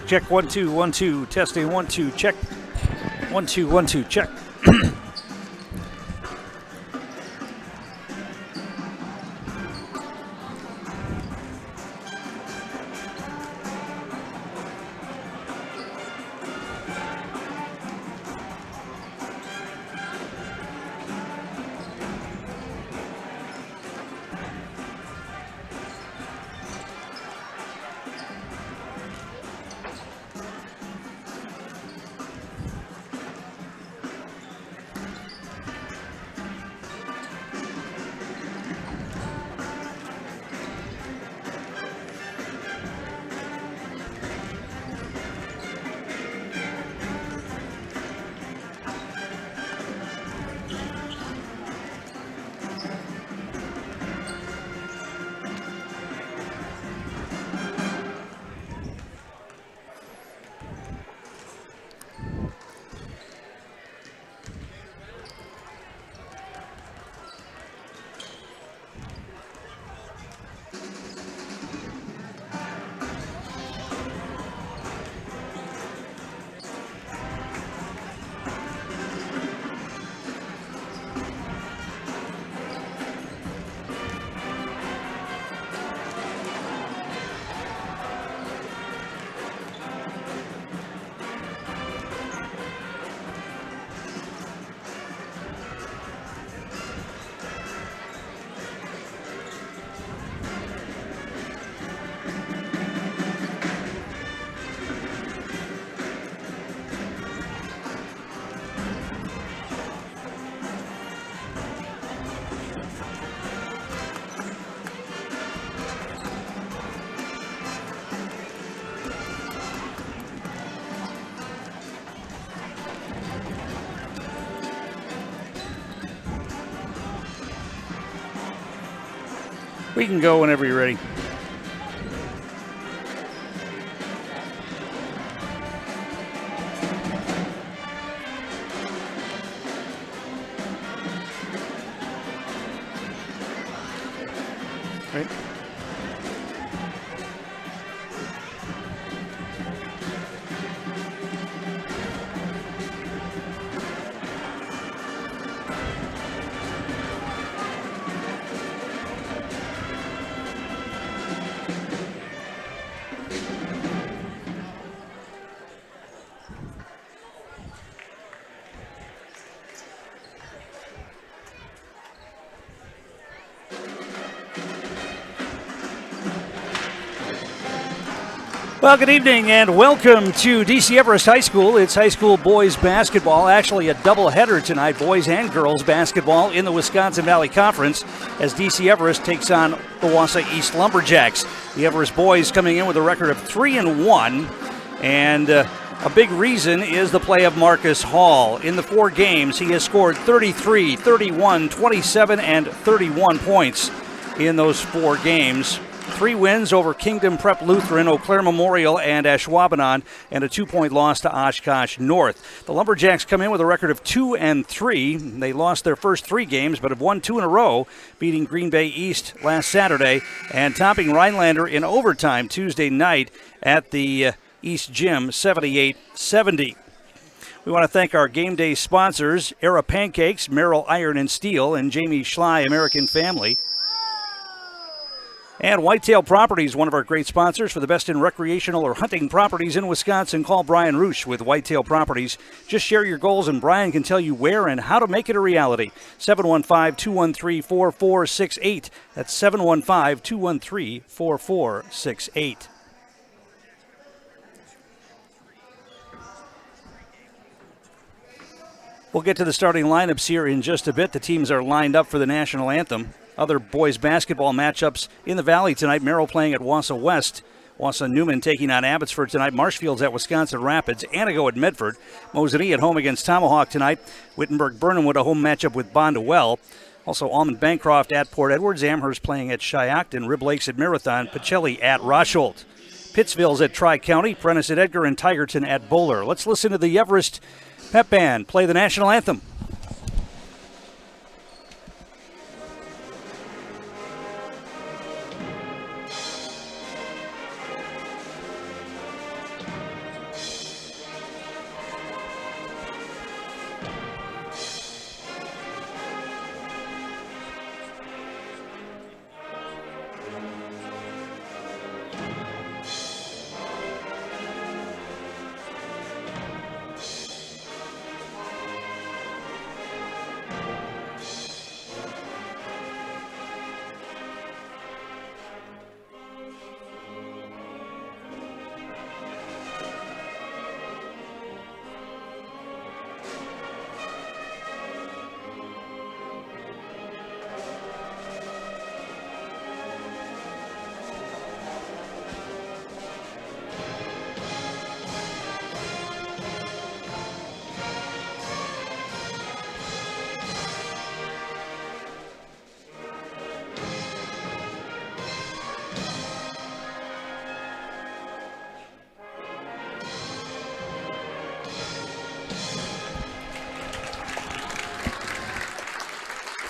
Check, 1 2 1 2. Testing 1 2. Check. 1 2 1 2. Check. We can go whenever you're ready. Right. Well, good evening and welcome to DC Everest High School. It's high school boys basketball, actually a doubleheader tonight, boys and girls basketball in the Wisconsin Valley Conference as DC Everest takes on the Wausau East Lumberjacks. The Everest boys coming in with a record of 3-1, and a big reason is the play of Marcus Hall. In the 4 games, he has scored 33, 31, 27, and 31 points in those 4 games. 3 wins over Kingdom Prep Lutheran, Eau Claire Memorial, and Ashwaubenon, and a 2-point loss to Oshkosh North. The Lumberjacks come in with a record of 2-3. They lost their first 3 games, but have won 2 in a row, beating Green Bay East last Saturday and topping Rhinelander in overtime Tuesday night at the East Gym, 78-70. We want to thank our game day sponsors, Era Pancakes, Merrill Iron and Steel, and Jamie Schley American Family. And Whitetail Properties, one of our great sponsors for the best in recreational or hunting properties in Wisconsin. Call Brian Roosh with Whitetail Properties. Just share your goals and Brian can tell you where and how to make it a reality. 715-213-4468. That's 715-213-4468. We'll get to the starting lineups here in just a bit. The teams are lined up for the national anthem. Other boys basketball matchups in the Valley tonight. Merrill playing at Wausau West. Wausau Newman taking on Abbotsford tonight. Marshfield's at Wisconsin Rapids. Antigo at Medford. Mosinee at home against Tomahawk tonight. Wittenberg-Burnhamwood a home matchup with Bondwell. Also Almond Bancroft at Port Edwards. Amherst playing at Shiocton. Rib Lakes at Marathon. Pacelli at Rosholt. Pittsville's at Tri-County. Prentice at Edgar and Tigerton at Bowler. Let's listen to the Everest Pep Band play the national anthem.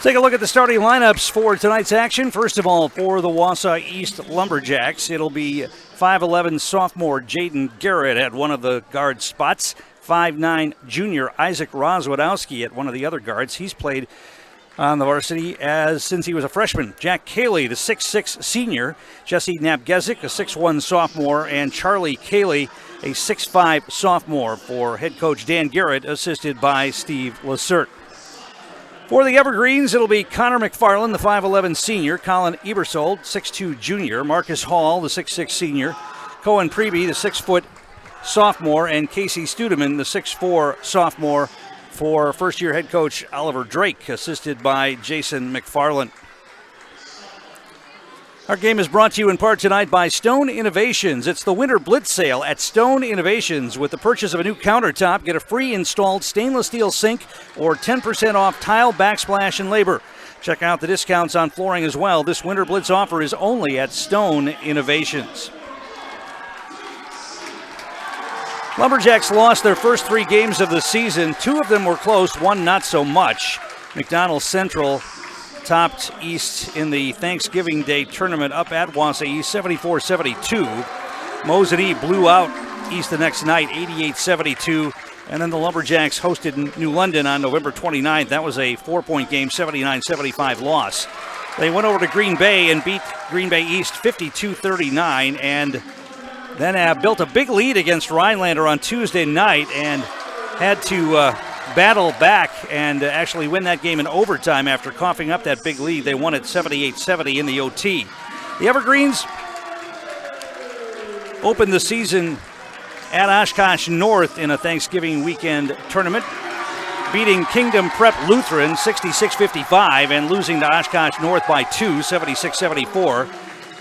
Take a look at the starting lineups for tonight's action. First of all, for the Wausau East Lumberjacks, it'll be 5'11" sophomore Jaden Garrett at one of the guard spots. 5'9" junior Isaac Rozwadowski at one of the other guards. He's played on the varsity since he was a freshman. Jack Cayley, the 6'6" senior. Jesse Napgezik, a 6'1" sophomore. And Charlie Cayley, a 6'5" sophomore for head coach Dan Garrett, assisted by Steve Lacerte. For the Evergreens, it'll be Connor McFarland, the 5'11" senior. Colin Ebersold, 6'2" junior. Marcus Hall, the 6'6" senior. Cohen Preby, the 6' sophomore. And Casey Studeman, the 6'4" sophomore for first-year head coach Oliver Drake, assisted by Jason McFarland. Our game is brought to you in part tonight by Stone Innovations. It's the Winter Blitz Sale at Stone Innovations. With the purchase of a new countertop, get a free installed stainless steel sink or 10% off tile, backsplash, and labor. Check out the discounts on flooring as well. This Winter Blitz offer is only at Stone Innovations. Lumberjacks lost their first 3 games of the season. 2 of them were close, 1 not so much. McDonald Central topped East in the Thanksgiving Day tournament up at Wausau East, 74-72. Mosinee blew out East the next night, 88-72. And then the Lumberjacks hosted New London on November 29th. That was a 4-point game, 79-75 loss. They went over to Green Bay and beat Green Bay East 52-39, and then built a big lead against Rhinelander on Tuesday night and had to battle back and actually win that game in overtime after coughing up that big lead. They won it 78-70 in the OT. The Evergreens opened the season at Oshkosh North in a Thanksgiving weekend tournament, beating Kingdom Prep Lutheran 66-55 and losing to Oshkosh North by 2, 76-74.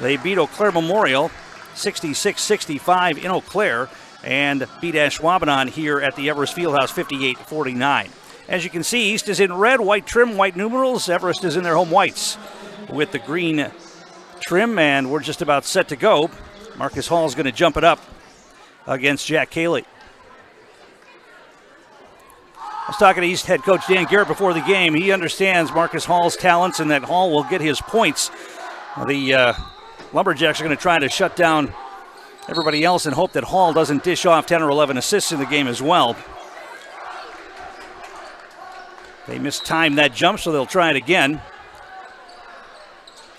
They beat Eau Claire Memorial 66-65 in Eau Claire and beat Ashwaubenon here at the Everest Fieldhouse 58-49. As you can see, East is in red, white trim, white numerals. Everest is in their home whites with the green trim, and we're just about set to go. Marcus Hall is going to jump it up against Jack Cayley. I was talking to East head coach Dan Garrett before the game. He understands Marcus Hall's talents and that Hall will get his points. The Lumberjacks are going to try to shut down everybody else and hope that Hall doesn't dish off 10 or 11 assists in the game as well. They mistimed that jump, so they'll try it again.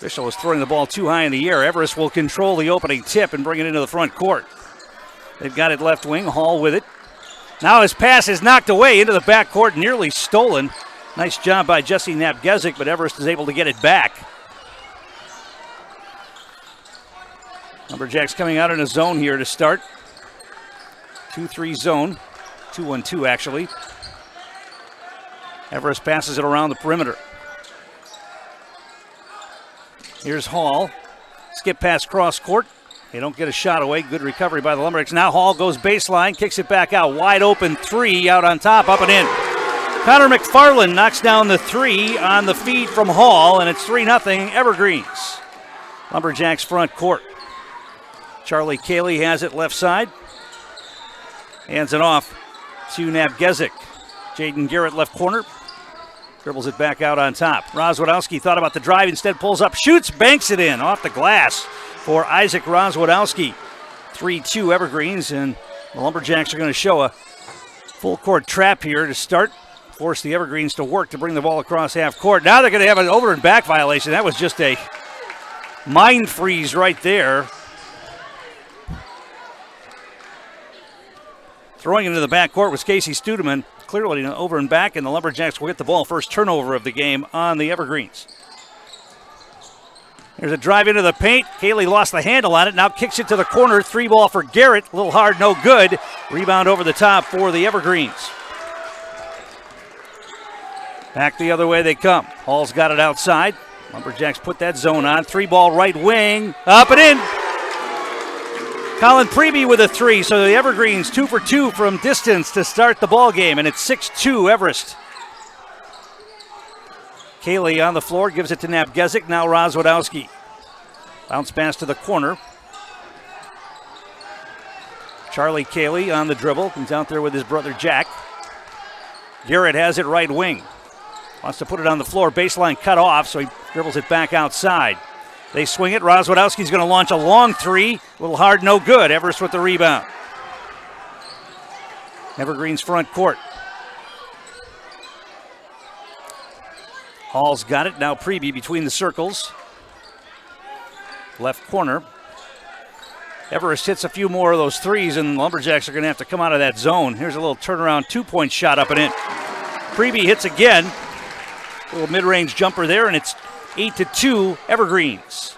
Fischel was throwing the ball too high in the air. Everest will control the opening tip and bring it into the front court. They've got it left wing, Hall with it. Now his pass is knocked away into the back court, nearly stolen. Nice job by Jesse Napgezik, but Everest is able to get it back. Lumberjacks coming out in a zone here to start. 2-3 zone. 2-1-2 actually. Everest passes it around the perimeter. Here's Hall. Skip pass cross court. They don't get a shot away. Good recovery by the Lumberjacks. Now Hall goes baseline, kicks it back out. Wide open 3 out on top, up and in. Connor McFarland knocks down the 3 on the feed from Hall, and it's 3-0 Evergreens. Lumberjacks front court. Charlie Cayley has it left side. Hands it off to Napgezik. Jaden Garrett left corner. Dribbles it back out on top. Rozwadowski thought about the drive, instead pulls up, shoots, banks it in off the glass for Isaac Rozwadowski. 3-2 Evergreens, and the Lumberjacks are going to show a full court trap here to start. Force the Evergreens to work to bring the ball across half court. Now they're going to have an over and back violation. That was just a mind freeze right there. Throwing into the backcourt was Casey Studeman. Clearly an over and back, and the Lumberjacks will get the ball. First turnover of the game on the Evergreens. There's a drive into the paint. Cayley lost the handle on it. Now kicks it to the corner. 3 ball for Garrett. A little hard, no good. Rebound over the top for the Evergreens. Back the other way they come. Hall's got it outside. Lumberjacks put that zone on. 3 ball right wing. Up and in. Colin Preby with a 3, so the Evergreens 2 for 2 from distance to start the ball game, and it's 6-2 Everest. Cayley on the floor, gives it to Napgezik, now Rozwadowski. Bounce pass to the corner. Charlie Cayley on the dribble, he's out there with his brother Jack. Garrett has it right wing. Wants to put it on the floor. Baseline cut off, so he dribbles it back outside. They swing it. Rozwadowski's going to launch a long three. A little hard, no good. Everest with the rebound. Evergreen's front court. Hall's got it. Now Preby between the circles. Left corner. Everest hits a few more of those threes, and Lumberjacks are going to have to come out of that zone. Here's a little turnaround two-point shot up and in. Preby hits again. A little mid-range jumper there, and it's 8-2 Evergreens.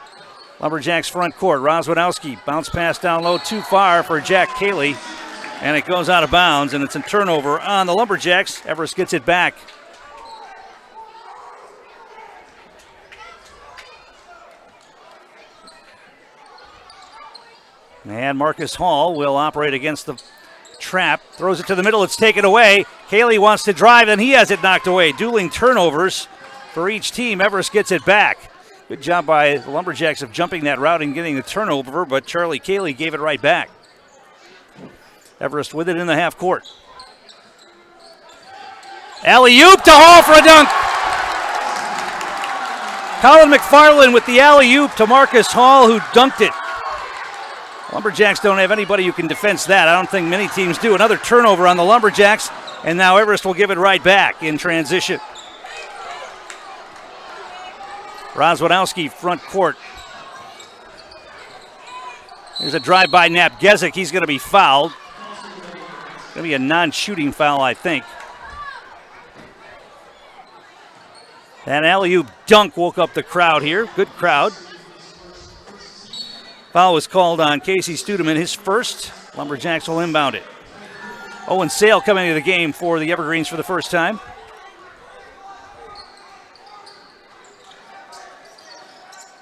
Lumberjacks front court. Rozwadowski bounce pass down low too far for Jack Cayley, and it goes out of bounds, and it's a turnover on the Lumberjacks. Everest gets it back. And Marcus Hall will operate against the trap. Throws it to the middle. It's taken away. Cayley wants to drive, and he has it knocked away. Dueling turnovers for each team. Everest gets it back. Good job by the Lumberjacks of jumping that route and getting the turnover, but Charlie Cayley gave it right back. Everest with it in the half court. Alley-oop to Hall for a dunk. Colin McFarland with the alley-oop to Marcus Hall, who dunked it. Lumberjacks don't have anybody who can defense that. I don't think many teams do. Another turnover on the Lumberjacks, and now Everest will give it right back in transition. Rozwadowski front court. There's a drive by Napgezik. He's going to be fouled. Going to be a non-shooting foul, I think. That alley-oop dunk woke up the crowd here. Good crowd. Foul was called on Casey Studeman, his first. Lumberjacks will inbound it. Owen Sale coming into the game for the Evergreens for the first time.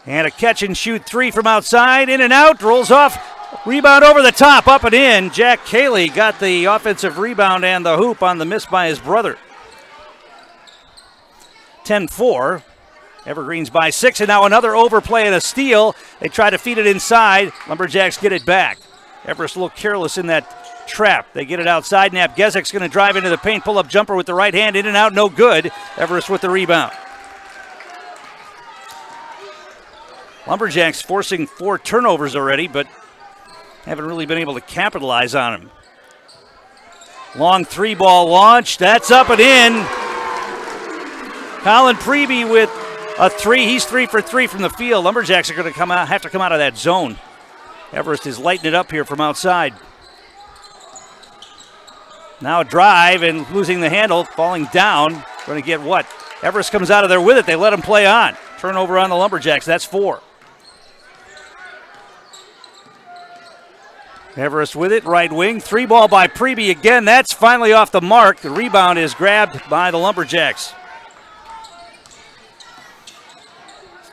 And a catch and shoot three from outside, in and out, rolls off. Rebound over the top, up and in. Jack Cayley got the offensive rebound and the hoop on the miss by his brother. 10-4. Evergreens by 6, and now another overplay and a steal. They try to feed it inside. Lumberjacks get it back. Everest a little careless in that trap. They get it outside. Napgezik's going to drive into the paint, pull up jumper with the right hand, in and out, no good. Everest with the rebound. Lumberjacks forcing 4 turnovers already, but haven't really been able to capitalize on them. Long 3-ball launch. That's up and in. Colin Preby with a 3. He's 3 for 3 from the field. Lumberjacks are going to have to come out of that zone. Everest is lighting it up here from outside. Now a drive and losing the handle, falling down. Going to get what? Everest comes out of there with it. They let him play on. Turnover on the Lumberjacks. That's 4. Everest with it, right wing. 3-ball by Preby again. That's finally off the mark. The rebound is grabbed by the Lumberjacks.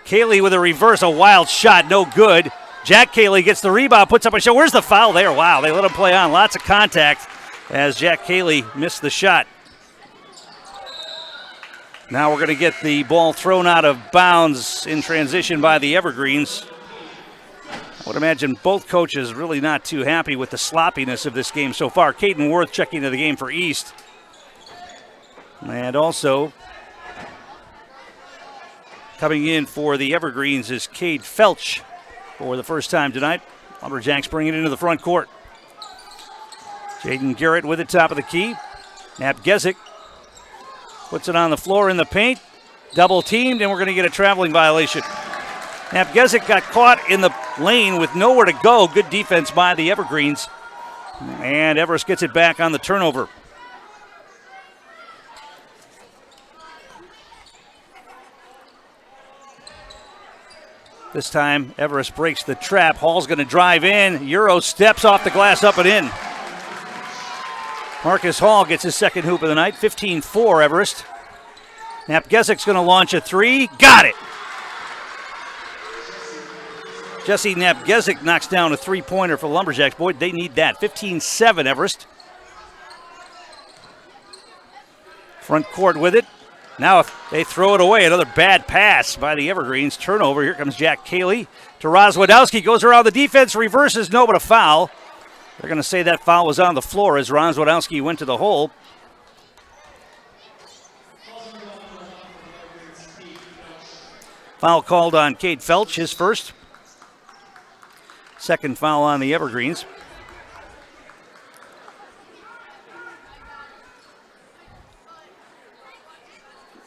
Cayley with a reverse, a wild shot, no good. Jack Cayley gets the rebound, puts up a shot. Where's the foul there? Wow, they let him play on. Lots of contact as Jack Cayley missed the shot. Now we're going to get the ball thrown out of bounds in transition by the Evergreens. I would imagine both coaches really not too happy with the sloppiness of this game so far. Caden Worth checking into the game for East. And also coming in for the Evergreens is Cade Felch for the first time tonight. Lumberjacks bring it into the front court. Jaden Garrett with it, top of the key. Napgezik puts it on the floor in the paint. Double teamed, and we're going to get a traveling violation. Napgezik got caught in the lane with nowhere to go. Good defense by the Evergreens. And Everest gets it back on the turnover. This time, Everest breaks the trap. Hall's going to drive in. Euro steps off the glass, up and in. Marcus Hall gets his second hoop of the night. 15-4, Everest. Napgezik's going to launch a 3. Got it! Jesse Napgezik knocks down a 3-pointer for the Lumberjacks. Boy, they need that. 15-7, Everest. Front court with it. Now if they throw it away, another bad pass by the Evergreens. Turnover. Here comes Jack Cayley to Rozwadowski. Goes around the defense, reverses, no, but a foul. They're going to say that foul was on the floor as Rozwadowski went to the hole. Foul called on Cade Felch, his first. Second foul on the Evergreens.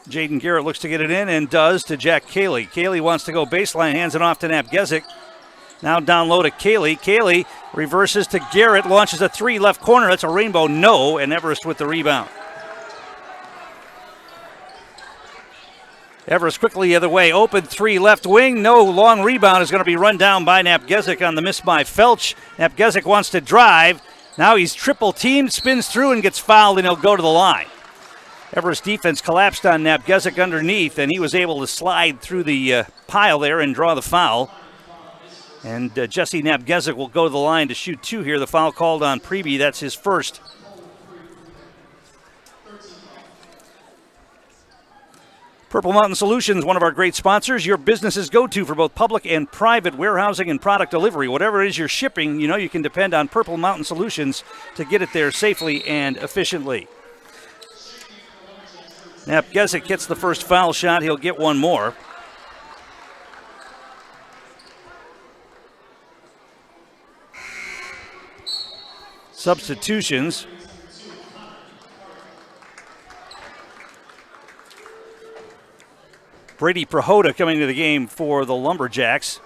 Jaden Garrett looks to get it in and does to Jack Cayley. Cayley wants to go baseline, hands it off to Napgezik. Now down low to Cayley. Cayley reverses to Garrett, launches a three left corner. That's a rainbow no, and Everest with the rebound. Everest quickly the other way. Open three left wing. No, long rebound is going to be run down by Napgezik on the miss by Felch. Napgezik wants to drive. Now he's triple teamed, spins through and gets fouled, and he'll go to the line. Everest defense collapsed on Napgezik underneath, and he was able to slide through the pile there and draw the foul. And Jesse Napgezik will go to the line to shoot two here. The foul called on Preby. That's his first. Purple Mountain Solutions, one of our great sponsors, your business's go-to for both public and private warehousing and product delivery. Whatever it is you're shipping, you know you can depend on Purple Mountain Solutions to get it there safely and efficiently. Napgezik gets the first foul shot. He'll get one more. Substitutions. Brady Prohoda coming to the game for the Lumberjacks.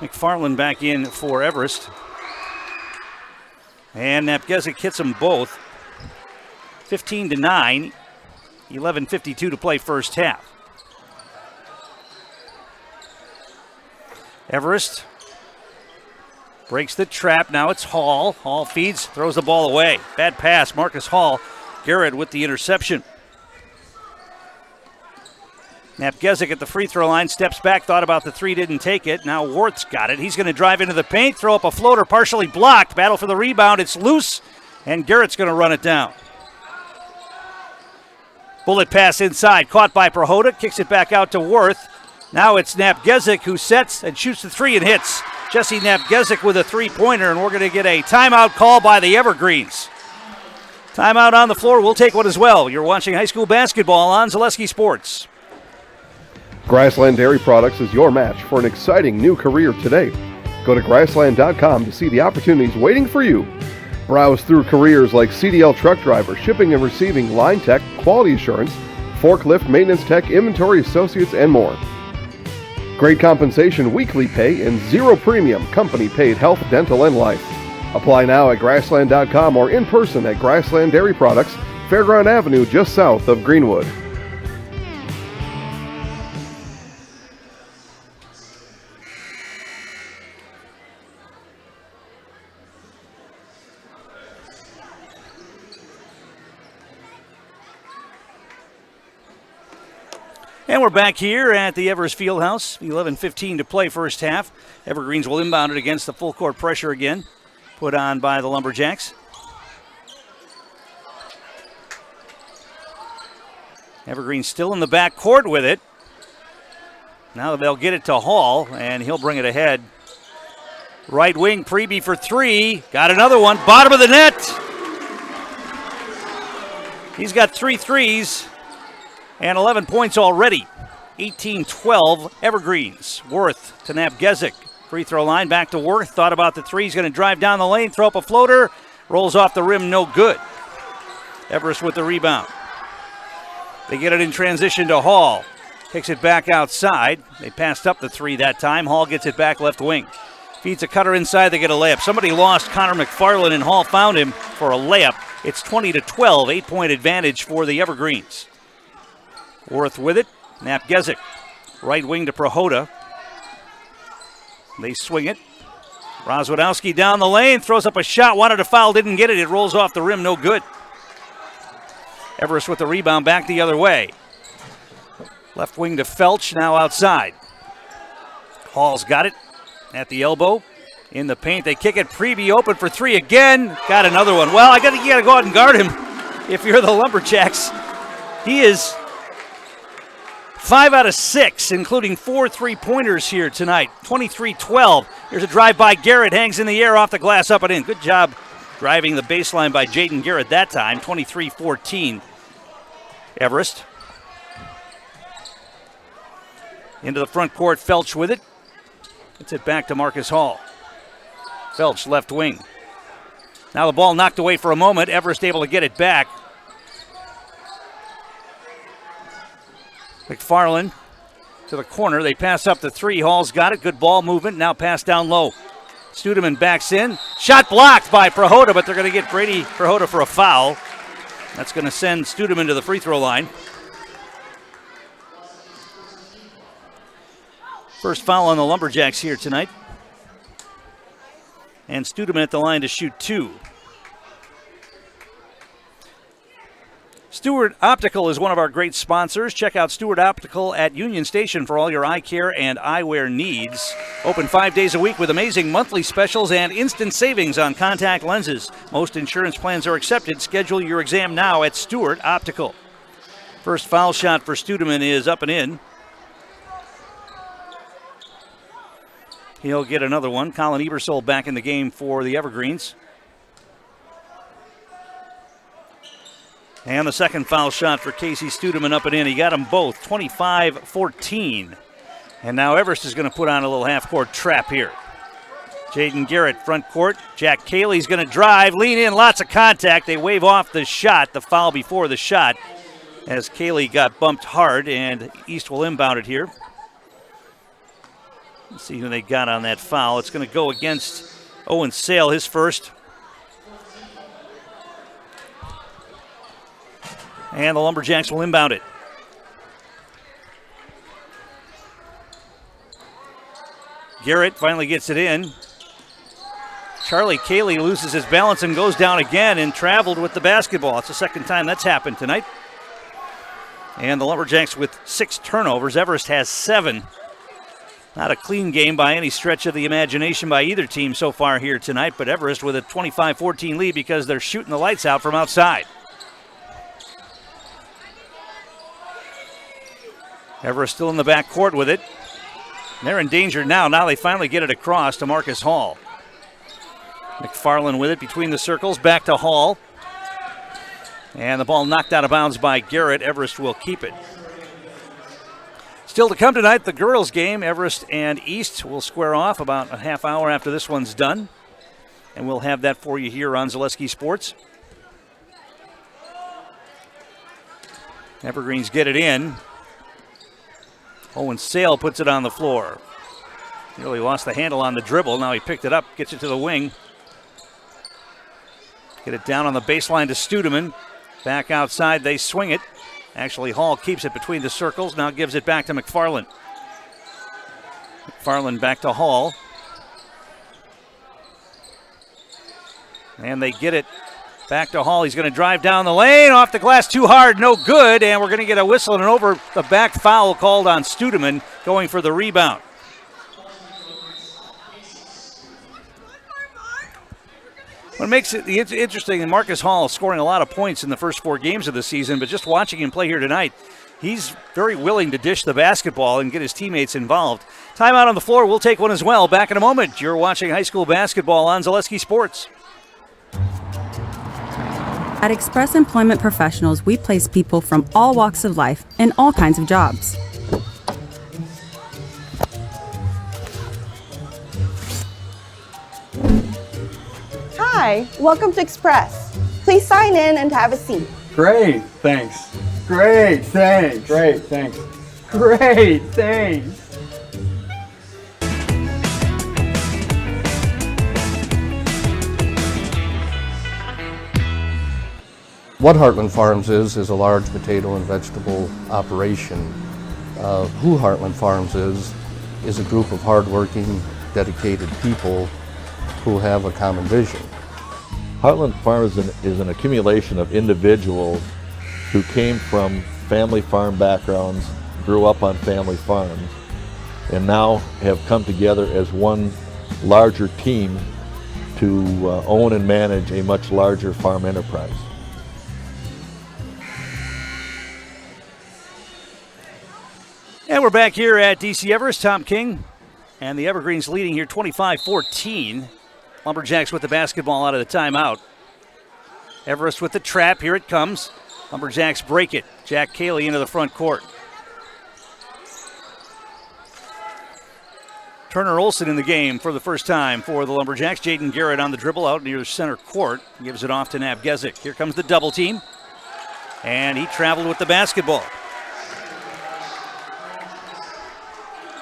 McFarland back in for Everest. And Napgezik hits them both. 15-9, 11:52 to play first half. Everest breaks the trap. Now it's Hall. Hall feeds, throws the ball away. Bad pass, Marcus Hall. Garrett with the interception. Napgezik at the free throw line, steps back, thought about the three, didn't take it. Now Worth's got it. He's going to drive into the paint, throw up a floater, partially blocked. Battle for the rebound. It's loose, and Garrett's going to run it down. Bullet pass inside, caught by Prohoda, kicks it back out to Worth. Now it's Napgezik who sets and shoots the three and hits. Jesse Napgezik with a three-pointer, and we're going to get a timeout call by the Evergreens. Timeout on the floor. We'll take one as well. You're watching high school basketball on Zaleski Sports. Grassland Dairy Products is your match for an exciting new career today. Go to grassland.com to see the opportunities waiting for you. Browse through careers like CDL truck driver, shipping and receiving, line tech, quality assurance, forklift, maintenance tech, inventory associates, and more. Great compensation, weekly pay, and zero premium, company paid health, dental, and life. Apply now at grassland.com or in person at Grassland Dairy Products, Fairground Avenue, just south of Greenwood. And we're back here at the Everest Fieldhouse. 11:15 to play first half. Evergreens will inbound it against the full court pressure again, put on by the Lumberjacks. Evergreens still in the back court with it. Now they'll get it to Hall, and he'll bring it ahead. Right wing, Preby for three. Got another one. Bottom of the net. He's got 3 threes. And 11 points already. 18-12 Evergreens. Worth to Napgezik. Free throw line back to Worth. Thought about the three. He's going to drive down the lane, throw up a floater. Rolls off the rim, no good. Everest with the rebound. They get it in transition to Hall. Kicks it back outside. They passed up the three that time. Hall gets it back left wing. Feeds a cutter inside. They get a layup. Somebody lost Connor McFarland, and Hall found him for a layup. It's 20-12. 8-point advantage for the Evergreens. Worth with it. Napgezik. Right wing to Prohoda. They swing it. Rozwadowski down the lane. Throws up a shot. Wanted a foul. Didn't get it. It rolls off the rim. No good. Everest with the rebound back the other way. Left wing to Felch. Now outside. Hall's got it. At the elbow. In the paint. They kick it. Preby open for three again. Got another one. Well, you got to go out and guard him if you're the Lumberjacks. He is 5 out of 6, including 4 3-pointers here tonight. 23-12. Here's a drive by Garrett. Hangs in the air off the glass, up and in. Good job driving the baseline by Jaden Garrett that time. 23-14. Everest. Into the front court, Felch with it. Gets it back to Marcus Hall. Felch, left wing. Now the ball knocked away for a moment. Everest able to get it back. McFarland to the corner. They pass up the three. Hall's got it. Good ball movement. Now pass down low. Studeman backs in. Shot blocked by Prohoda, but they're going to get Brady Prohoda for a foul. That's going to send Studeman to the free throw line. First foul on the Lumberjacks here tonight. And Studeman at the line to shoot 2. Stewart Optical is one of our great sponsors. Check out Stewart Optical at Union Station for all your eye care and eyewear needs. Open 5 days a week with amazing monthly specials and instant savings on contact lenses. Most insurance plans are accepted. Schedule your exam now at Stewart Optical. First foul shot for Studeman is up and in. He'll get another one. Colin Ebersol back in the game for the Evergreens. And the second foul shot for Casey Studeman up and in. He got them both, 25-14. And now Everest is going to put on a little half-court trap here. Jaden Garrett, front court. Jack Cayley's going to drive, lean in, lots of contact. They wave off the shot, the foul before the shot, as Cayley got bumped hard, and East will inbound it here. Let's see who they got on that foul. It's going to go against Owen Sale, his first. And the Lumberjacks will inbound it. Garrett finally gets it in. Charlie Cayley loses his balance and goes down again and traveled with the basketball. It's the second time that's happened tonight. And the Lumberjacks with 6 turnovers. Everest has 7. Not a clean game by any stretch of the imagination by either team so far here tonight, but Everest with a 25-14 lead because they're shooting the lights out from outside. Everest still in the back court with it. They're in danger now. Now they finally get it across to Marcus Hall. McFarland with it between the circles. Back to Hall. And the ball knocked out of bounds by Garrett. Everest will keep it. Still to come tonight, the girls' game. Everest and East will square off about a half hour after this one's done. And we'll have that for you here on Zaleski Sports. Evergreens get it in. Owen Sale puts it on the floor. He really lost the handle on the dribble. Now he picked it up, gets it to the wing. Get it down on the baseline to Studeman. Back outside, they swing it. Actually, Hall keeps it between the circles. Now gives it back to McFarland. McFarland back to Hall. And they get it back to Hall. He's going to drive down the lane. Off the glass too hard. No good. And we're going to get a whistle and an over the back foul called on Studeman going for the rebound. What makes it interesting, and Marcus Hall scoring a lot of points in the first 4 games of the season, but just watching him play here tonight, he's very willing to dish the basketball and get his teammates involved. Timeout on the floor. We'll take one as well. Back in a moment. You're watching high school basketball on Zaleski Sports. At Express Employment Professionals, we place people from all walks of life in all kinds of jobs. Hi, welcome to Express. Please sign in and have a seat. Great, thanks. Great, thanks. Great, thanks. Great, thanks. What Heartland Farms is a large potato and vegetable operation. Who Heartland Farms is a group of hardworking, dedicated people who have a common vision. Heartland Farms is an accumulation of individuals who came from family farm backgrounds, grew up on family farms, and now have come together as one larger team to own and manage a much larger farm enterprise. And we're back here at DC Everest. Tom King and the Evergreens leading here 25-14. Lumberjacks with the basketball out of the timeout. Everest with the trap. Here it comes. Lumberjacks break it. Jack Cayley into the front court. Turner Olson in the game for the first time for the Lumberjacks. Jaden Garrett on the dribble out near the center court. Gives it off to Nabgezik. Here comes the double team. And he traveled with the basketball.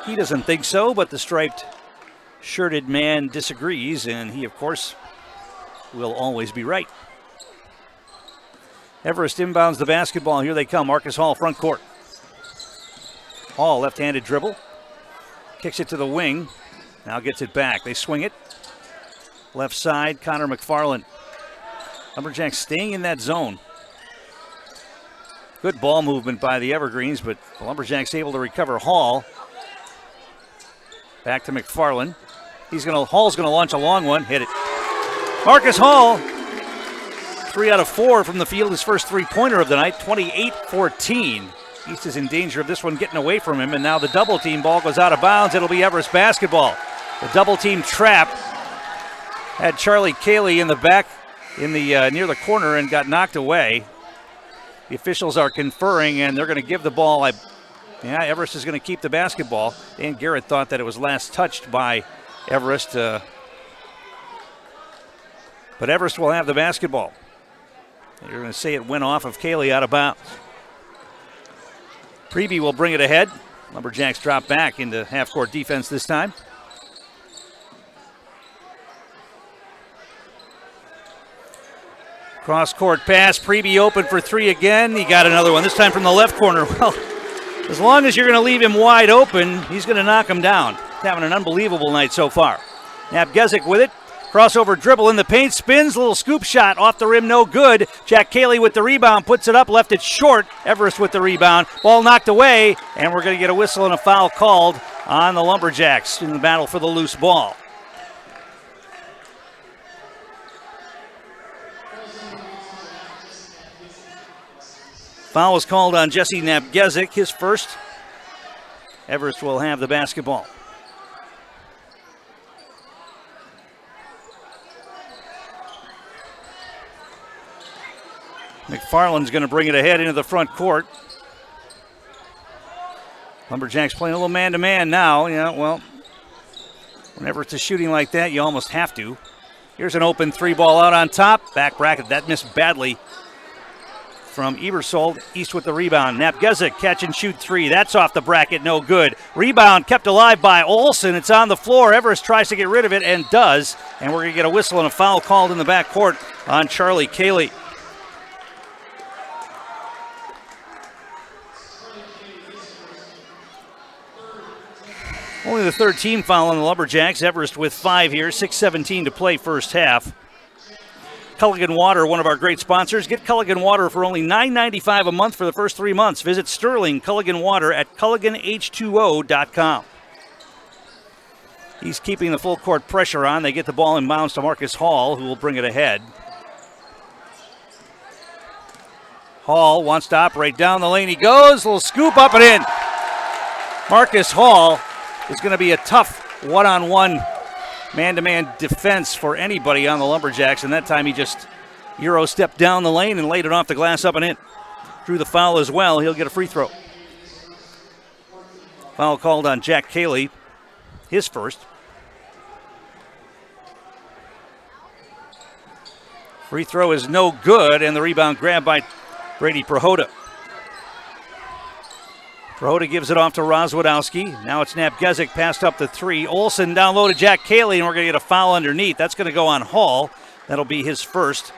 He doesn't think so, but the striped shirted man disagrees, and he, of course, will always be right. Everest inbounds the basketball. Here they come. Marcus Hall, front court. Hall, left-handed dribble. Kicks it to the wing. Now gets it back. They swing it. Left side, Connor McFarland. Lumberjacks staying in that zone. Good ball movement by the Evergreens, but the Lumberjacks able to recover. Hall. Back to McFarland. Hall's going to launch a long one. Hit it. Marcus Hall, 3 out of 4 from the field. His first three-pointer of the night, 28-14. East is in danger of this one getting away from him, and now the double-team ball goes out of bounds. It'll be Everest basketball. The double-team trap had Charlie Cayley in the back in the near the corner and got knocked away. The officials are conferring, and they're going to give the ball. Everest is going to keep the basketball. Dan Garrett thought that it was last touched by Everest. But Everest will have the basketball. They're going to say it went off of Cayley out of bounds. Preby will bring it ahead. Lumberjacks drop back into half-court defense this time. Cross-court pass. Preby open for three again. He got another one, this time from the left corner. Well, as long as you're going to leave him wide open, he's going to knock him down. He's having an unbelievable night so far. Nabgezik with it. Crossover dribble in the paint, spins, little scoop shot off the rim, no good. Jack Cayley with the rebound, puts it up, left it short. Everest with the rebound, ball knocked away, and we're going to get a whistle and a foul called on the Lumberjacks in the battle for the loose ball. Foul was called on Jesse Nabgezik, his first. Everest will have the basketball. McFarland's going to bring it ahead into the front court. Lumberjacks playing a little man-to-man now. Whenever it's a shooting like that, you almost have to. Here's an open three ball out on top. Back bracket, that missed badly from Ebersold. East with the rebound. Nabgezik catch and shoot three. That's off the bracket, no good. Rebound kept alive by Olson. It's on the floor. Everest tries to get rid of it and does. And we're going to get a whistle and a foul called in the backcourt on Charlie Cayley. Only the third team foul on the Lumberjacks. Everest with 5 here, 6:17 to play first half. Culligan Water, one of our great sponsors. Get Culligan Water for only $9.95 a month for the first 3 months. Visit Sterling Culligan Water at CulliganH2O.com. He's keeping the full court pressure on. They get the ball inbounds to Marcus Hall, who will bring it ahead. Hall wants to operate down the lane. He goes, little scoop up and in. Marcus Hall is going to be a tough one-on-one, man-to-man defense for anybody on the Lumberjacks, and that time he just Euro-stepped down the lane and laid it off the glass up and in. Drew the foul as well. He'll get a free throw. Foul called on Jack Cayley, his first. Free throw is no good, and the rebound grabbed by Brady Prohoda. Prohoda gives it off to Rozwadowski. Now it's Nabgezik passed up the three. Olson down low to Jack Cayley, and we're going to get a foul underneath. That's going to go on Hall. That'll be his first.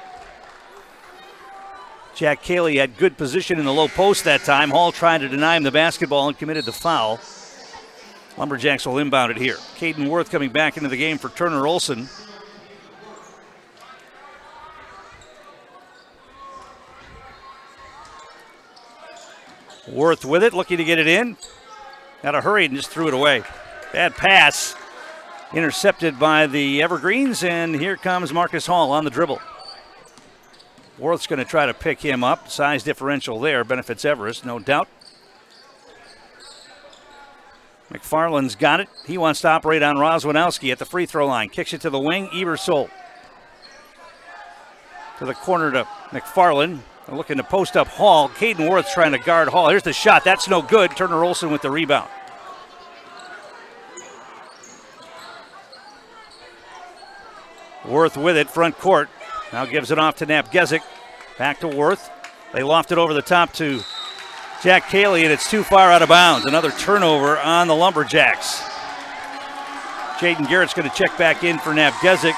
Jack Cayley had good position in the low post that time. Hall tried to deny him the basketball and committed the foul. Lumberjacks will inbound it here. Caden Worth coming back into the game for Turner Olson. Worth with it, looking to get it in. Got to hurry and just threw it away. Bad pass. Intercepted by the Evergreens, and here comes Marcus Hall on the dribble. Worth's going to try to pick him up. Size differential there benefits Everest, no doubt. McFarland's got it. He wants to operate on Rozwadowski at the free throw line. Kicks it to the wing. Ebersold to the corner to McFarland. They're looking to post up Hall. Caden Worth trying to guard Hall. Here's the shot. That's no good. Turner Olson with the rebound. Worth with it, front court. Now gives it off to Napgezik. Back to Worth. They loft it over the top to Jack Cayley, and it's too far out of bounds. Another turnover on the Lumberjacks. Jaden Garrett's going to check back in for Napgezik.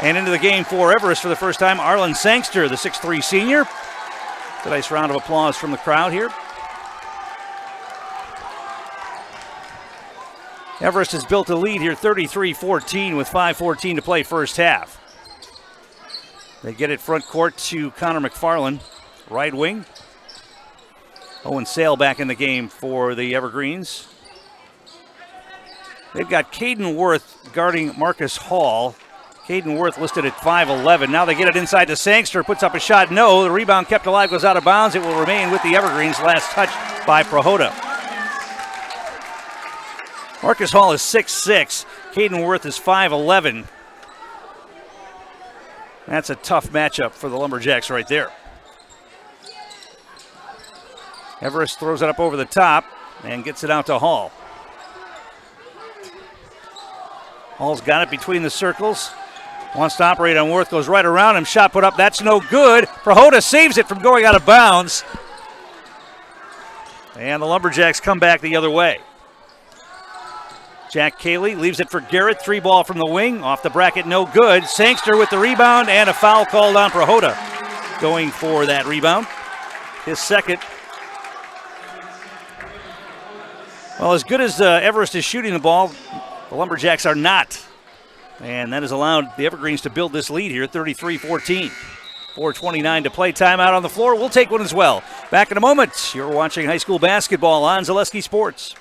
And into the game for Everest for the first time, Arlen Sangster, the 6'3 senior. A nice round of applause from the crowd here. Everest has built a lead here, 33-14 with 5:14 to play first half. They get it front court to Connor McFarland, right wing. Owen Sale back in the game for the Evergreens. They've got Caden Worth guarding Marcus Hall. Caden Worth listed at 5'11". Now they get it inside to Sangster, puts up a shot, no. The rebound kept alive, goes out of bounds. It will remain with the Evergreens. Last touch by Prohoda. Marcus Hall is 6'6". Caden Worth is 5'11". That's a tough matchup for the Lumberjacks right there. Everest throws it up over the top and gets it out to Hall. Hall's got it between the circles. Wants to operate on Worth, goes right around him. Shot put up, that's no good. Prohoda saves it from going out of bounds. And the Lumberjacks come back the other way. Jack Cayley leaves it for Garrett. 3 ball from the wing. Off the bracket, no good. Sangster with the rebound and a foul called on Prohoda. Going for that rebound. His second. Well, as good as Everest is shooting the ball, the Lumberjacks are not. And that has allowed the Evergreens to build this lead here, 33-14. 4:29 to play. Timeout on the floor. We'll take one as well. Back in a moment. You're watching high school basketball on Zaleski Sports.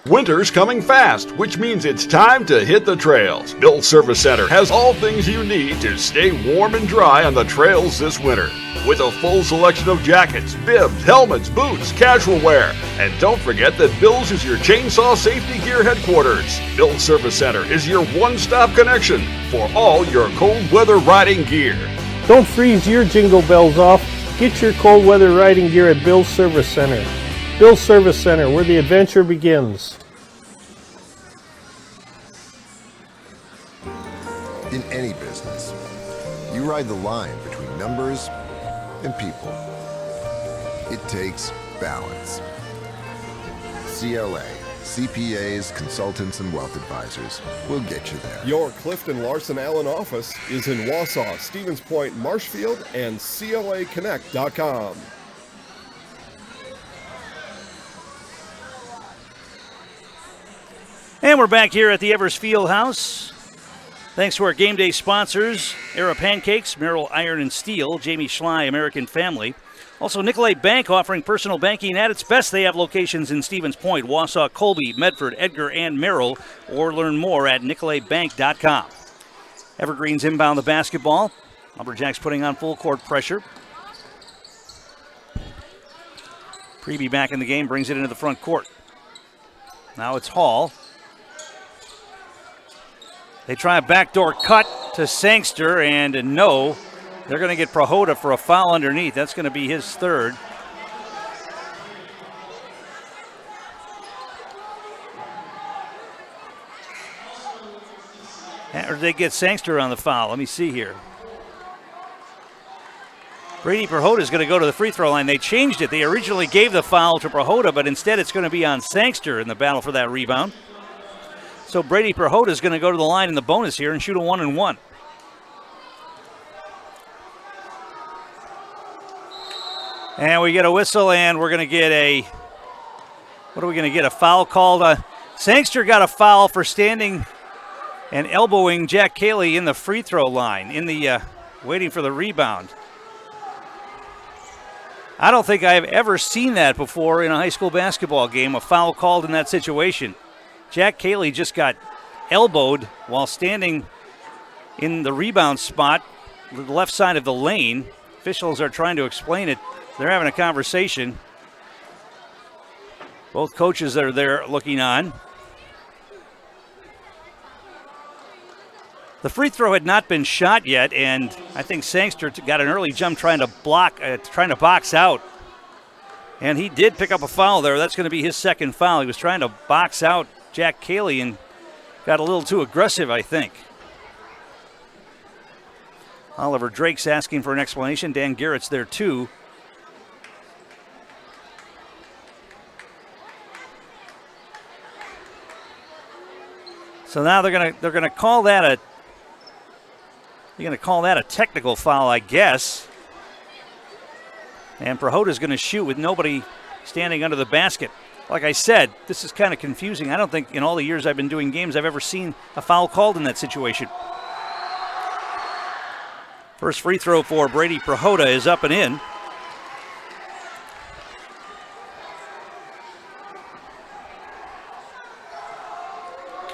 Winter's coming fast, which means it's time to hit the trails. Bill's Service Center has all things you need to stay warm and dry on the trails this winter. With a full selection of jackets, bibs, helmets, boots, casual wear. And don't forget that Bill's is your chainsaw safety gear headquarters. Bill's Service Center is your one-stop connection for all your cold weather riding gear. Don't freeze your jingle bells off. Get your cold weather riding gear at Bill's Service Center. Bill's Service Center, where the adventure begins. In any business, you ride the line between numbers and people. It takes balance. CLA, CPAs, consultants, and wealth advisors will get you there. Your Clifton Larson Allen office is in Wausau, Stevens Point, Marshfield, and CLAconnect.com. And we're back here at the Everest Field House. Thanks to our game day sponsors, Era Pancakes, Merrill Iron and Steel, Jamie Schley, American Family. Also, Nicolay Bank offering personal banking at its best. They have locations in Stevens Point, Wausau, Colby, Medford, Edgar, and Merrill. Or learn more at nicolaybank.com. Evergreens inbound the basketball. Lumberjacks putting on full court pressure. Preby back in the game, brings it into the front court. Now it's Hall. They try a backdoor cut to Sangster, and no. They're going to get Prohoda for a foul underneath. That's going to be his third. Or did they get Sangster on the foul? Let me see here. Brady Prohoda is going to go to the free throw line. They changed it. They originally gave the foul to Prohoda, but instead it's going to be on Sangster in the battle for that rebound. So Brady Prohoda is going to go to the line in the bonus here and shoot a 1-and-1. And we get a whistle, and we're going to get a, what are we going to get? A foul called. Sangster got a foul for standing and elbowing Jack Cayley in the free throw line, in the waiting for the rebound. I don't think I've ever seen that before in a high school basketball game, a foul called in that situation. Jack Cayley just got elbowed while standing in the rebound spot, the left side of the lane. Officials are trying to explain it. They're having a conversation. Both coaches are there looking on. The free throw had not been shot yet, and I think Sangster got an early jump trying to box out. And he did pick up a foul there. That's going to be his second foul. He was trying to box out Jack Cayley, and got a little too aggressive, I think. Oliver Drake's asking for an explanation. Dan Garrett's there too. So now they're gonna call that a technical foul, I guess. And Prohoda's gonna shoot with nobody standing under the basket. Like I said, this is kind of confusing. I don't think in all the years I've been doing games I've ever seen a foul called in that situation. First free throw for Brady Prohoda is up and in.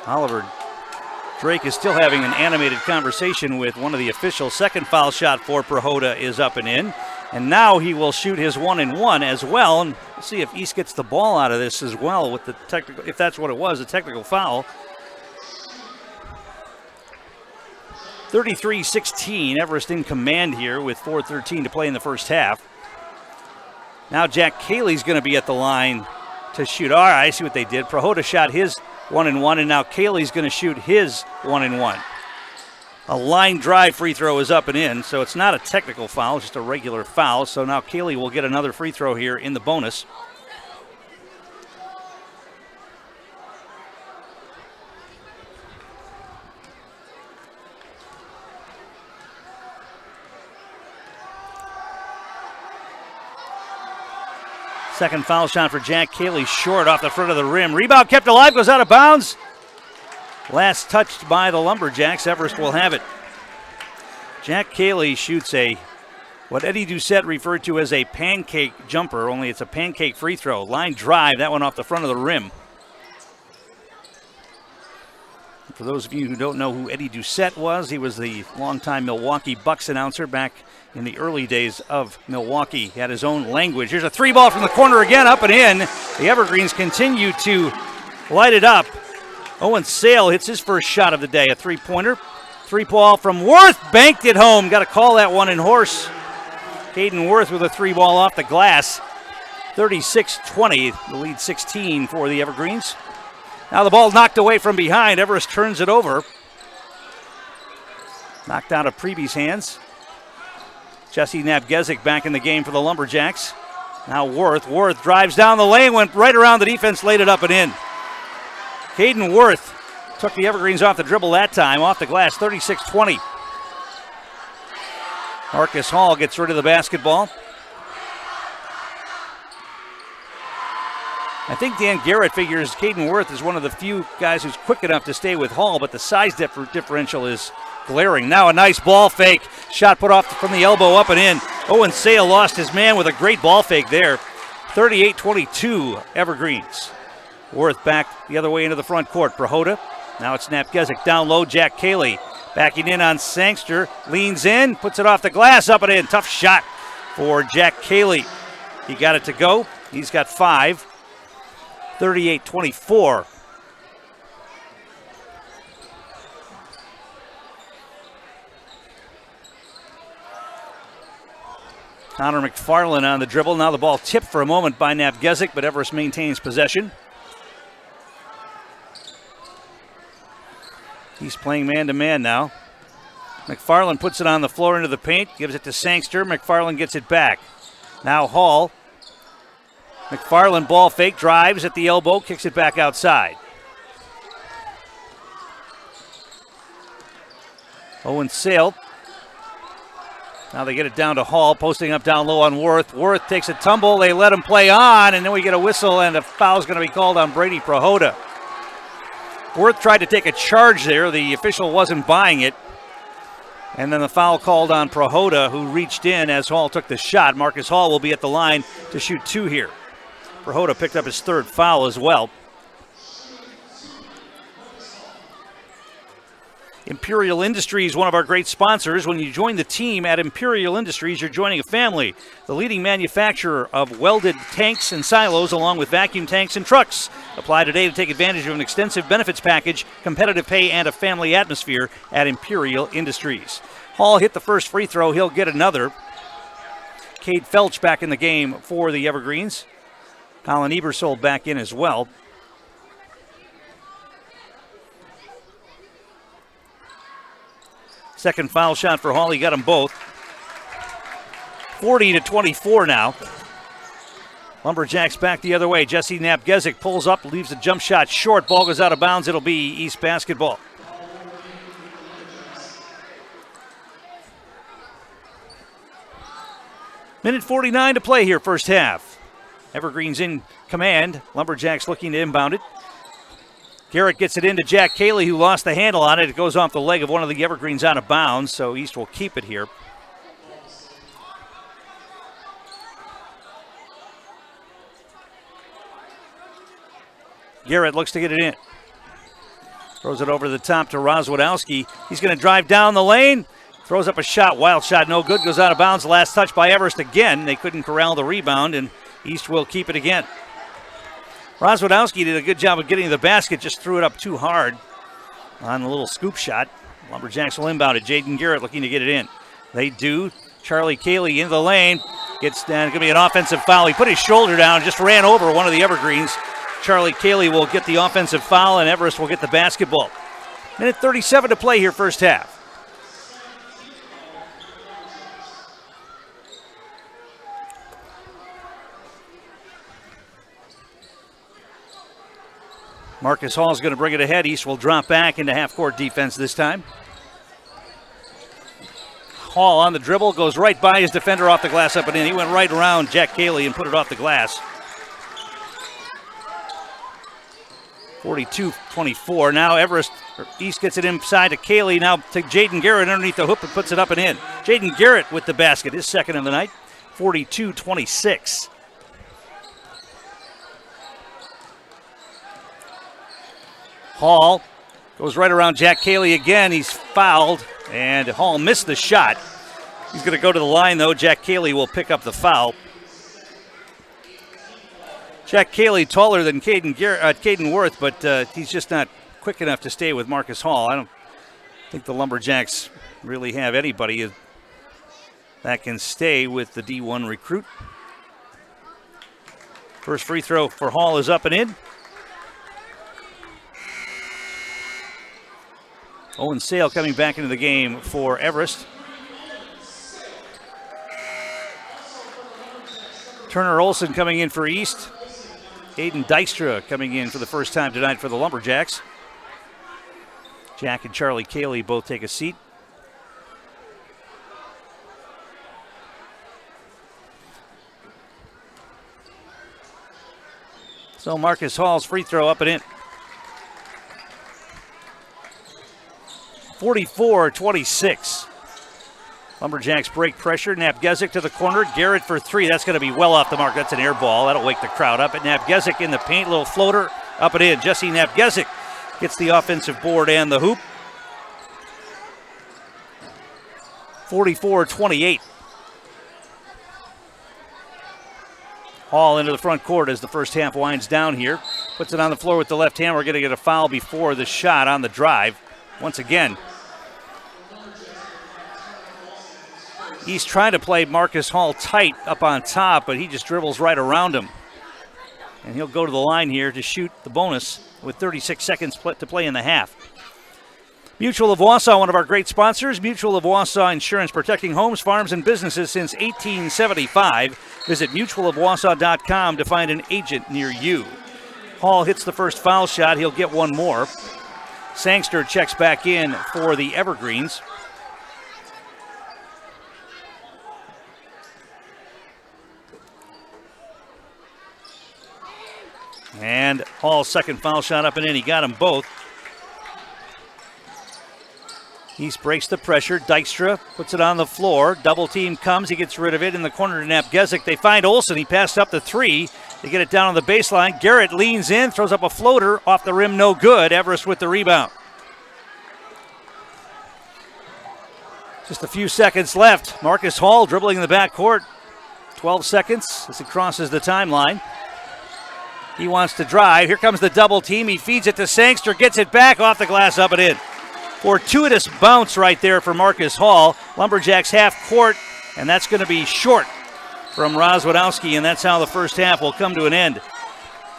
Oliver Drake is still having an animated conversation with one of the officials. Second foul shot for Prohoda is up and in. And now he will shoot his 1-and-1 as well. And we'll see if East gets the ball out of this as well with the technical, if that's what it was, a technical foul. 33-16, Everest in command here with 4:13 to play in the first half. Now Jack Cayley's going to be at the line to shoot. All right, I see what they did. Prohoda shot his 1-and-1, and now Cayley's going to shoot his 1-and-1. A line drive free throw is up and in, so it's not a technical foul, it's just a regular foul. So now Cayley will get another free throw here in the bonus. Second foul shot for Jack Cayley, short off the front of the rim. Rebound kept alive, goes out of bounds. Last touched by the Lumberjacks. Everest will have it. Jack Cayley shoots what Eddie Doucette referred to as a pancake jumper, only it's a pancake free throw. Line drive, that one off the front of the rim. For those of you who don't know who Eddie Doucette was, he was the longtime Milwaukee Bucks announcer back in the early days of Milwaukee. He had his own language. Here's a three ball from the corner again, up and in. The Evergreens continue to light it up. Owen Sale hits his first shot of the day, a three-pointer. Three ball from Worth, banked it home. Got to call that one in horse. Caden Worth with a three ball off the glass. 36-20, the lead 16 for the Evergreens. Now the ball knocked away from behind. Everest turns it over. Knocked out of Preby's hands. Jesse Nabgezik back in the game for the Lumberjacks. Now Worth. Worth drives down the lane, went right around the defense, laid it up and in. Caden Worth took the Evergreens off the dribble that time, off the glass, 36-20. Marcus Hall gets rid of the basketball. I think Dan Garrett figures Caden Worth is one of the few guys who's quick enough to stay with Hall, but the size differential is glaring. Now a nice ball fake. Shot put off from the elbow, up and in. Owen Sale lost his man with a great ball fake there. 38-22 Evergreens. Worth back the other way into the front court. Prohoda. Now it's Nabgezik down low. Jack Cayley backing in on Sangster. Leans in, puts it off the glass, up and in. Tough shot for Jack Cayley. He got it to go. He's got 5. 38-24. Connor McFarland on the dribble. Now the ball tipped for a moment by Nabgezik, but Everest maintains possession. He's playing man-to-man now. McFarland puts it on the floor into the paint, gives it to Sangster. McFarland gets it back. Now Hall. McFarland ball fake, drives at the elbow, kicks it back outside. Owen Sale. Now they get it down to Hall, posting up down low on Worth. Worth takes a tumble, they let him play on, and then we get a whistle, and a foul's going to be called on Brady Prohoda. Worth tried to take a charge there. The official wasn't buying it. And then the foul called on Prohoda, who reached in as Hall took the shot. Marcus Hall will be at the line to shoot 2 here. Prohoda picked up his 3rd foul as well. Imperial Industries, one of our great sponsors. When you join the team at Imperial Industries, you're joining a family. The leading manufacturer of welded tanks and silos, along with vacuum tanks and trucks. Apply today to take advantage of an extensive benefits package, competitive pay, and a family atmosphere at Imperial Industries. Hall hit the first free throw. He'll get another. Cade Felch back in the game for the Evergreens. Colin Ebersol back in as well. Second foul shot for Hall. He got them both. 40-24 now. Lumberjacks back the other way. Jesse Napgezik pulls up, leaves the jump shot short. Ball goes out of bounds. It'll be East basketball. Minute 49 to play here, first half. Evergreen's in command. Lumberjacks looking to inbound it. Garrett gets it into Jack Cayley, who lost the handle on it. It goes off the leg of one of the Evergreens out of bounds, so East will keep it here. Garrett looks to get it in. Throws it over the top to Rozwadowski. He's going to drive down the lane. Throws up a shot. Wild shot, no good. Goes out of bounds. Last touch by Everest again. They couldn't corral the rebound, and East will keep it again. Rozwadowski did a good job of getting to the basket. Just threw it up too hard on the little scoop shot. Lumberjacks will inbound it. Jaden Garrett looking to get it in. They do. Charlie Cayley into the lane. Gets down. Going to be an offensive foul. He put his shoulder down. Just ran over one of the Evergreens. Charlie Cayley will get the offensive foul, and Everest will get the basketball. Minute 37 to play here, first half. Marcus Hall is going to bring it ahead. East will drop back into half-court defense this time. Hall on the dribble, goes right by his defender off the glass up and in. He went right around Jack Cayley and put it off the glass. 42-24. Now East gets it inside to Cayley. Now to Jaden Garrett underneath the hoop and puts it up and in. Jaden Garrett with the basket, his second of the night. 42-26. Hall goes right around Jack Cayley again. He's fouled, and Hall missed the shot. He's going to go to the line, though. Jack Cayley will pick up the foul. Jack Cayley taller than Caden Worth, but he's just not quick enough to stay with Marcus Hall. I don't think the Lumberjacks really have anybody that can stay with the D1 recruit. First free throw for Hall is up and in. Owen Sale coming back into the game for Everest. Turner Olson coming in for East. Aiden Dijkstra coming in for the first time tonight for the Lumberjacks. Jack and Charlie Cayley both take a seat. So Marcus Hall's free throw up and in. 44-26. Lumberjacks break pressure. Napgezik to the corner. Garrett for three. That's going to be well off the mark. That's an air ball. That'll wake the crowd up. But Napgezik in the paint. Little floater up and in. Jesse Napgezik gets the offensive board and the hoop. 44-28. Hall into the front court as the first half winds down here. Puts it on the floor with the left hand. We're going to get a foul before the shot on the drive. Once again, East trying to play Marcus Hall tight up on top, but he just dribbles right around him. And he'll go to the line here to shoot the bonus with 36 seconds to play in the half. Mutual of Wausau, one of our great sponsors. Mutual of Wausau Insurance, protecting homes, farms, and businesses since 1875. Visit mutualofwausau.com to find an agent near you. Hall hits the first foul shot. He'll get one more. Sangster checks back in for the Evergreens. And Hall's second foul shot up and in. He got them both. East breaks the pressure. Dijkstra puts it on the floor. Double team comes. He gets rid of it in the corner to Napgezik. They find Olson. He passed up the three. They get it down on the baseline. Garrett leans in, throws up a floater. Off the rim, no good. Everest with the rebound. Just a few seconds left. Marcus Hall dribbling in the backcourt. 12 seconds as he crosses the timeline. He wants to drive. Here comes the double team. He feeds it to Sangster, gets it back off the glass, up and in. Fortuitous bounce right there for Marcus Hall. Lumberjacks half court, and that's going to be short from Rozwadowski, and that's how the first half will come to an end.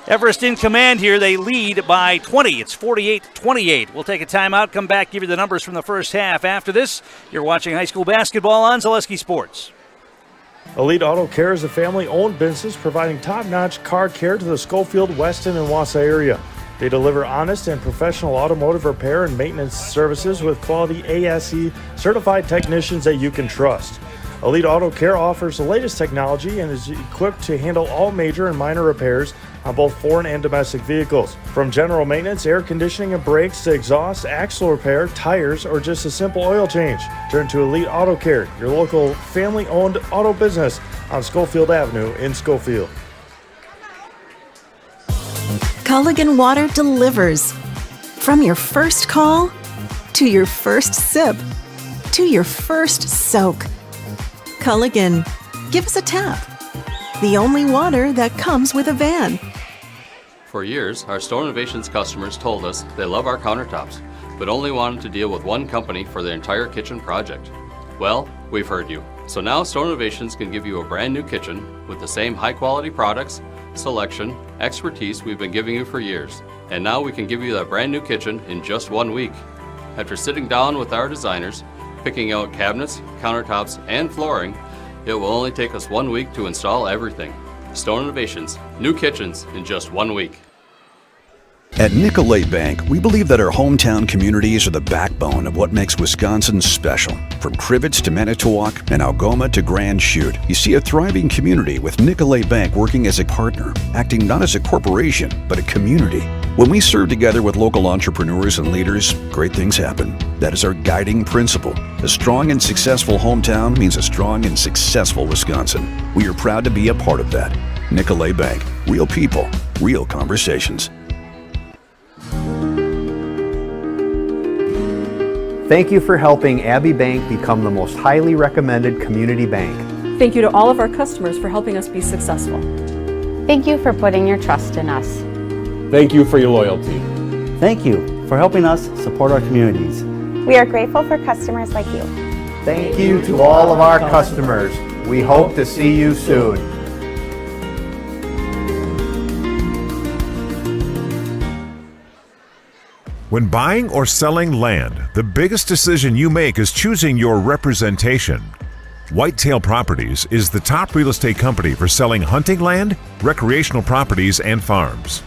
Everest in command here. They lead by 20. It's 48-28. We'll take a timeout, come back, give you the numbers from the first half. After this, you're watching high school basketball on Zaleski Sports. Elite Auto Care is a family-owned business providing top-notch car care to the Schofield, Weston, and Wausau area. They deliver honest and professional automotive repair and maintenance services with quality ASE certified technicians that you can trust. Elite Auto Care offers the latest technology and is equipped to handle all major and minor repairs on both foreign and domestic vehicles. From general maintenance, air conditioning and brakes to exhaust, axle repair, tires, or just a simple oil change. Turn to Elite Auto Care, your local family-owned auto business on Schofield Avenue in Schofield. Culligan Water delivers. From your first call, to your first sip, to your first soak. Culligan, give us a tap. The only water that comes with a van. For years, our Store Innovations customers told us they love our countertops, but only wanted to deal with one company for their entire kitchen project. Well, we've heard you. So now Store Innovations can give you a brand new kitchen with the same high quality products, selection, expertise we've been giving you for years. And now we can give you that brand new kitchen in just 1 week. After sitting down with our designers, picking out cabinets, countertops, and flooring, it will only take us 1 week to install everything. Stone Innovations, new kitchens in just 1 week. At Nicolay Bank, we believe that our hometown communities are the backbone of what makes Wisconsin special. From Crivets to Manitowoc and Algoma to Grand Chute, you see a thriving community with Nicolay Bank working as a partner, acting not as a corporation, but a community. When we serve together with local entrepreneurs and leaders, great things happen. That is our guiding principle. A strong and successful hometown means a strong and successful Wisconsin. We are proud to be a part of that. Nicolay Bank. Real people, real conversations. Thank you for helping Abbey Bank become the most highly recommended community bank. Thank you to all of our customers for helping us be successful. Thank you for putting your trust in us. Thank you for your loyalty. Thank you for helping us support our communities. We are grateful for customers like you. Thank you to all of our customers. We hope to see you soon. When buying or selling land, the biggest decision you make is choosing your representation. Whitetail Properties is the top real estate company for selling hunting land, recreational properties, and farms.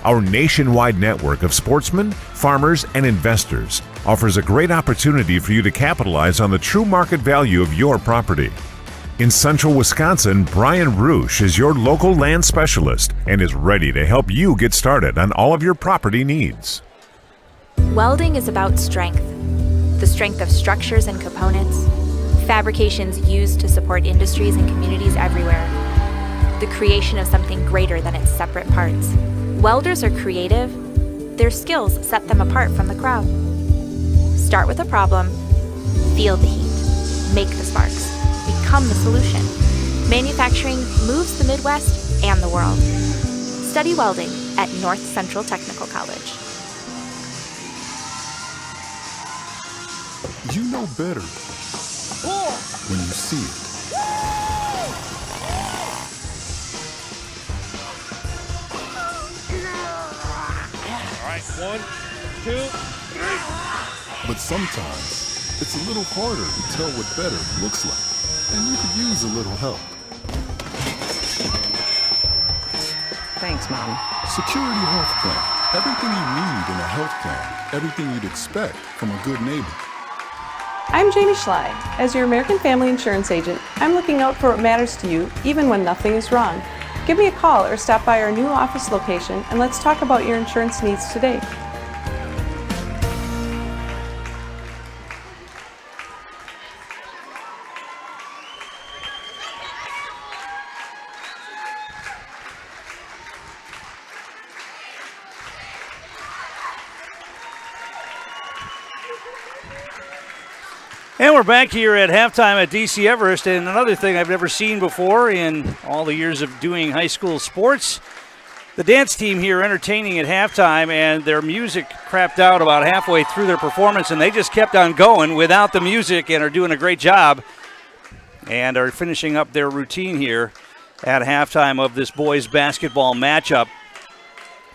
Our nationwide network of sportsmen, farmers, and investors offers a great opportunity for you to capitalize on the true market value of your property. In central Wisconsin, Brian Roosh is your local land specialist and is ready to help you get started on all of your property needs. Welding is about strength. The strength of structures and components, fabrications used to support industries and communities everywhere, the creation of something greater than its separate parts. Welders are creative. Their skills set them apart from the crowd. Start with a problem, feel the heat, make the sparks, become the solution. Manufacturing moves the Midwest and the world. Study welding at North Central Technical College. You know better when you see it. All right, 1, 2, 3. But sometimes it's a little harder to tell what better looks like, and you could use a little help. Thanks, Mom. Security Health Plan. Everything you need in a health plan. Everything you'd expect from a good neighbor. I'm Jamie Schley. As your American Family Insurance agent, I'm looking out for what matters to you, even when nothing is wrong. Give me a call or stop by our new office location, and let's talk about your insurance needs today. And we're back here at halftime at DC Everest, and another thing I've never seen before in all the years of doing high school sports, the dance team here entertaining at halftime, and their music crapped out about halfway through their performance, and they just kept on going without the music and are doing a great job and are finishing up their routine here at halftime of this boys basketball matchup.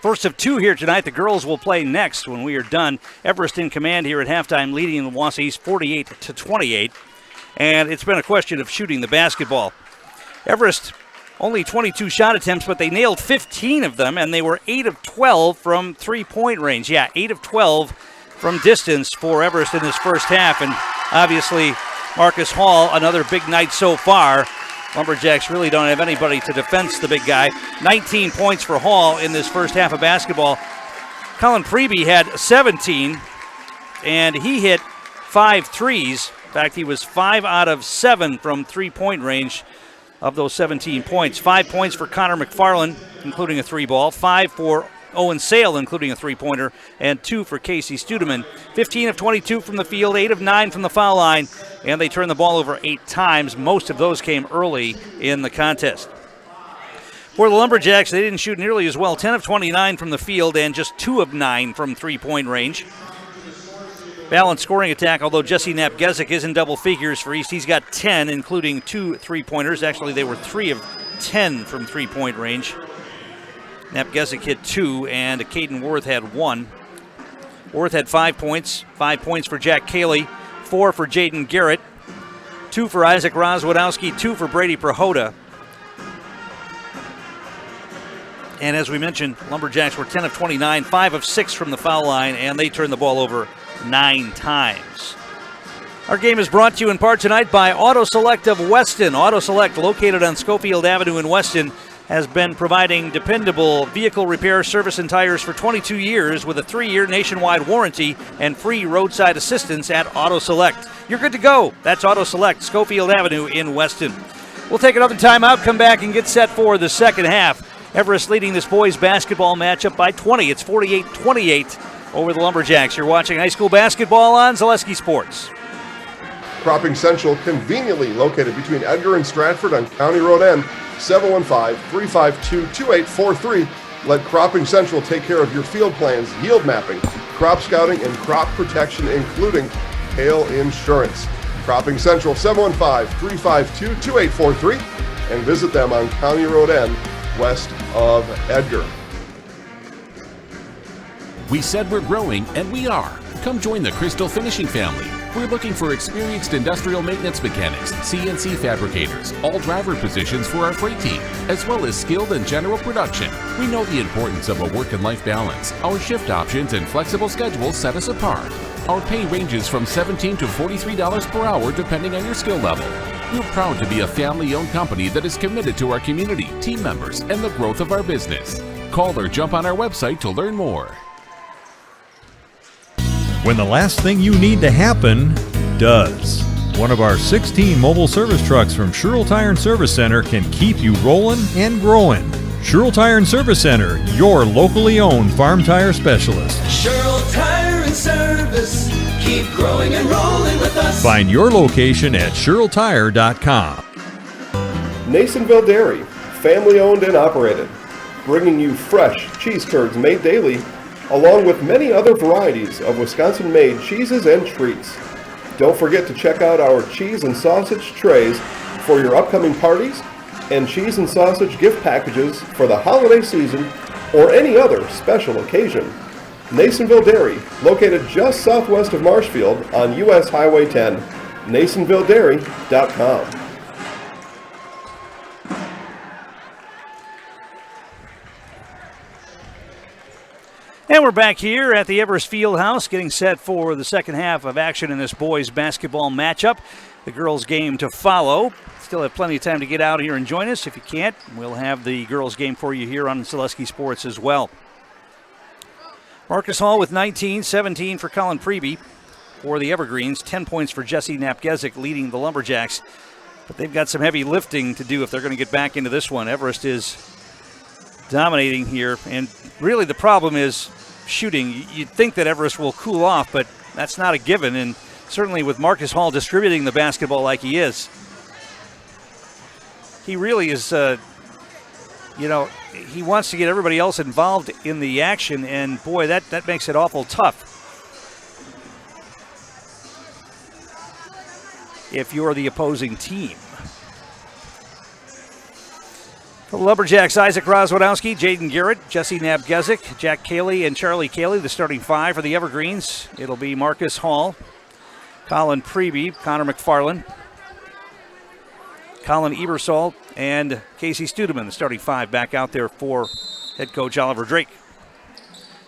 First of two here tonight. The girls will play next when we are done. Everest in command here at halftime, leading the Wausau East 48-28. And it's been a question of shooting the basketball. Everest only 22 shot attempts, but they nailed 15 of them, and they were 8 of 12 from three-point range. Yeah, 8 of 12 from distance for Everest in this first half. And obviously, Marcus Hall, another big night so far. Lumberjacks really don't have anybody to defense the big guy. 19 points for Hall in this first half of basketball. Colin Preby had 17, and he hit 5 threes. In fact, he was 5 out of 7 from three-point range of those 17 points. 5 points for Connor McFarland, including a 3-ball. 5 for Owen Sale, including a 3-pointer, and 2 for Casey Studeman. 15 of 22 from the field, 8 of 9 from the foul line, and they turned the ball over 8 times. Most of those came early in the contest. For the Lumberjacks, they didn't shoot nearly as well. 10 of 29 from the field and just 2 of 9 from three-point range. Balanced scoring attack, although Jesse Napgezik is in double figures for East. He's got 10, including 2 3-pointers. Actually, they were 3 of 10 from three-point range. Napgezik hit 2, and Caden Worth had 1. Worth had 5 points. 5 points for Jack Cayley, 4 for Jaden Garrett, 2 for Isaac Rozwadowski, 2 for Brady Prohoda. And as we mentioned, Lumberjacks were 10 of 29, 5 of 6 from the foul line, and they turned the ball over 9 times. Our game is brought to you in part tonight by Auto Select of Weston. Auto Select, located on Schofield Avenue in Weston, has been providing dependable vehicle repair, service, and tires for 22 years with a 3-year nationwide warranty and free roadside assistance at Auto Select. You're good to go. That's Auto Select, Schofield Avenue in Weston. We'll take another timeout, come back, and get set for the second half. Everest leading this boys basketball matchup by 20. It's 48-28 over the Lumberjacks. You're watching high school basketball on Zaleski Sports. Cropping Central, conveniently located between Edgar and Stratford on County Road N, 715-352-2843. Let Cropping Central take care of your field plans, yield mapping, crop scouting, and crop protection, including hail insurance. Cropping Central, 715-352-2843, and visit them on County Road N, west of Edgar. We said we're growing, and we are. Come join the Crystal Finishing family. We're looking for experienced industrial maintenance mechanics, CNC fabricators, all driver positions for our freight team, as well as skilled and general production. We know the importance of a work and life balance. Our shift options and flexible schedules set us apart. Our pay ranges from $17 to $43 per hour depending on your skill level. We're proud to be a family-owned company that is committed to our community, team members, and the growth of our business. Call or jump on our website to learn more. When the last thing you need to happen does. One of our 16 mobile service trucks from Sherrill Tire and Service Center can keep you rolling and growing. Sherrill Tire and Service Center, your locally owned farm tire specialist. Sherrill Tire and Service, keep growing and rolling with us. Find your location at SherrillTire.com. Nasonville Dairy, family owned and operated, bringing you fresh cheese curds made daily, along with many other varieties of Wisconsin-made cheeses and treats. Don't forget to check out our cheese and sausage trays for your upcoming parties and cheese and sausage gift packages for the holiday season or any other special occasion. Nasonville Dairy, located just southwest of Marshfield on US Highway 10, NasonvilleDairy.com. And we're back here at the Everest Fieldhouse, getting set for the second half of action in this boys basketball matchup. The girls' game to follow. Still have plenty of time to get out here and join us. If you can't, we'll have the girls' game for you here on Zaleski Sports as well. Marcus Hall with 19, 17 for Colin Preby for the Evergreens, 10 points for Jesse Napgezik leading the Lumberjacks. But they've got some heavy lifting to do if they're going to get back into this one. Everest is dominating here, and really the problem is shooting. You'd think that Everest will cool off, but that's not a given, and certainly with Marcus Hall distributing the basketball like he is, he really is, he wants to get everybody else involved in the action, and boy, that makes it awful tough if you're the opposing team. For the Lumberjacks, Isaac Rozwadowski, Jaden Garrett, Jesse Nabgezik, Jack Cayley, and Charlie Cayley, the starting five for the Evergreens. It'll be Marcus Hall, Colin Preby, Connor McFarland, Colin Ebersol, and Casey Studeman, the starting five, back out there for head coach Oliver Drake.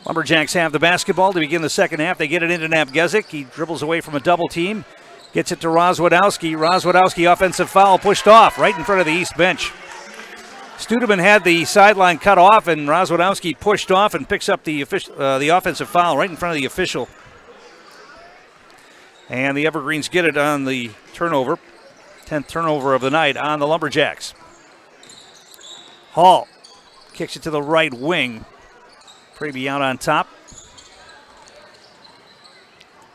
Lumberjacks have the basketball to begin the second half. They get it into Nabgezik. He dribbles away from a double team, gets it to Rozwadowski. Rozwadowski, offensive foul, pushed off right in front of the East bench. Studeman had the sideline cut off, and Rozwadowski pushed off and picks up the offensive foul right in front of the official. And the Evergreens get it on the turnover. 10th turnover of the night on the Lumberjacks. Hall kicks it to the right wing. Preby out on top.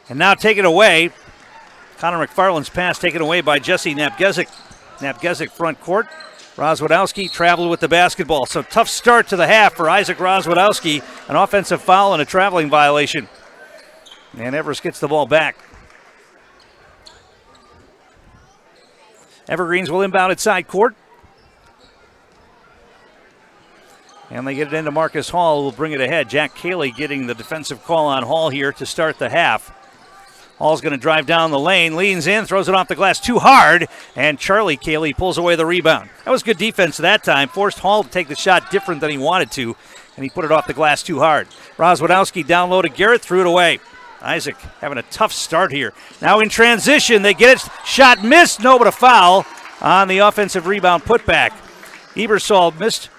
And now taken away. Connor McFarland's pass taken away by Jesse Nabgezik. Nabgezik front court. Rozwadowski traveled with the basketball. So tough start to the half for Isaac Rozwadowski. An offensive foul and a traveling violation. And Everest gets the ball back. Evergreens will inbound at side court. And they get it into Marcus Hall, who will bring it ahead. Jack Cayley getting the defensive call on Hall here to start the half. Hall's going to drive down the lane, leans in, throws it off the glass too hard, and Charlie Cayley pulls away the rebound. That was good defense that time. Forced Hall to take the shot different than he wanted to, and he put it off the glass too hard. Rozwadowski down low to Garrett, threw it away. Isaac having a tough start here. Now in transition, they get it. Shot missed, no, but a foul on the offensive rebound putback. Ebersol missed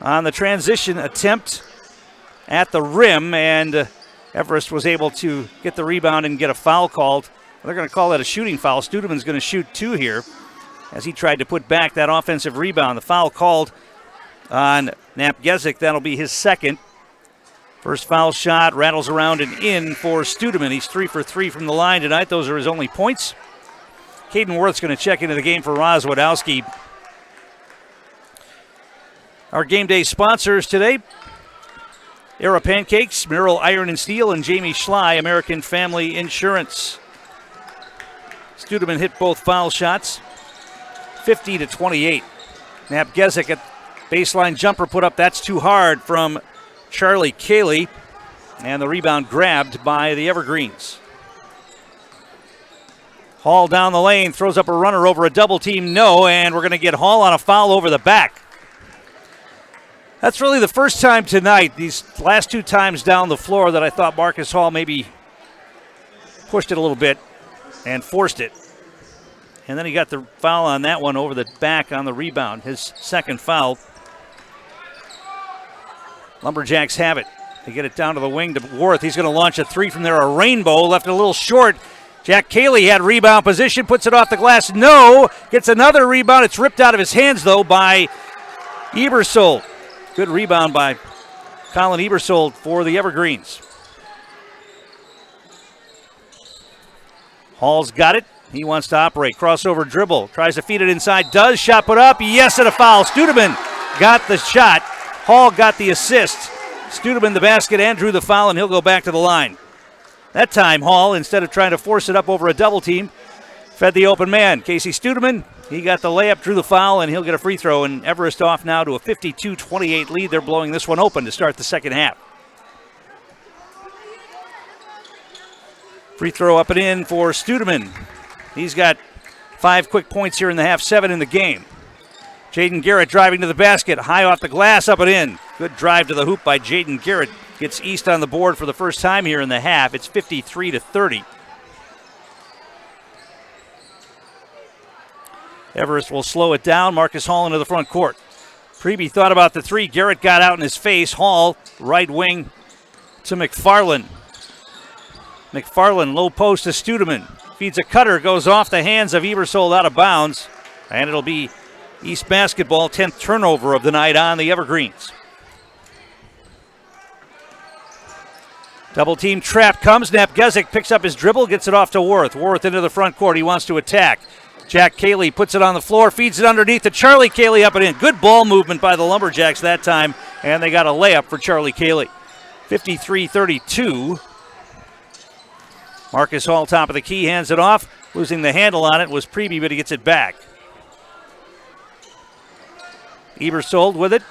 on the transition attempt at the rim, and Everest was able to get the rebound and get a foul called. They're going to call that a shooting foul. Studeman's going to shoot two here as he tried to put back that offensive rebound. The foul called on Nabgezik. That'll be his second. First foul shot rattles around and in for Studeman. He's 3 for 3 from the line tonight. Those are his only points. Caden Worth's going to check into the game for Rozwadowski. Our game day sponsors today: Era Pancakes, Merrill Iron and Steel, and Jamie Schley, American Family Insurance. Studeman hit both foul shots, 50-28. Nabgezik at baseline jumper put up. That's too hard from Charlie Cayley, and the rebound grabbed by the Evergreens. Hall down the lane, throws up a runner over a double team, no, and we're going to get Hall on a foul over the back. That's really the first time tonight, these last two times down the floor, that I thought Marcus Hall maybe pushed it a little bit and forced it. And then he got the foul on that one over the back on the rebound, his second foul. Lumberjacks have it. They get it down to the wing to Worth. He's going to launch a three from there, a rainbow, left it a little short. Jack Cayley had rebound position, puts it off the glass, no, gets another rebound. It's ripped out of his hands, though, by Ebersol. Good rebound by Colin Ebersol for the Evergreens. Hall's got it. He wants to operate. Crossover dribble. Tries to feed it inside. Does. Shot put up. Yes, and a foul. Studeman got the shot. Hall got the assist. Studeman the basket and drew the foul, and he'll go back to the line. That time, Hall, instead of trying to force it up over a double team, fed the open man. Casey Studeman, he got the layup, drew the foul, and he'll get a free throw. And Everest off now to a 52-28 lead. They're blowing this one open to start the second half. Free throw up and in for Studeman. He's got 5 quick points here in the half, 7 in the game. Jaden Garrett driving to the basket, high off the glass, up and in. Good drive to the hoop by Jaden Garrett. Gets East on the board for the first time here in the half. It's 53-30. Everest will slow it down. Marcus Hall into the front court. Preby thought about the three. Garrett got out in his face. Hall, right wing to McFarland. McFarland, low post to Studeman. Feeds a cutter, goes off the hands of Ebersol out of bounds. And it'll be East basketball, 10th turnover of the night on the Evergreens. Double team trap comes. Nabgezik picks up his dribble, gets it off to Worth. Worth into the front court. He wants to attack. Jack Cayley puts it on the floor, feeds it underneath to Charlie Cayley, up and in. Good ball movement by the Lumberjacks that time, and they got a layup for Charlie Cayley. 53-32. Marcus Hall, top of the key, hands it off. Losing the handle on it was Preby, but he gets it back. Ebersold with it.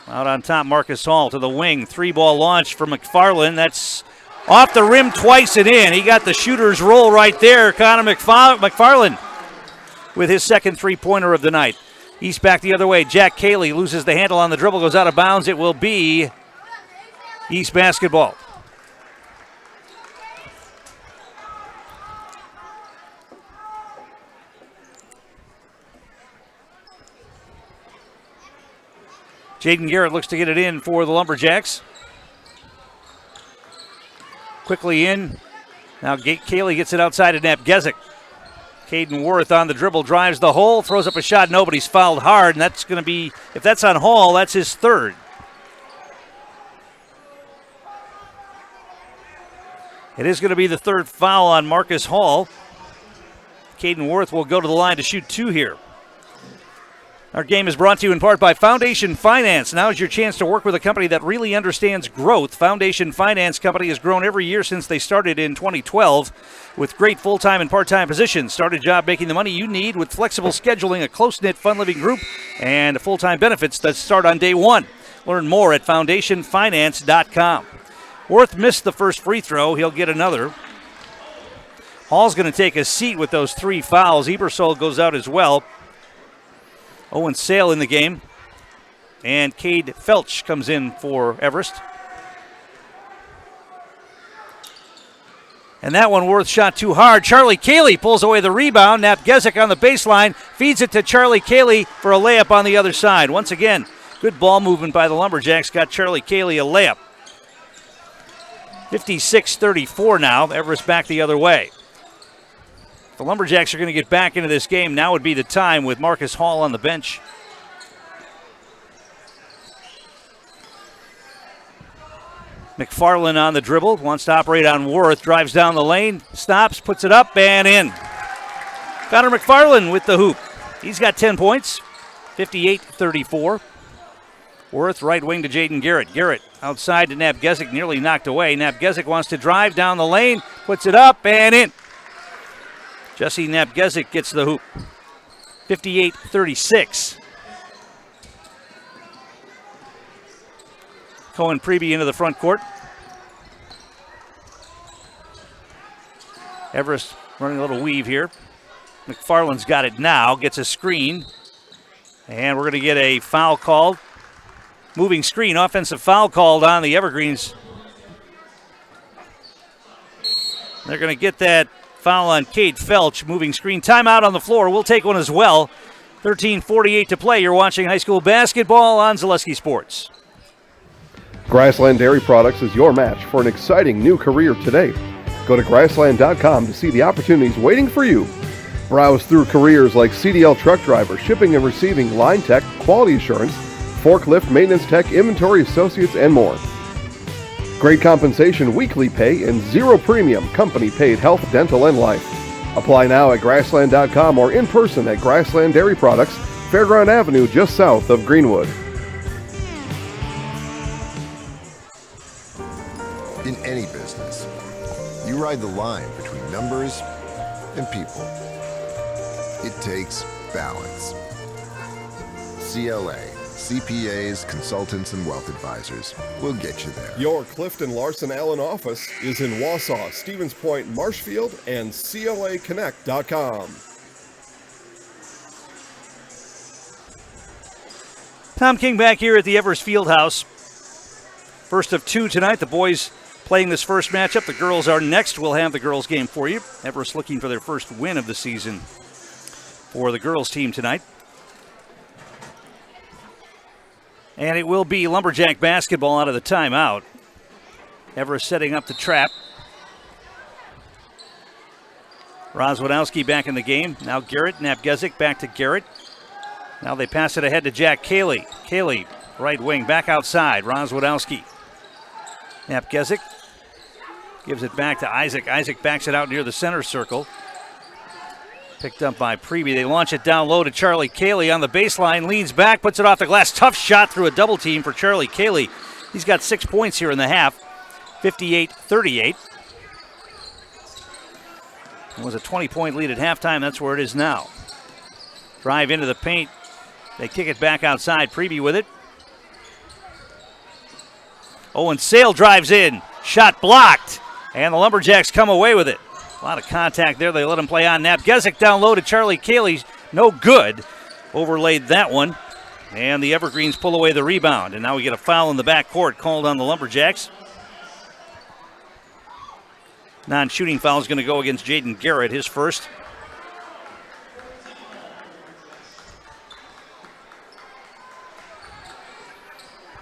Out on top, Marcus Hall to the wing. 3-ball launch for McFarland. That's off the rim twice and in. He got the shooter's roll right there. Connor McFarland with his second three-pointer of the night. East back the other way. Jack Cayley loses the handle on the dribble, goes out of bounds. It will be East basketball. Jaden Garrett looks to get it in for the Lumberjacks. Quickly in. Now Cayley gets it outside to Napgezik. Caden Worth on the dribble, drives the hole, throws up a shot. Nobody's fouled hard, and that's going to be, if that's on Hall, that's his third. It is going to be the third foul on Marcus Hall. Caden Worth will go to the line to shoot 2 here. Our game is brought to you in part by Foundation Finance. Now is your chance to work with a company that really understands growth. Foundation Finance Company has grown every year since they started in 2012 with great full-time and part-time positions. Start a job making the money you need with flexible scheduling, a close-knit, fun-living group, and full-time benefits that start on day 1. Learn more at foundationfinance.com. Worth missed the first free throw. He'll get another. Hall's going to take a seat with those 3 fouls. Ebersol goes out as well. Owen Sale in the game. And Cade Felch comes in for Everest. And that one, Worth shot too hard. Charlie Cayley pulls away the rebound. Napgezik on the baseline. Feeds it to Charlie Cayley for a layup on the other side. Once again, good ball movement by the Lumberjacks. Got Charlie Cayley a layup. 56-34 now. Everest back the other way. The Lumberjacks are going to get back into this game. Now would be the time with Marcus Hall on the bench. McFarland on the dribble, wants to operate on Worth, drives down the lane, stops, puts it up, and in. Connor McFarland with the hoop. He's got 10 points, 58-34. Worth right wing to Jaden Garrett. Garrett outside to Napgezik, nearly knocked away. Napgezik wants to drive down the lane, puts it up, and in. Jesse Napgezik gets the hoop. 58-36. Cohen Preby into the front court. Everest running a little weave here. McFarland's got it now, gets a screen. And we're going to get a foul called. Moving screen, offensive foul called on the Evergreens. They're going to get that foul on Cade Felch, moving screen. Timeout on the floor. We'll take one as well. 13:48 to play. You're watching high school basketball on Zaleski Sports. Grassland Dairy Products is your match for an exciting new career today. Go to grassland.com to see the opportunities waiting for you. Browse through careers like CDL truck driver, shipping and receiving, line tech, quality assurance, forklift, maintenance tech, inventory associates, and more. Great compensation, weekly pay, and zero premium company-paid health, dental, and life. Apply now at grassland.com or in person at Grassland Dairy Products, Fairground Avenue, just south of Greenwood. In any business, you ride the line between numbers and people. It takes balance. CLA, CPAs, consultants, and wealth advisors will get you there. Your Clifton Larson Allen office is in Wausau, Stevens Point, Marshfield, and CLAconnect.com. Tom King back here at the Everest Fieldhouse. First of 2 tonight. The boys playing this first matchup. The girls are next. We'll have the girls game for you. Everest looking for their first win of the season for the girls team tonight. And it will be Lumberjack basketball out of the timeout. Everest setting up the trap. Rozwadowski back in the game. Now Garrett, Napgezik back to Garrett. Now they pass it ahead to Jack Cayley. Cayley, right wing, back outside. Rozwadowski. Napgezik gives it back to Isaac. Isaac backs it out near the center circle. Picked up by Preby. They launch it down low to Charlie Cayley on the baseline. Leans back, puts it off the glass. Tough shot through a double team for Charlie Cayley. He's got 6 points here in the half. 58-38. It was a 20-point lead at halftime. That's where it is now. Drive into the paint. They kick it back outside. Preby with it. Owen Sale drives in. Shot blocked. And the Lumberjacks come away with it. A lot of contact there. They let him play on. Napgezik down low to Charlie Cayley. No good. Overlaid that one. And the Evergreens pull away the rebound. And now we get a foul in the backcourt called on the Lumberjacks. Non-shooting foul is going to go against Jaden Garrett, his first.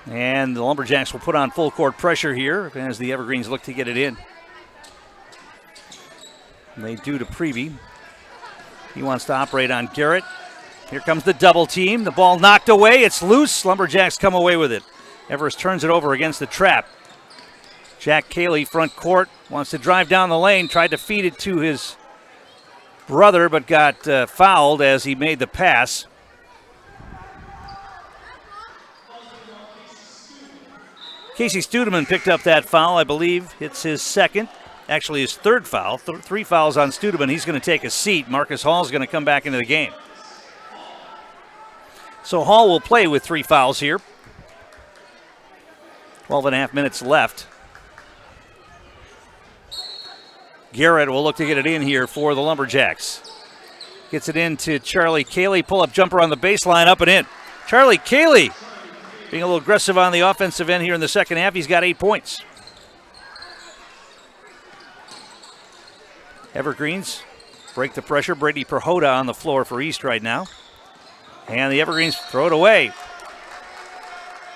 And the Lumberjacks will put on full court pressure here as the Evergreens look to get it in. And they do to Preby. He wants to operate on Garrett. Here comes the double team. The ball knocked away. It's loose. Lumberjacks come away with it. Everest turns it over against the trap. Jack Cayley, front court, wants to drive down the lane. Tried to feed it to his brother, but got fouled as he made the pass. Casey Studeman picked up that foul, I believe. It's his second. Actually, his third foul. 3 fouls on Studeman. He's going to take a seat. Marcus Hall's going to come back into the game. So Hall will play with 3 fouls here. 12.5 minutes left. Garrett will look to get it in here for the Lumberjacks. Gets it into Charlie Cayley. Pull-up jumper on the baseline, up and in. Charlie Cayley being a little aggressive on the offensive end here in the second half. He's got 8 points. Evergreens break the pressure. Brady Perhoda on the floor for East right now. And the Evergreens throw it away.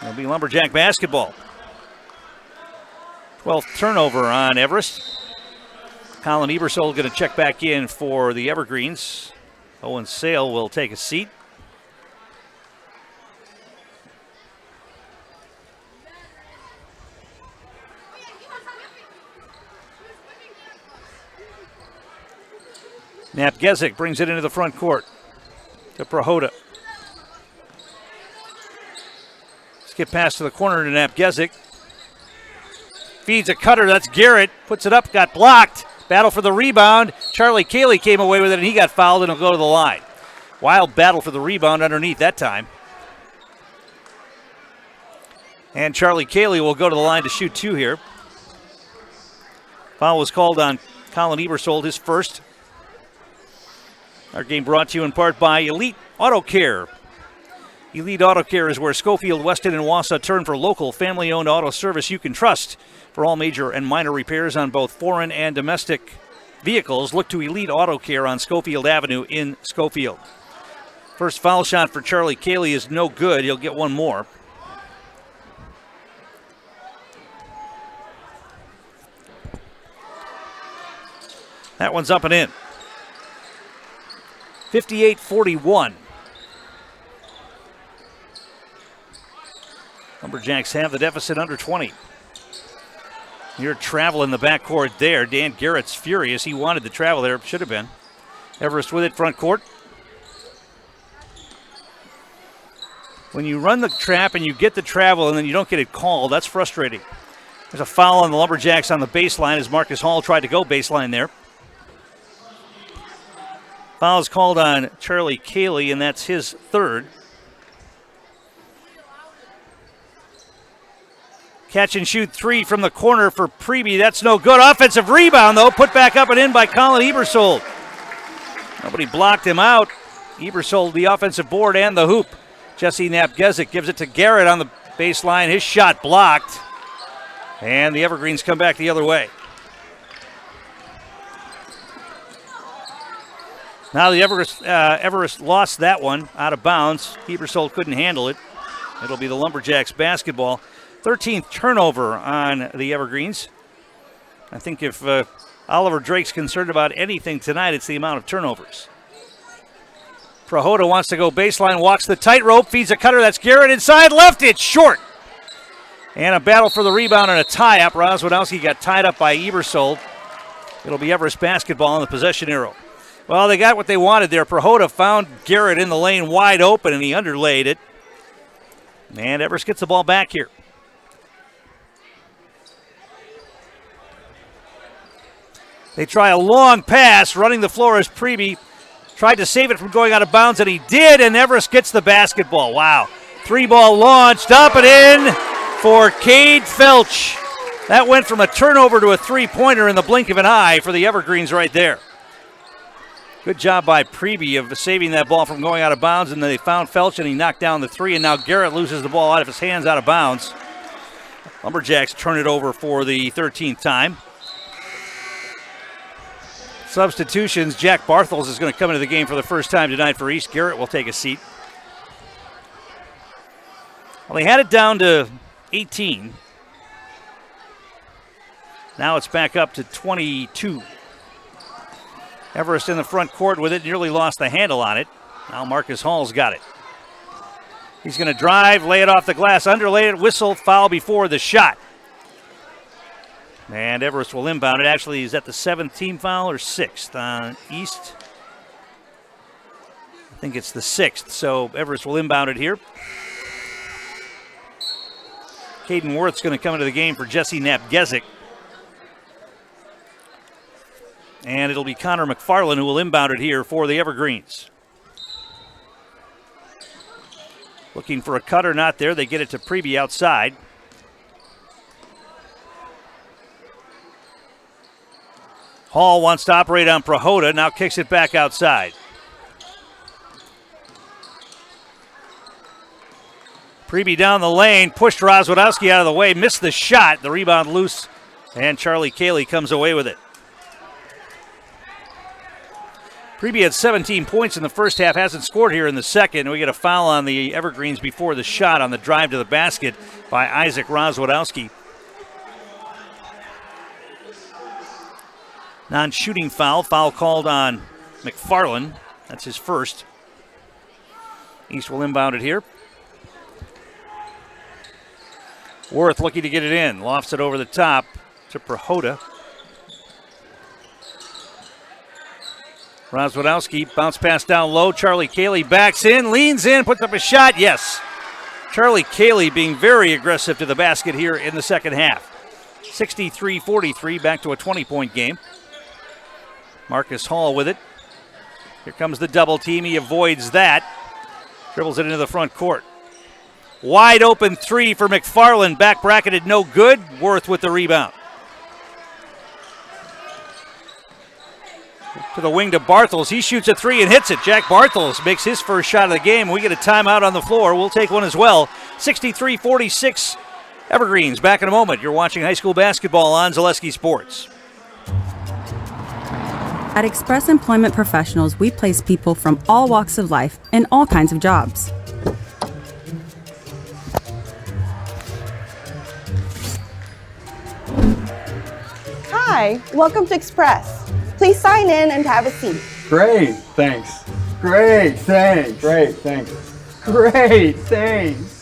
It'll be Lumberjack basketball. 12th turnover on Everest. Colin Ebersold going to check back in for the Evergreens. Owen Sale will take a seat. Napgezik brings it into the front court to Perhoda. Skip pass to the corner to Napgezik. Feeds a cutter, that's Garrett. Puts it up, got blocked. Battle for the rebound. Charlie Cayley came away with it, and he got fouled, and he'll go to the line. Wild battle for the rebound underneath that time. And Charlie Cayley will go to the line to shoot 2 here. Foul was called on Colin Ebersold, his first. Our game brought to you in part by Elite Auto Care. Elite Auto Care is where Schofield, Weston, and Wausau turn for local, family-owned auto service you can trust. For all major and minor repairs on both foreign and domestic vehicles, look to Elite Auto Care on Schofield Avenue in Schofield. First foul shot for Charlie Cayley is no good. He'll get one more. That one's up and in. 58-41. Lumberjacks have the deficit under 20. You're travel in the backcourt there. Dan Garrett's furious. He wanted the travel there. Should have been. Everest with it, front court. When you run the trap and you get the travel and then you don't get it called, that's frustrating. There's a foul on the Lumberjacks on the baseline as Marcus Hall tried to go baseline there. Foul is called on Charlie Cayley, and that's his third. Catch and shoot 3 from the corner for Preby. That's no good. Offensive rebound, though. Put back up and in by Colin Ebersold. Nobody blocked him out. Ebersold, the offensive board and the hoop. Jesse Napgezik gives it to Garrett on the baseline. His shot blocked. And the Evergreens come back the other way. Now the Everest lost that one out of bounds. Ebersold couldn't handle it. It'll be the Lumberjacks basketball. 13th turnover on the Evergreens. I think if Oliver Drake's concerned about anything tonight, it's the amount of turnovers. Perhoda wants to go baseline, walks the tightrope, feeds a cutter. That's Garrett inside, left it, short. And a battle for the rebound and a tie-up. Rozwadowski got tied up by Ebersold. It'll be Everest basketball on the possession arrow. Well, they got what they wanted there. Perhoda found Garrett in the lane wide open, and he underlaid it. And Everest gets the ball back here. They try a long pass. Running the floor is Preby. Tried to save it from going out of bounds, and he did, and Everest gets the basketball. Wow. 3-ball launched up and in for Cade Felch. That went from a turnover to a three-pointer in the blink of an eye for the Evergreens right there. Good job by Preby of saving that ball from going out of bounds, and then they found Felch, and he knocked down the three, and now Garrett loses the ball out of his hands out of bounds. Lumberjacks turn it over for the 13th time. Substitutions, Jack Barthels is going to come into the game for the first time tonight for East. Garrett will take a seat. Well, they had it down to 18. Now it's back up to 22. Everest in the front court with it, nearly lost the handle on it. Now Marcus Hall's got it. He's going to drive, lay it off the glass, underlay it, whistle, foul before the shot. And Everest will inbound it. Actually, is that the 7th team foul or 6th on East? I think it's the 6th, so Everest will inbound it here. Caden Worth's going to come into the game for Jesse Knapp-Gezik. And it'll be Connor McFarland who will inbound it here for the Evergreens. Looking for a cutter, not there. They get it to Preby outside. Hall wants to operate on Prohoda, now kicks it back outside. Preby down the lane, pushed Rozwadowski out of the way, missed the shot. The rebound loose, and Charlie Cayley comes away with it. Preby had 17 points in the first half, hasn't scored here in the second. We get a foul on the Evergreens before the shot on the drive to the basket by Isaac Rozwadowski. Non-shooting foul called on McFarland. That's his first. East will inbound it here. Worth looking to get it in. Lofts it over the top to Prohoda. Rozwadowski, bounce pass down low. Charlie Cayley backs in, leans in, puts up a shot. Yes. Charlie Cayley being very aggressive to the basket here in the second half. 63-43, back to a 20-point game. Marcus Hall with it. Here comes the double team. He avoids that. Dribbles it into the front court. Wide open three for McFarland. Back bracketed, no good. Worth with the rebound. To the wing to Barthels. He shoots a three and hits it. Jack Barthels makes his first shot of the game. We get a timeout on the floor. We'll take one as well. 63-46 Evergreens. Back in a moment. You're watching high school basketball on Zaleski Sports. At Express Employment Professionals, we place people from all walks of life in all kinds of jobs. Hi, welcome to Express. Please sign in and have a seat. Great, thanks. Great, thanks. Great, thanks. Great, thanks.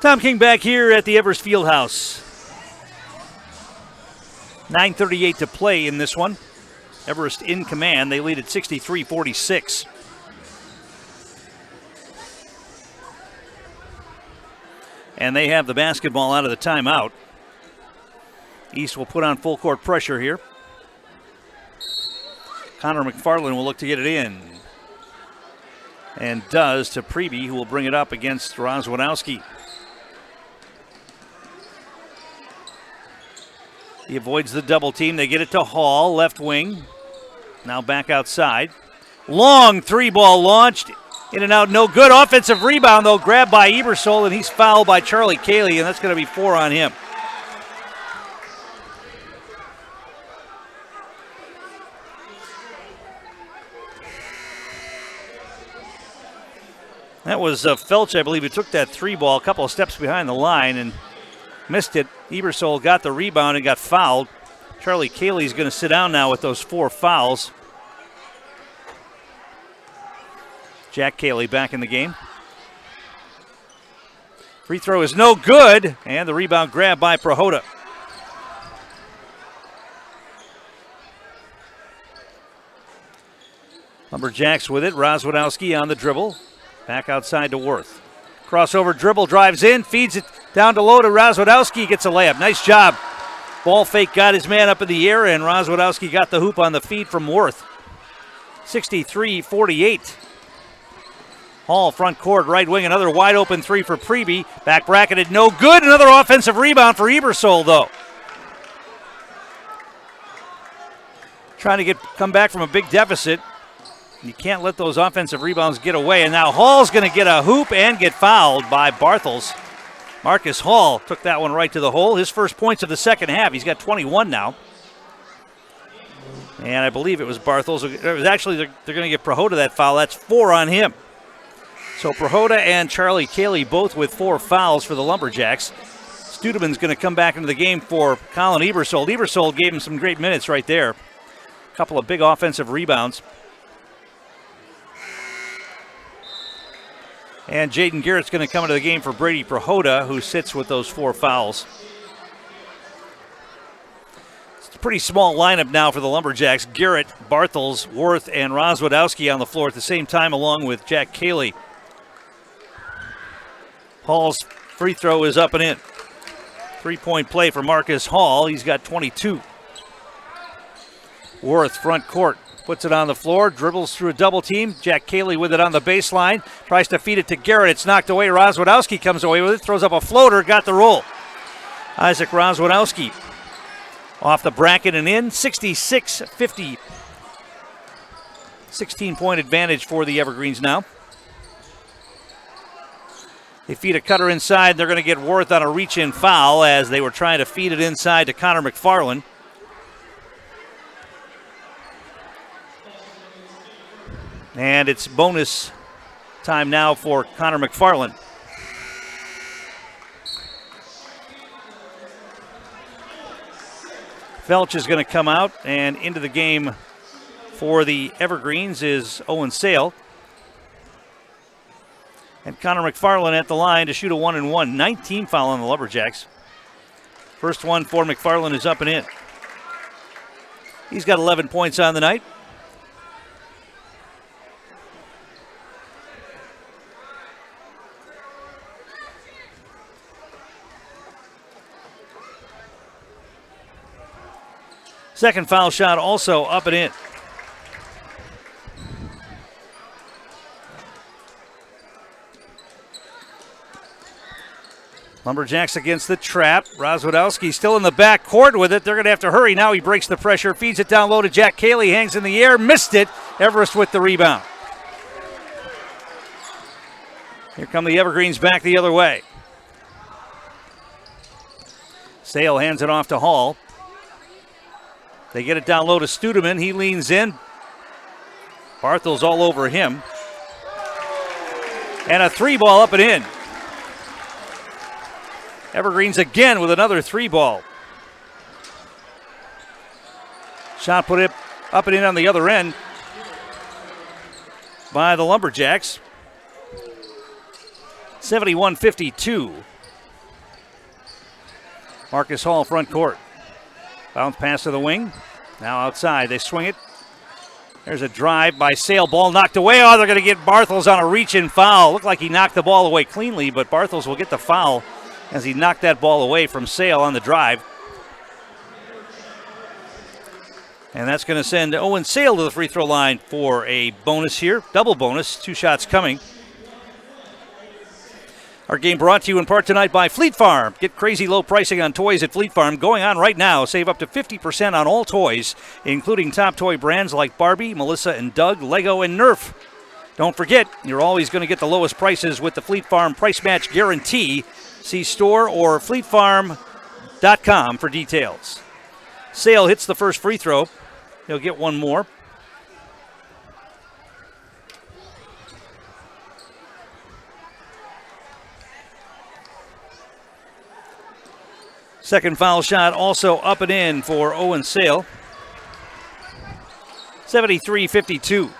Tom King back here at the Everest Fieldhouse. 9:38 to play in this one. Everest in command. They lead at 63-46. And they have the basketball out of the timeout. East will put on full court pressure here. Connor McFarland will look to get it in. And does to Preby, who will bring it up against Rozwadowski. He avoids the double team. They get it to Hall, left wing. Now back outside. Long three-ball launched. In and out, no good. Offensive rebound, though, grabbed by Ebersol, and he's fouled by Charlie Cayley, and that's going to be 4 on him. That was Felch, I believe, who took that three-ball a couple of steps behind the line and missed it. Ebersol got the rebound and got fouled. Charlie Cayley's going to sit down now with those 4 fouls. Jack Cayley back in the game. Free throw is no good, and the rebound grabbed by Prohoda. Lumberjacks with it. Rozwadowski on the dribble. Back outside to Worth. Crossover dribble, drives in, feeds it down to low to Rozwadowski, gets a layup. Nice job. Ball fake got his man up in the air, and Rozwadowski got the hoop on the feed from Worth. 63-48. Hall front court, right wing, another wide open three for Preby. Back bracketed, no good. Another offensive rebound for Ebersol, though. Trying to come back from a big deficit. You can't let those offensive rebounds get away. And now Hall's going to get a hoop and get fouled by Bartels. Marcus Hall took that one right to the hole. His first points of the second half. He's got 21 now. And I believe it was Bartels. It was actually, they're going to give Prohoda that foul. That's 4 on him. So Prohoda and Charlie Cayley both with 4 fouls for the Lumberjacks. Studeman's going to come back into the game for Colin Ebersol. Ebersol gave him some great minutes right there. A couple of big offensive rebounds. And Jaden Garrett's going to come into the game for Brady Prohoda, who sits with those 4 fouls. It's a pretty small lineup now for the Lumberjacks. Garrett, Bartels, Worth, and Rozwadowski on the floor at the same time, along with Jack Cayley. Hall's free throw is up and in. 3-point play for Marcus Hall. He's got 22. Worth, front court. Puts it on the floor, dribbles through a double team. Jack Cayley with it on the baseline. Tries to feed it to Garrett. It's knocked away. Rozwadowski comes away with it. Throws up a floater. Got the roll. Isaac Rozwadowski off the bracket and in. 66-50. 16-point advantage for the Evergreens now. They feed a cutter inside. They're going to get Worth on a reach-in foul as they were trying to feed it inside to Connor McFarland. And it's bonus time now for Connor McFarland. Felch is going to come out, and into the game for the Evergreens is Owen Sale. And Connor McFarland at the line to shoot a 1-and-1. 19 foul on the Lumberjacks. First one for McFarland is up and in. He's got 11 points on the night. Second foul shot also up and in. Lumberjacks against the trap. Rozwadowski still in the back court with it. They're going to have to hurry. Now he breaks the pressure, feeds it down low to Jack Cayley, hangs in the air, missed it. Everest with the rebound. Here come the Evergreens back the other way. Sale hands it off to Hall. They get it down low to Studeman. He leans in. Barthel's all over him. And a 3-ball up and in. Evergreens again with another 3-ball. Shot put it up and in on the other end by the Lumberjacks. 71-52. Marcus Hall front court. Bounce pass to the wing. Now outside. They swing it. There's a drive by Sale. Ball knocked away. Oh, they're going to get Bartels on a reach-in foul. Looked like he knocked the ball away cleanly, but Bartels will get the foul as he knocked that ball away from Sale on the drive. And that's going to send Owen Sale to the free throw line for a bonus here. Double bonus. 2 shots coming. Our game brought to you in part tonight by Fleet Farm. Get crazy low pricing on toys at Fleet Farm going on right now. Save up to 50% on all toys, including top toy brands like Barbie, Melissa and Doug, Lego, and Nerf. Don't forget, you're always going to get the lowest prices with the Fleet Farm Price Match Guarantee. See store or fleetfarm.com for details. Sale hits the first free throw. He'll get one more. Second foul shot also up and in for Owen Sale. 73-52.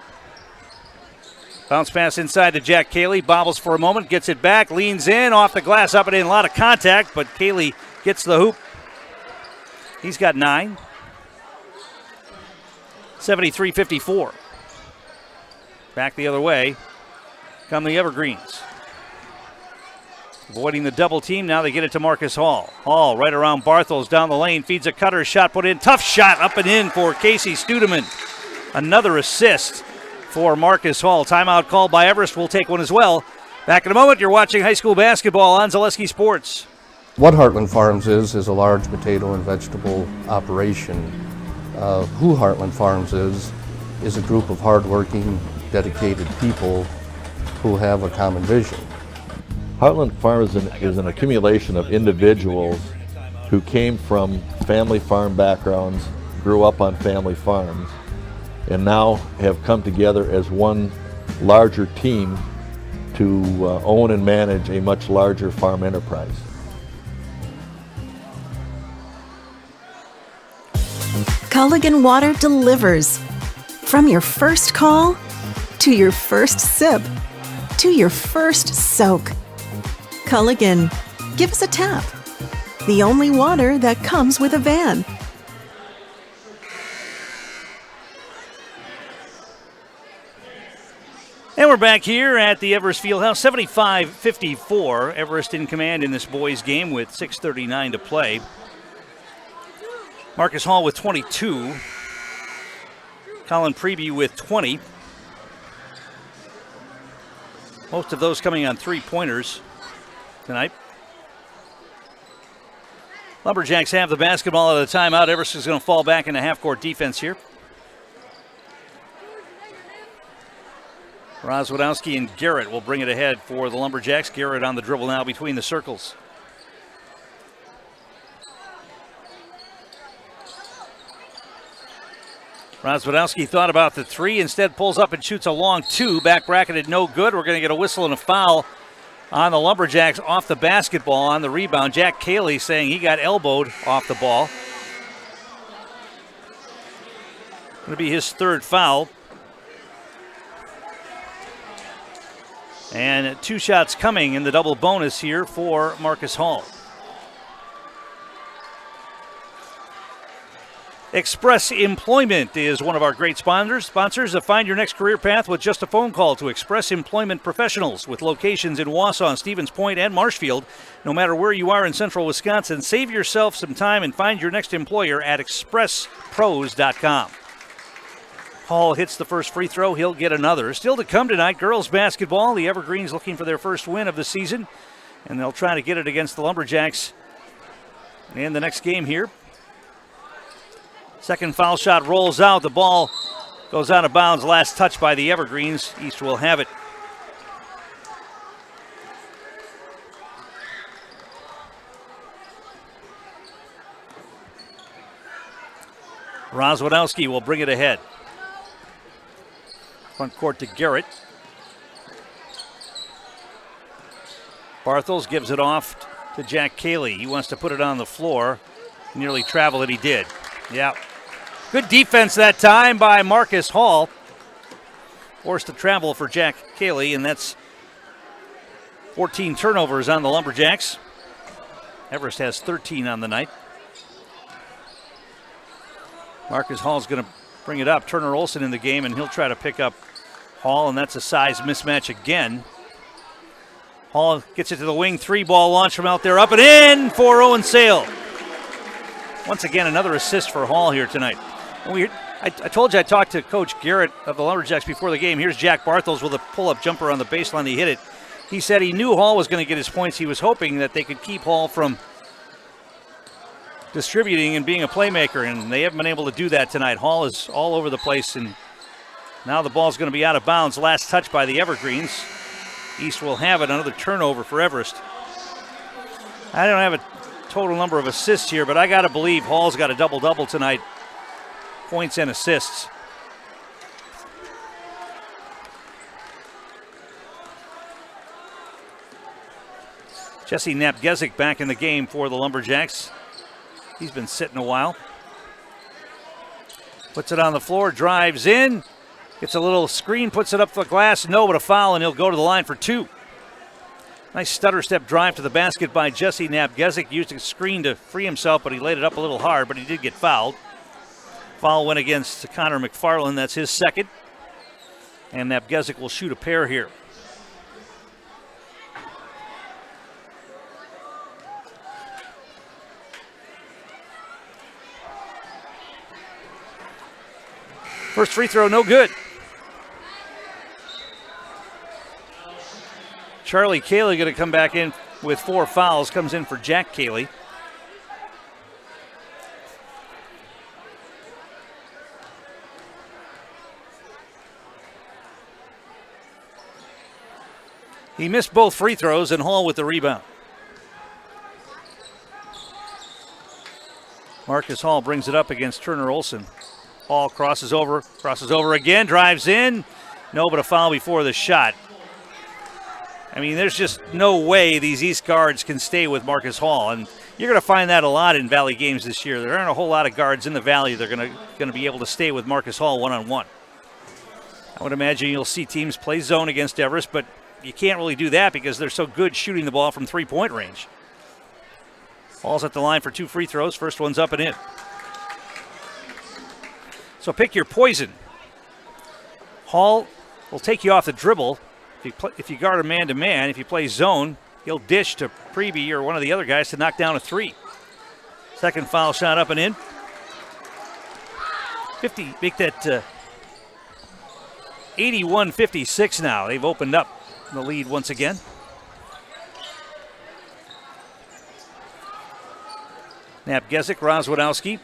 Bounce pass inside to Jack Cayley. Bobbles for a moment, gets it back, leans in, off the glass, up and in. A lot of contact, but Cayley gets the hoop. He's got 9. 73-54. Back the other way. come the Evergreens. Avoiding the double team, now they get it to Marcus Hall. Hall right around Bartels, down the lane, feeds a cutter, shot put in. Tough shot up and in for Casey Studeman. Another assist for Marcus Hall. Timeout called by Everest. We'll take one as well. Back in a moment, you're watching high school basketball on Zaleski Sports. What Heartland Farms is a large potato and vegetable operation. Who Heartland Farms is a group of hardworking, dedicated people who have a common vision. Heartland Farms is an accumulation of individuals who came from family farm backgrounds, grew up on family farms, and now have come together as one larger team to own and manage a much larger farm enterprise. Culligan Water delivers. From your first call, to your first sip, to your first soak. Culligan, give us a tap. The only water that comes with a van. And we're back here at the Everest Fieldhouse, 75-54. Everest in command in this boys game with 6:39 to play. Marcus Hall with 22. Colin Preby with 20. Most of those coming on three-pointers tonight. Lumberjacks have the basketball at a timeout. Everest is going to fall back into half-court defense here. Rozwadowski and Garrett will bring it ahead for the Lumberjacks. Garrett on the dribble now between the circles. Rozwadowski thought about the three, instead pulls up and shoots a long two. Back bracketed, no good. We're going to get a whistle and a foul on the Lumberjacks off the basketball on the rebound. Jack Cayley saying he got elbowed off the ball. Going to be his third foul. And 2 shots coming in the double bonus here for Marcus Hall. Express Employment is one of our great sponsors. Find your next career path with just a phone call to Express Employment Professionals with locations in Wausau, Stevens Point, and Marshfield. No matter where you are in central Wisconsin, save yourself some time and find your next employer at expresspros.com. Hall hits the first free throw. He'll get another. Still to come tonight, girls basketball. The Evergreens looking for their first win of the season, and they'll try to get it against the Lumberjacks in the next game here. Second foul shot rolls out. The ball goes out of bounds. Last touch by the Evergreens. East will have it. Rozwadowski will bring it ahead. Front court to Garrett. Bartels gives it off to Jack Cayley. He wants to put it on the floor. Nearly travel it, he did. Yeah. Good defense that time by Marcus Hall. Forced to travel for Jack Cayley, and that's 14 turnovers on the Lumberjacks. Everest has 13 on the night. Marcus Hall's going to bring it up. Turner Olson in the game, and he'll try to pick up Hall, and that's a size mismatch again. Hall gets it to the wing. 3-ball launch from out there. Up and in for Owen Sale. Once again, another assist for Hall here tonight. And I told you I talked to Coach Garrett of the Lumberjacks before the game. Here's Jack Bartels with a pull-up jumper on the baseline. He hit it. He said he knew Hall was going to get his points. He was hoping that they could keep Hall from distributing and being a playmaker, and they haven't been able to do that tonight. Hall is all over the place, and now the ball's going to be out of bounds. Last touch by the Evergreens. East will have it. Another turnover for Everest. I don't have a total number of assists here, but I got to believe Hall's got a double-double tonight. Points and assists. Jesse Napgezik back in the game for the Lumberjacks. He's been sitting a while. Puts it on the floor, drives in. Gets a little screen, puts it up the glass. No, but a foul, and he'll go to the line for 2. Nice stutter step drive to the basket by Jesse Napgezik. Used a screen to free himself, but he laid it up a little hard, but he did get fouled. Foul went against Connor McFarland. That's his second. And Napgezik will shoot a pair here. First free throw, no good. Charlie Cayley going to come back in with 4 fouls. Comes in for Jack Cayley. He missed both free throws, and Hall with the rebound. Marcus Hall brings it up against Turner Olson. Hall crosses over again, drives in. No, but a foul before the shot. I mean, there's just no way these East guards can stay with Marcus Hall, and you're going to find that a lot in Valley games this year. There aren't a whole lot of guards in the Valley that are going to be able to stay with Marcus Hall one-on-one. I would imagine you'll see teams play zone against Everest, but you can't really do that because they're so good shooting the ball from three-point range. Hall's at the line for 2 free throws. First one's up and in. So pick your poison. Hall will take you off the dribble if you guard a man-to-man. If you play zone, he'll dish to Preby or one of the other guys to knock down a 3. Second foul shot up and in. 50, make that 81-56 now. They've opened up the lead once again. Napgezik, Rozwadowski.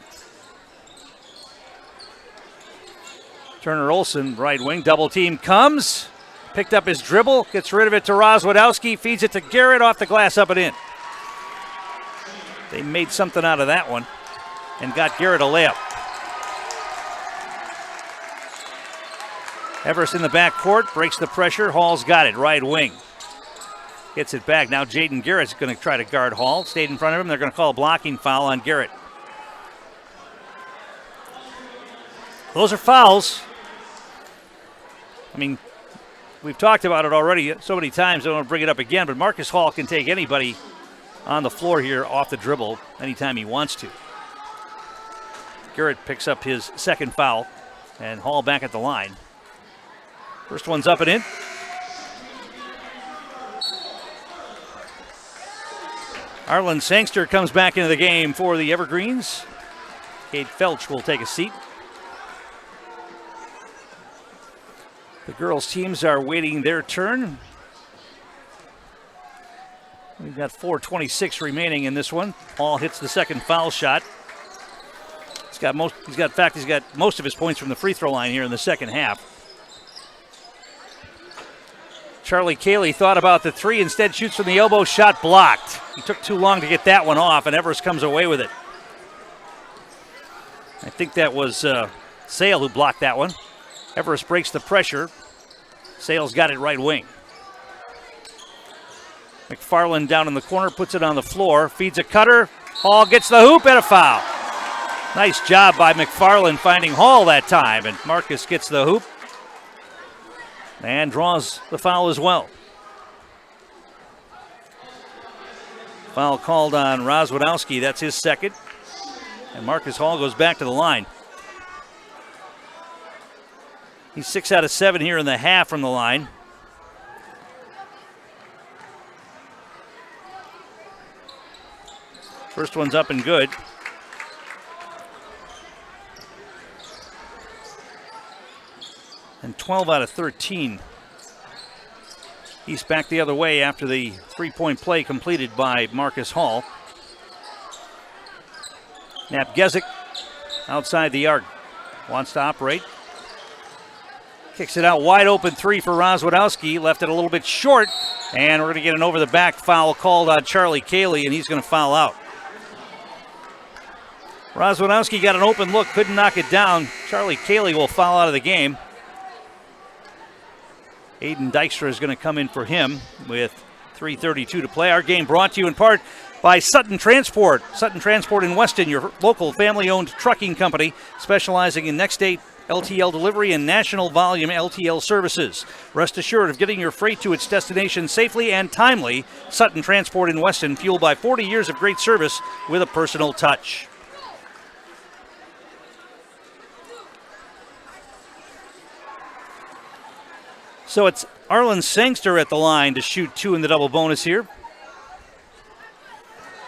Turner Olson, right wing, double team comes. Picked up his dribble, gets rid of it to Rozwadowski, feeds it to Garrett, off the glass, up and in. They made something out of that one and got Garrett a layup. Everest in the backcourt, breaks the pressure. Hall's got it, right wing. Gets it back. Now Jaden Garrett's going to try to guard Hall. Stayed in front of him. They're going to call a blocking foul on Garrett. Those are fouls. I mean, we've talked about it already so many times. I don't want to bring it up again, but Marcus Hall can take anybody on the floor here off the dribble anytime he wants to. Garrett picks up his second foul, and Hall back at the line. First one's up and in. Arlen Sangster comes back into the game for the Evergreens. Kate Felch will take a seat. The girls' teams are waiting their turn. We've got 4:26 remaining in this one. Hall hits the second foul shot. He's got most of his points from the free throw line here in the second half. Charlie Cayley thought about the 3, instead shoots from the elbow, shot blocked. He took too long to get that one off, and Everest comes away with it. I think that was Sale who blocked that one. Everest breaks the pressure. Sale's got it right wing. McFarland down in the corner, puts it on the floor, feeds a cutter. Hall gets the hoop and a foul. Nice job by McFarland finding Hall that time, and Marcus gets the hoop and draws the foul as well. Foul called on Rozwadowski. That's his second. And Marcus Hall goes back to the line. He's 6 out of 7 here in the half from the line. First one's up and good. And 12 out of 13. He's back the other way after the three-point play completed by Marcus Hall. Napgezik outside the arc. Wants to operate. Kicks it out, wide open 3 for Rozwadowski. Left it a little bit short. And we're going to get an over-the-back foul called on Charlie Cayley, and he's going to foul out. Rozwadowski got an open look, couldn't knock it down. Charlie Cayley will foul out of the game. Aiden Dykstra is going to come in for him with 3:32 to play. Our game brought to you in part by Sutton Transport. Sutton Transport in Weston, your local family-owned trucking company specializing in next-day LTL delivery and national volume LTL services. Rest assured of getting your freight to its destination safely and timely. Sutton Transport in Weston, fueled by 40 years of great service with a personal touch. So it's Arlen Sangster at the line to shoot 2 in the double bonus here.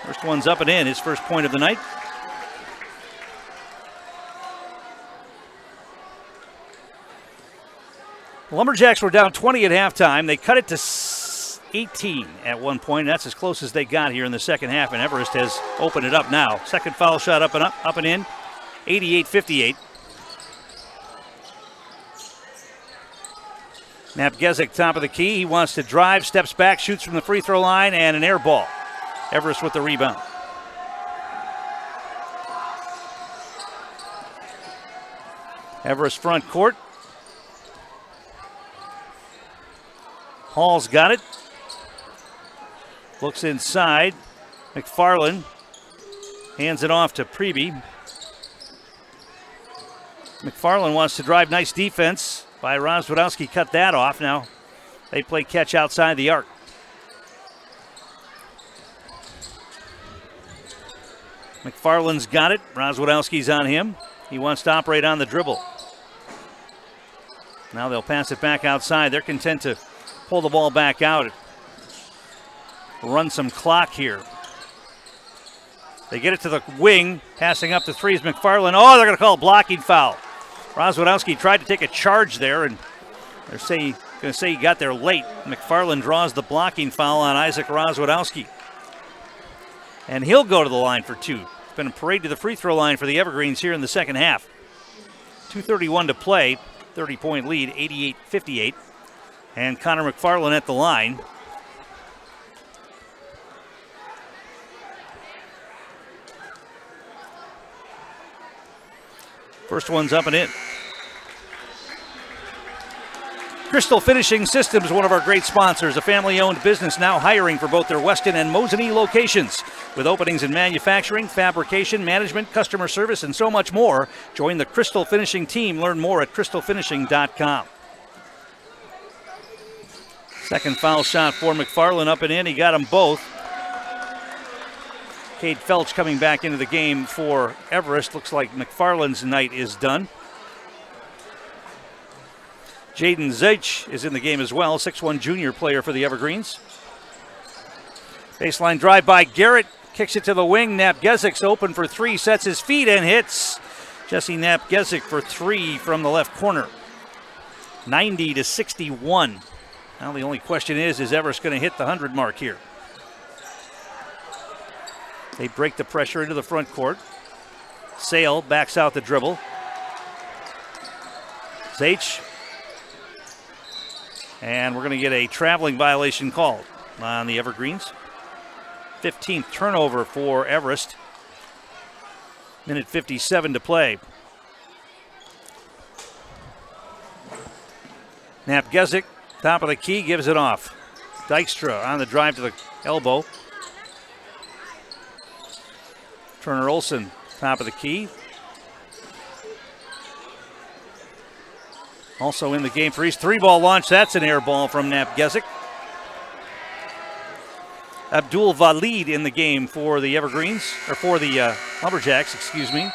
First one's up and in, his first point of the night. Lumberjacks were down 20 at halftime. They cut it to 18 at one point. That's as close as they got here in the second half, and Everest has opened it up now. Second foul shot up and in, 88-58. Napgezik, top of the key. He wants to drive, steps back, shoots from the free throw line, and an air ball. Everest with the rebound. Everest front court. Hall's got it. Looks inside. McFarland hands it off to Preby. McFarland wants to drive. Nice defense by Rozwadowski. Cut that off. Now they play catch outside the arc. McFarland's got it. Rozwadowski's on him. He wants to operate on the dribble. Now they'll pass it back outside. They're content to pull the ball back out. Run some clock here. They get it to the wing. Passing up the threes. McFarland. Oh, they're going to call a blocking foul. Rozwadowski tried to take a charge there, and they're going to say he got there late. McFarland draws the blocking foul on Isaac Rozwadowski. And he'll go to the line for two. It's been a parade to the free throw line for the Evergreens here in the second half. 2:31 to play. 30-point lead, 88-58. And Connor McFarland at the line. First one's up and in. Crystal Finishing Systems, one of our great sponsors, a family-owned business now hiring for both their Weston and Mosinee locations. With openings in manufacturing, fabrication, management, customer service, and so much more. Join the Crystal Finishing team. Learn more at crystalfinishing.com. Second foul shot for McFarland, up and in. He got them both. Cade Felch coming back into the game for Everest. Looks like McFarland's night is done. Jaden Zeich is in the game as well, 6'1" junior player for the Evergreens. Baseline drive by Garrett, kicks it to the wing. Napgezik's open for three, sets his feet and hits. Jesse Napgezik for three from the left corner. 90-61. Now the only question is Everest going to hit the 100 mark here? They break the pressure into the front court. Sale backs out the dribble. Zeich. And we're going to get a traveling violation called on the Evergreens. 15th turnover for Everest. Minute 57 to play. Napgezik, top of the key, gives it off. Dykstra on the drive to the elbow. Turner Olsen, top of the key. Also in the game for his three-ball launch. That's an air ball from Napgezik. Abdul Valid in the game for the Evergreens, or for the Lumberjacks, excuse me.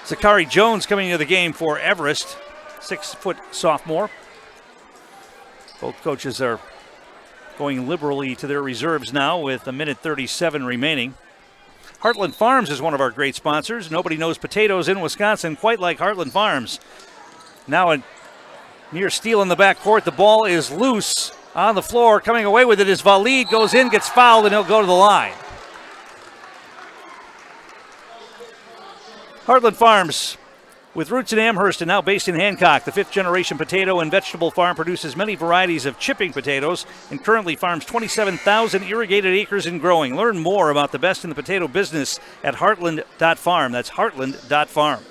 Zachary Jones coming into the game for Everest, 6-foot sophomore. Both coaches are going liberally to their reserves now with a minute 37 remaining. Heartland Farms is one of our great sponsors. Nobody knows potatoes in Wisconsin quite like Heartland Farms. Now a near steal in the backcourt. The ball is loose on the floor. Coming away with it is Valid. Goes in, gets fouled, and he'll go to the line. Heartland Farms, with roots in Amherst and now based in Hancock, the fifth-generation potato and vegetable farm produces many varieties of chipping potatoes and currently farms 27,000 irrigated acres and growing. Learn more about the best in the potato business at heartland.farm. That's heartland.farm.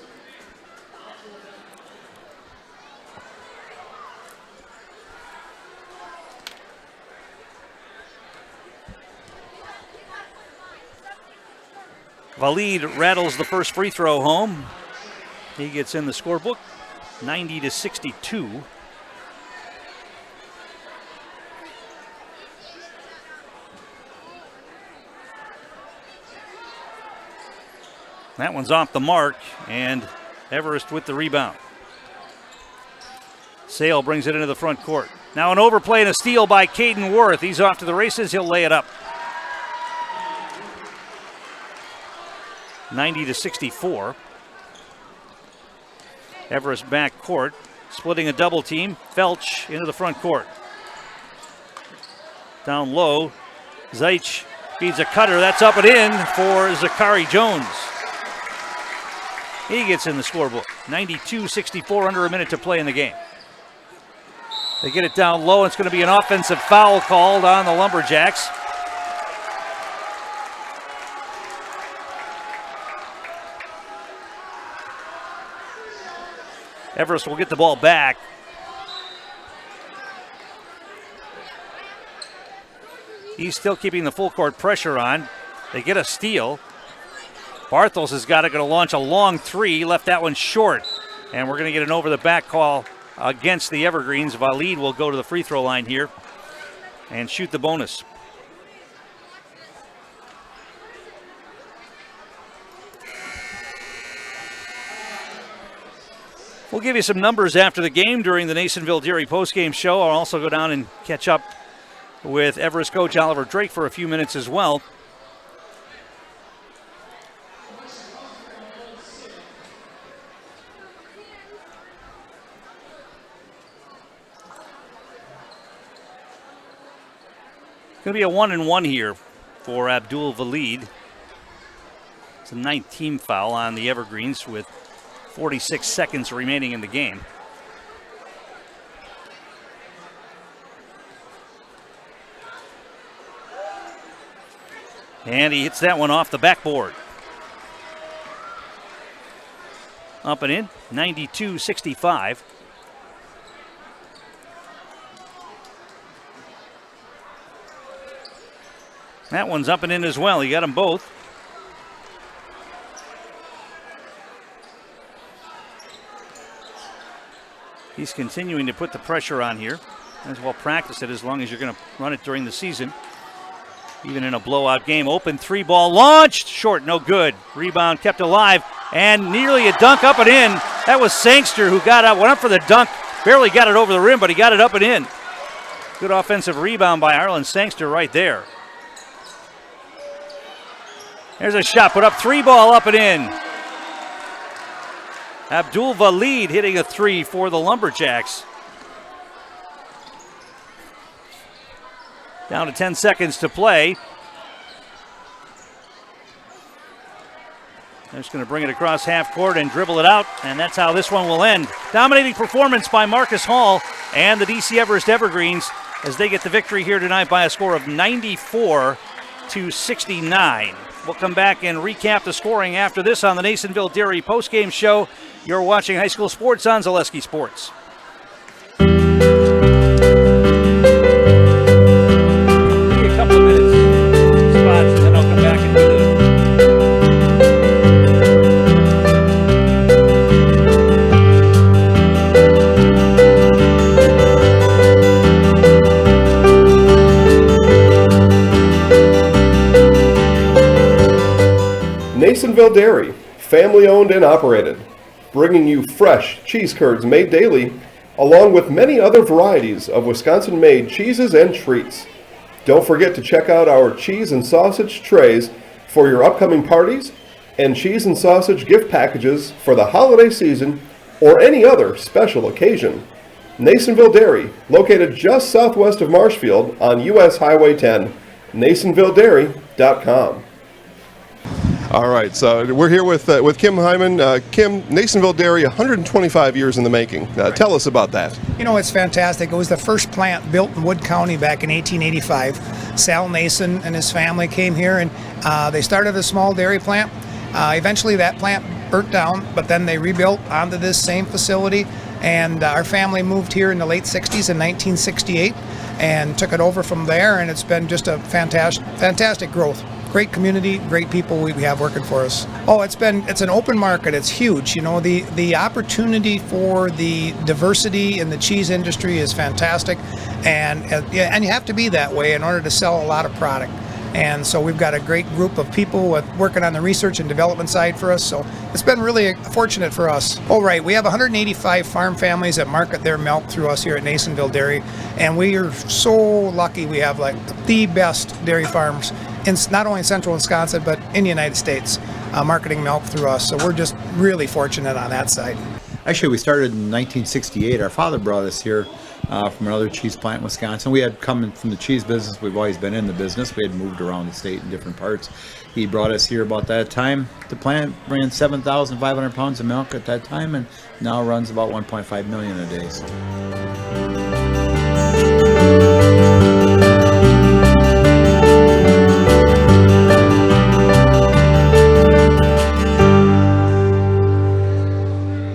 Valid rattles the first free throw home. He gets in the scorebook, 90-62. That one's off the mark, and Everest with the rebound. Sale brings it into the front court. Now an overplay and a steal by Caden Worth. He's off to the races. He'll lay it up. 90-64. Everest back court, splitting a double team. Felch into the front court. Down low, Zaich feeds a cutter. That's up and in for Zachary Jones. He gets in the scorebook. 92-64, under a minute to play in the game. They get it down low. It's going to be an offensive foul called on the Lumberjacks. Everest will get the ball back. He's still keeping the full court pressure on. They get a steal. Bartels has got it, going to launch a long three. Left that one short. And we're going to get an over the back call against the Evergreens. Valid will go to the free throw line here and shoot the bonus. We'll give you some numbers after the game during the Nasonville Dairy postgame show. I'll also go down and catch up with Everest coach Oliver Drake for a few minutes as well. Going to be a 1-and-1 here for Abdul Valid. It's a 9th team foul on the Evergreens with 46 seconds remaining in the game. And he hits that one off the backboard. Up and in, 92-65. That one's up and in as well. He got them both. He's continuing to put the pressure on here. Might as well practice it as long as you're going to run it during the season. Even in a blowout game. Open three ball launched. Short, no good. Rebound kept alive. And nearly a dunk up and in. That was Sangster who got up, went up for the dunk. Barely got it over the rim, but he got it up and in. Good offensive rebound by Ireland Sangster right there. There's a shot, put up three ball up and in. Abdul Valid hitting a three for the Lumberjacks. Down to 10 seconds to play. They're just going to bring it across half court and dribble it out, and that's how this one will end. Dominating performance by Marcus Hall and the DC Everest Evergreens as they get the victory here tonight by a score of 94-69. We'll come back and recap the scoring after this on the Nasonville Dairy postgame show. You're watching high school sports on Zaleski Sports. Give me a couple of minutes, spots, and then I'll come back and do the Nasonville Dairy, family owned and operated, bringing you fresh cheese curds made daily, along with many other varieties of Wisconsin-made cheeses and treats. Don't forget to check out our cheese and sausage trays for your upcoming parties and cheese and sausage gift packages for the holiday season or any other special occasion. Nasonville Dairy, located just southwest of Marshfield on US Highway 10, NasonvilleDairy.com. All right, so we're here with Kim Hyman. Kim, Nasonville Dairy, 125 years in the making. Tell us about that. You know, it's fantastic. It was the first plant built in Wood County back in 1885. Sal Nason and his family came here, and they started a small dairy plant. Eventually that plant burnt down, but then they rebuilt onto this same facility, and our family moved here in the late 60s in 1968 and took it over from there, and it's been just a fantastic growth. Great community, great people we have working for us. Oh, it's an open market. It's huge. You know, the opportunity for the diversity in the cheese industry is fantastic, and you have to be that way in order to sell a lot of product. And so we've got a great group of people working on the research and development side for us. So it's been really fortunate for us. Oh, right. We have 185 farm families that market their milk through us here at Nasonville Dairy. And we are so lucky we have like the best dairy farms in not only central Wisconsin, but in the United States, marketing milk through us. So we're just really fortunate on that side. Actually, we started in 1968. Our father brought us here from another cheese plant in Wisconsin. We had come from the cheese business. We've always been in the business. We had moved around the state in different parts. He brought us here about that time. The plant ran 7,500 pounds of milk at that time, and now runs about 1.5 million a day. So.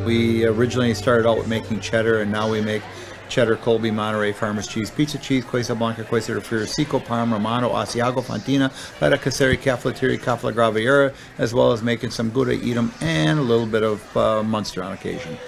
We originally started out with making cheddar, and now we make cheddar, Colby, Monterey, Farmers cheese, pizza cheese, Quesa Blanca, Quesa de Friar, Seco, Parma, Romano, Asiago, Fontina, Feta Caseri, Cafflettieri, Cafla Graviera, as well as making some Gouda, Edam, and a little bit of Munster on occasion.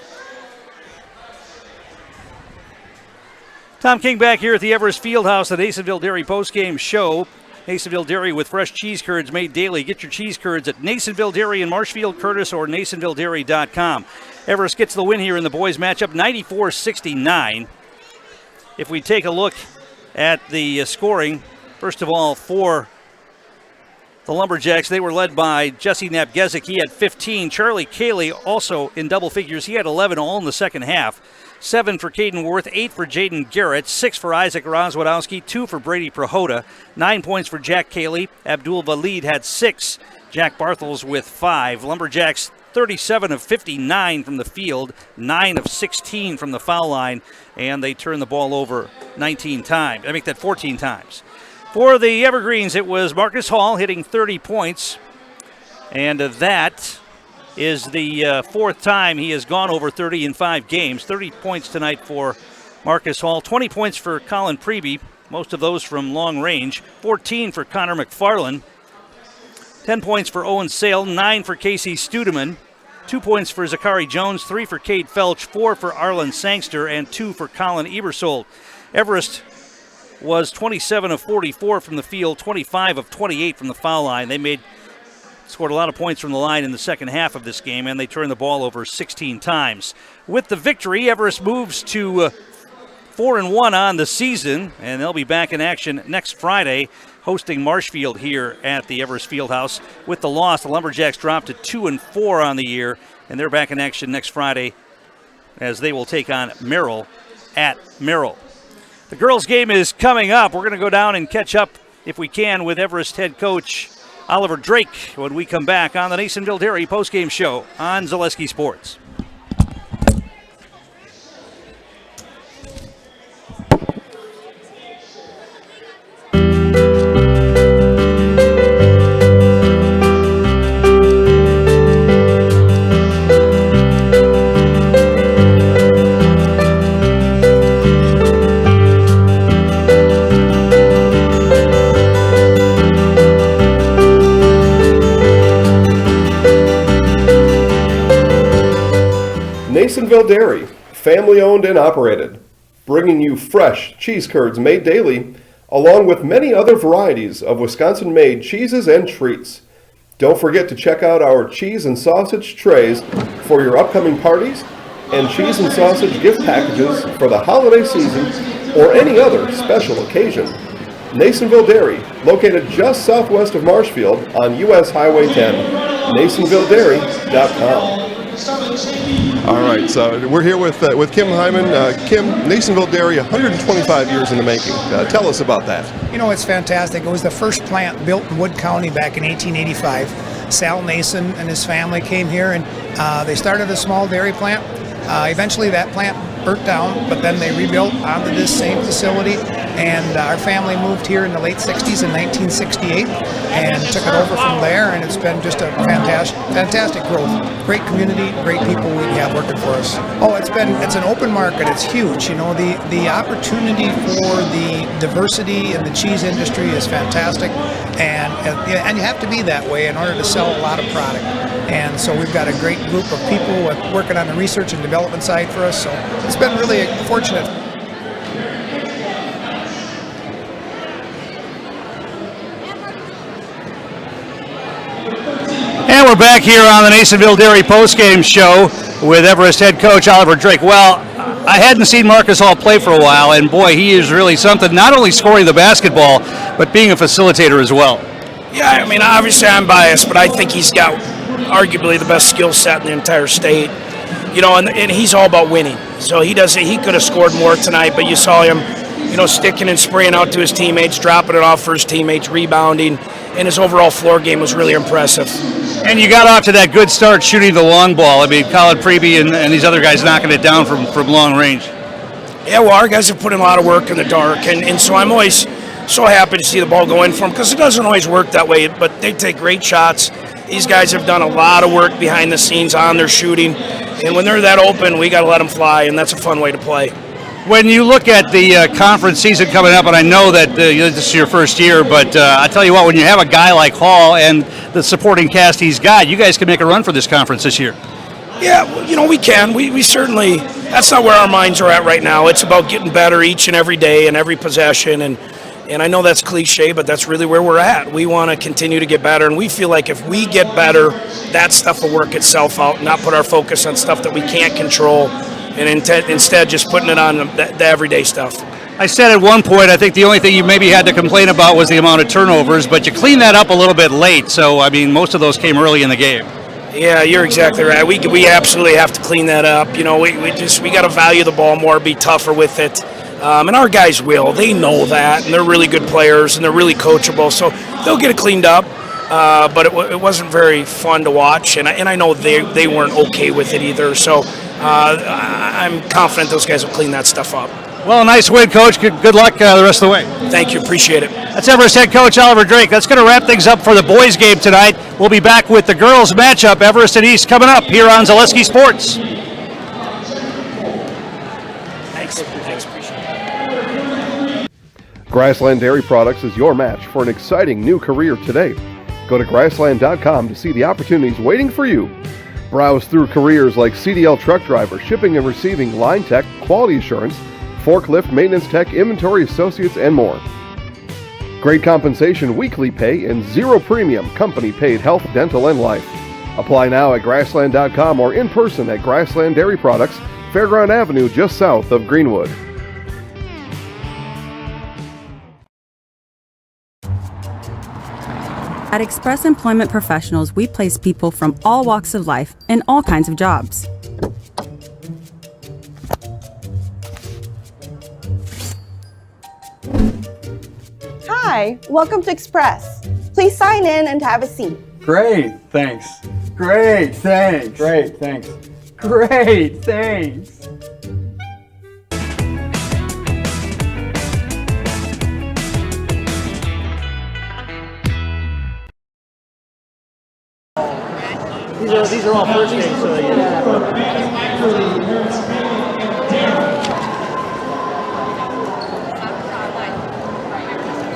Tom King back here at the Everest Fieldhouse, the Nasonville Dairy postgame show. Nasonville Dairy with fresh cheese curds made daily. Get your cheese curds at Nasonville Dairy in Marshfield, Curtis, or NasonvilleDairy.com. Everest gets the win here in the boys matchup, 94-69. If we take a look at the scoring, first of all, for the Lumberjacks, they were led by Jesse Napgezik. He had 15. Charlie Cayley also in double figures. He had 11 all in the second half. 7 for Caden Worth, 8 for Jaden Garrett, 6 for Isaac Rozwadowski, 2 for Brady Prohoda, 9 points for Jack Cayley. Abdul Valid had 6. Jack Barthels with 5. Lumberjacks 37 of 59 from the field, 9 of 16 from the foul line, and they turned the ball over 19 times. I make that 14 times. For the Evergreens, it was Marcus Hall hitting 30 points, and that is the fourth time he has gone over 30 in 5 games. 30 points tonight for Marcus Hall, 20 points for Colin Preby, most of those from long range, 14 for Connor McFarland, 10 points for Owen Sale, 9 for Casey Studeman, 2 points for Zachary Jones, 3 for Cade Felch, 4 for Arlen Sangster, and 2 for Colin Ebersold. Everest was 27 of 44 from the field, 25 of 28 from the foul line. They scored a lot of points from the line in the second half of this game, and they turned the ball over 16 times. With the victory, Everest moves to 4-1 on the season, and they'll be back in action next Friday, hosting Marshfield here at the Everest Fieldhouse. With the loss, the Lumberjacks dropped to 2-4 on the year, and they're back in action next Friday as they will take on Merrill at Merrill. The girls' game is coming up. We're going to go down and catch up, if we can, with Everest head coach Oliver Drake when we come back on the Nasonville Dairy postgame show on Zaleski Sports. Nasonville Dairy, family owned and operated, bringing you fresh cheese curds made daily, along with many other varieties of Wisconsin-made cheeses and treats. Don't forget to check out our cheese and sausage trays for your upcoming parties and cheese and sausage gift packages for the holiday season or any other special occasion. Nasonville Dairy, located just southwest of Marshfield on U.S. Highway 10, NasonvilleDairy.com. All right, so we're here with Kim Hyman. Kim, Nasonville Dairy, 125 years in the making. Tell us about that. You know, it's fantastic. It was the first plant built in Wood County back in 1885. Sal Nason and his family came here, and they started a small dairy plant. Eventually that plant burnt down, but then they rebuilt onto this same facility, and our family moved here in the late 60s in 1968 and took it over from there, and it's been just a fantastic growth. Great community, great people we have working for us. Oh, it's an open market. It's huge. You know, the opportunity for the diversity in the cheese industry is fantastic, and you have to be that way in order to sell a lot of product. And so we've got a great group of people working on the research and development side for us, so it's been really fortunate. And we're back here on the Nasonville Dairy postgame show with Everest head coach Oliver Drake. Well, I hadn't seen Marcus Hall play for a while, and boy, he is really something, not only scoring the basketball, but being a facilitator as well. Yeah, I mean, obviously I'm biased, but I think he's got arguably the best skill set in the entire state. and he's all about winning. So he could have scored more tonight, but you saw him, sticking and spraying out to his teammates, dropping it off for his teammates, rebounding, and his overall floor game was really impressive. And you got off to that good start shooting the long ball. I mean, Colin Preby and these other guys knocking it down from long range. Yeah, well, our guys have put in a lot of work in the dark, and so I'm always so happy to see the ball go in for them, because it doesn't always work that way, but they take great shots. These guys have done a lot of work behind the scenes on their shooting, and when they're that open, we got to let them fly, and that's a fun way to play. When you look at the conference season coming up, and I know that this is your first year, but I tell you what, when you have a guy like Hall and the supporting cast he's got, you guys can make a run for this conference this year. Yeah, well, we can. We certainly, that's not where our minds are at right now. It's about getting better each and every day and every possession, and I know that's cliche, but that's really where we're at. We want to continue to get better, and we feel like if we get better, that stuff will work itself out, not put our focus on stuff that we can't control, and instead just putting it on the everyday stuff. I said at one point, I think the only thing you maybe had to complain about was the amount of turnovers, but you cleaned that up a little bit late, so, I mean, most of those came early in the game. Yeah, you're exactly right. We absolutely have to clean that up. We got to value the ball more, be tougher with it. And our guys will. They know that, and they're really good players, and they're really coachable, so they'll get it cleaned up. But it wasn't very fun to watch, and I know they weren't okay with it either. So I'm confident those guys will clean that stuff up. Well, nice win, Coach. Good luck the rest of the way. Thank you. Appreciate it. That's Everest head coach Oliver Drake. That's going to wrap things up for the boys' game tonight. We'll be back with the girls' matchup, Everest and East, coming up here on Zaleski Sports. Thanks. Grassland Dairy Products is your match for an exciting new career today. Go to grassland.com to see the opportunities waiting for you. Browse through careers like CDL truck driver, shipping and receiving, line tech, quality assurance, forklift, maintenance tech, inventory associates, and more. Great compensation, weekly pay, and zero premium company-paid health, dental, and life. Apply now at grassland.com or in person at Grassland Dairy Products, Fairground Avenue, just south of Greenwood. At Express Employment Professionals, we place people from all walks of life in all kinds of jobs. Hi, welcome to Express. Please sign in and have a seat. Great, thanks. Great, thanks. Great, thanks. Great, thanks. These are all first games, so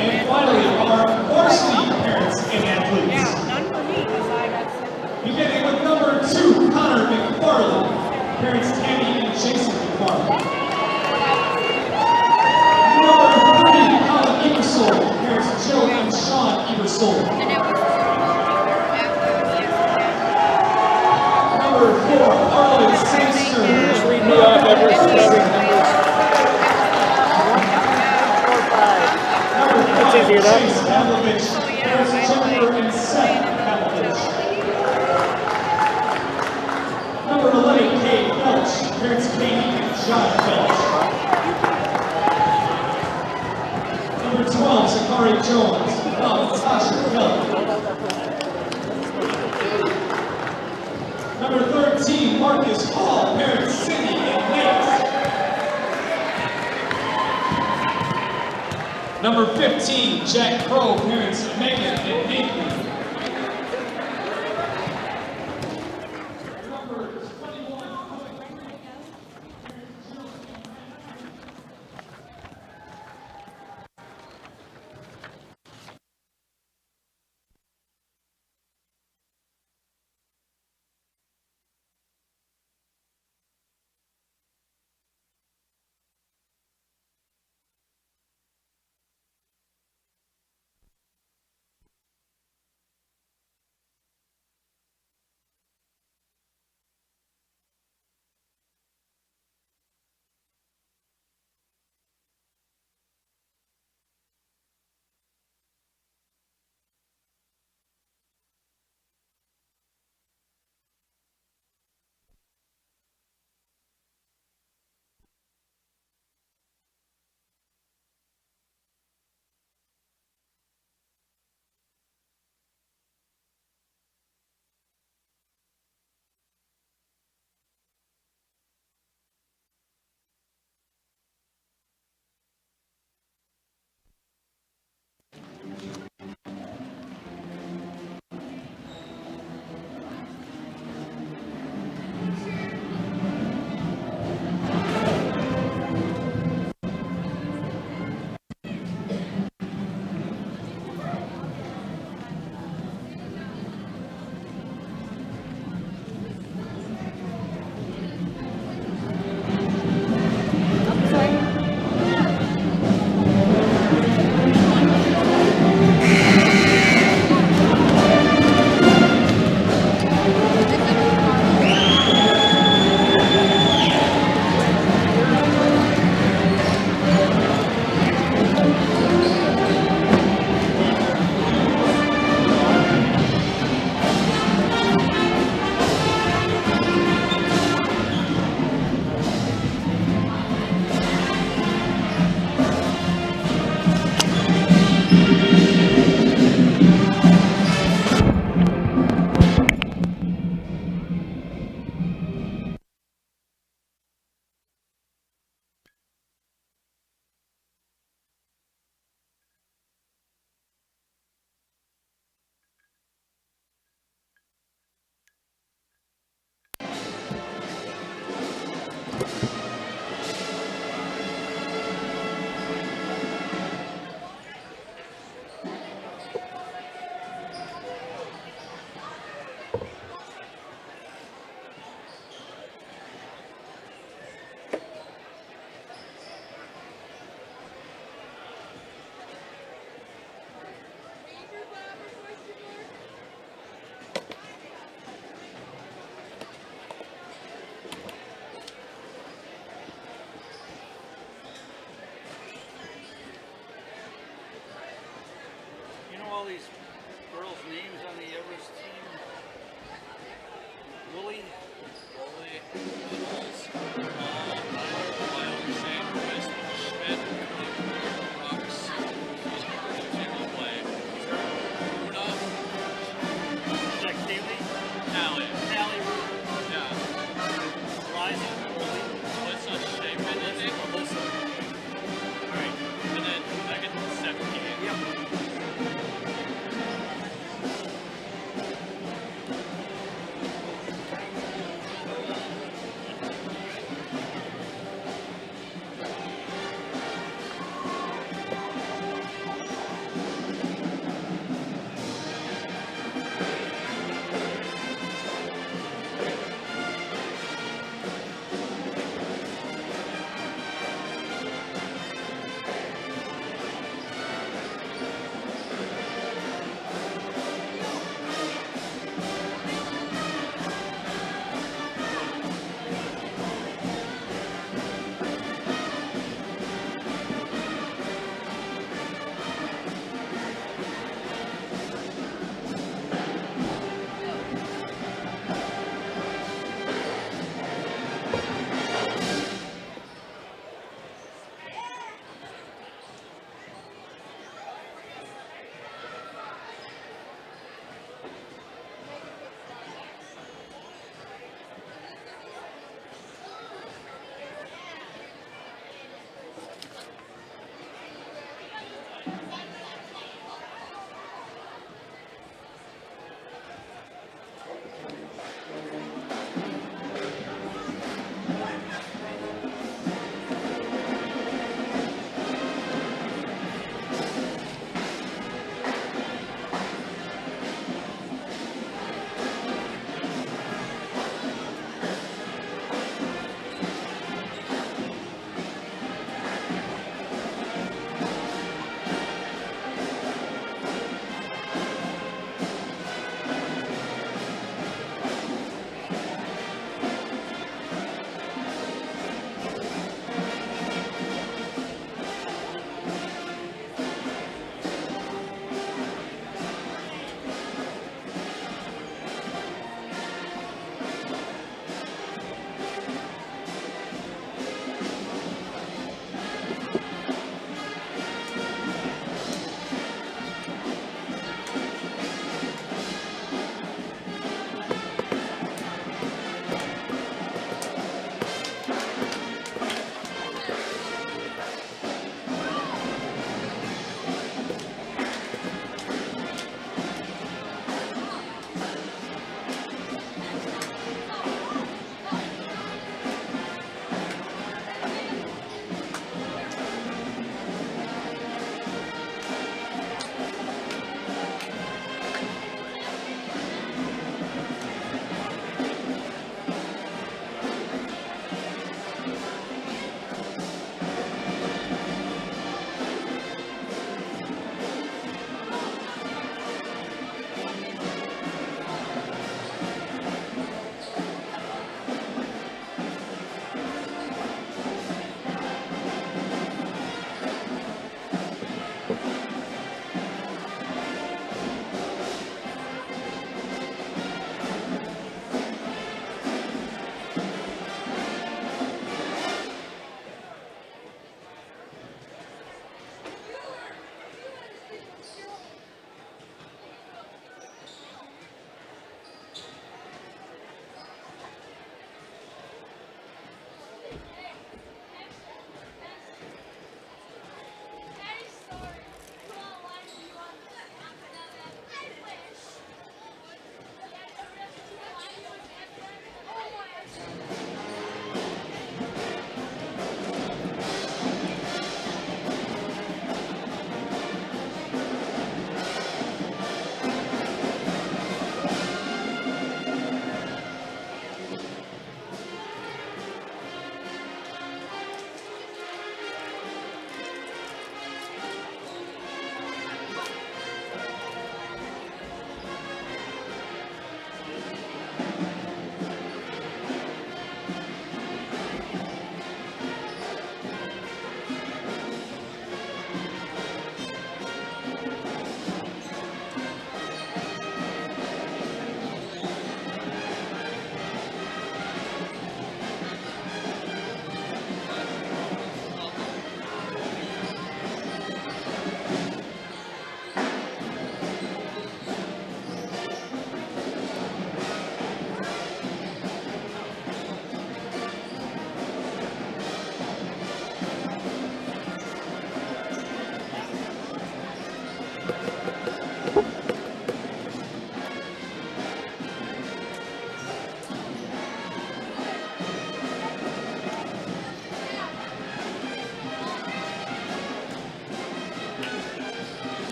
And finally, our varsity parents and athletes. Beginning with number 2, Connor McFarland, parents Tammy and Jason McFarland. Number 3, Colin Ebersole, parents Joe and Sean Ebersole. Number 4, Arlen Sangster. Just read me off every numbers. That's easy enough. Parents Jennifer and Seth Pavlovich. Number 11, Kate Felch, parents Katie and John Felch. Number 12, Zachary Jones, Natasha Kelly. Number 13, Marcus Hall, parents Cindy and Nate. Number 15, Jack Crow, parents Megan and Nathan.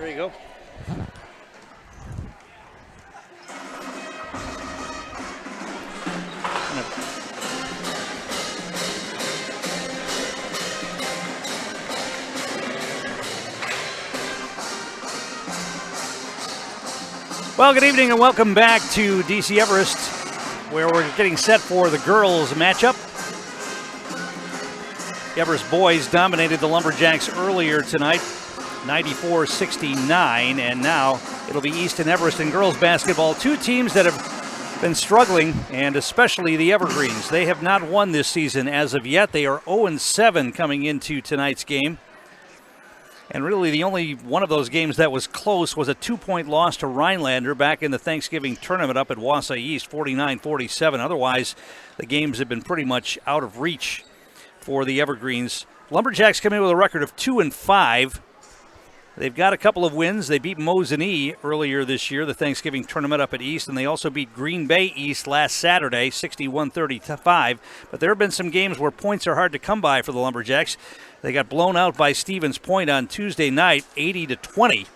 There you go. Well, good evening and welcome back to DC Everest, where we're getting set for the girls' matchup. The Everest boys dominated the Lumberjacks earlier tonight, 94-69, and now it'll be East and Everest in girls basketball, two teams that have been struggling, and especially the Evergreens. They have not won this season as of yet. They are 0-7 coming into tonight's game. And really the only one of those games that was close was a 2-point loss to Rhinelander back in the Thanksgiving tournament up at Wausau East, 49-47. Otherwise, the games have been pretty much out of reach for the Evergreens. Lumberjacks come in with a record of 2-5. They've got a couple of wins. They beat Mosinee earlier this year, the Thanksgiving tournament up at East, and they also beat Green Bay East last Saturday, 61-35. But there have been some games where points are hard to come by for the Lumberjacks. They got blown out by Stevens Point on Tuesday night, 80-20.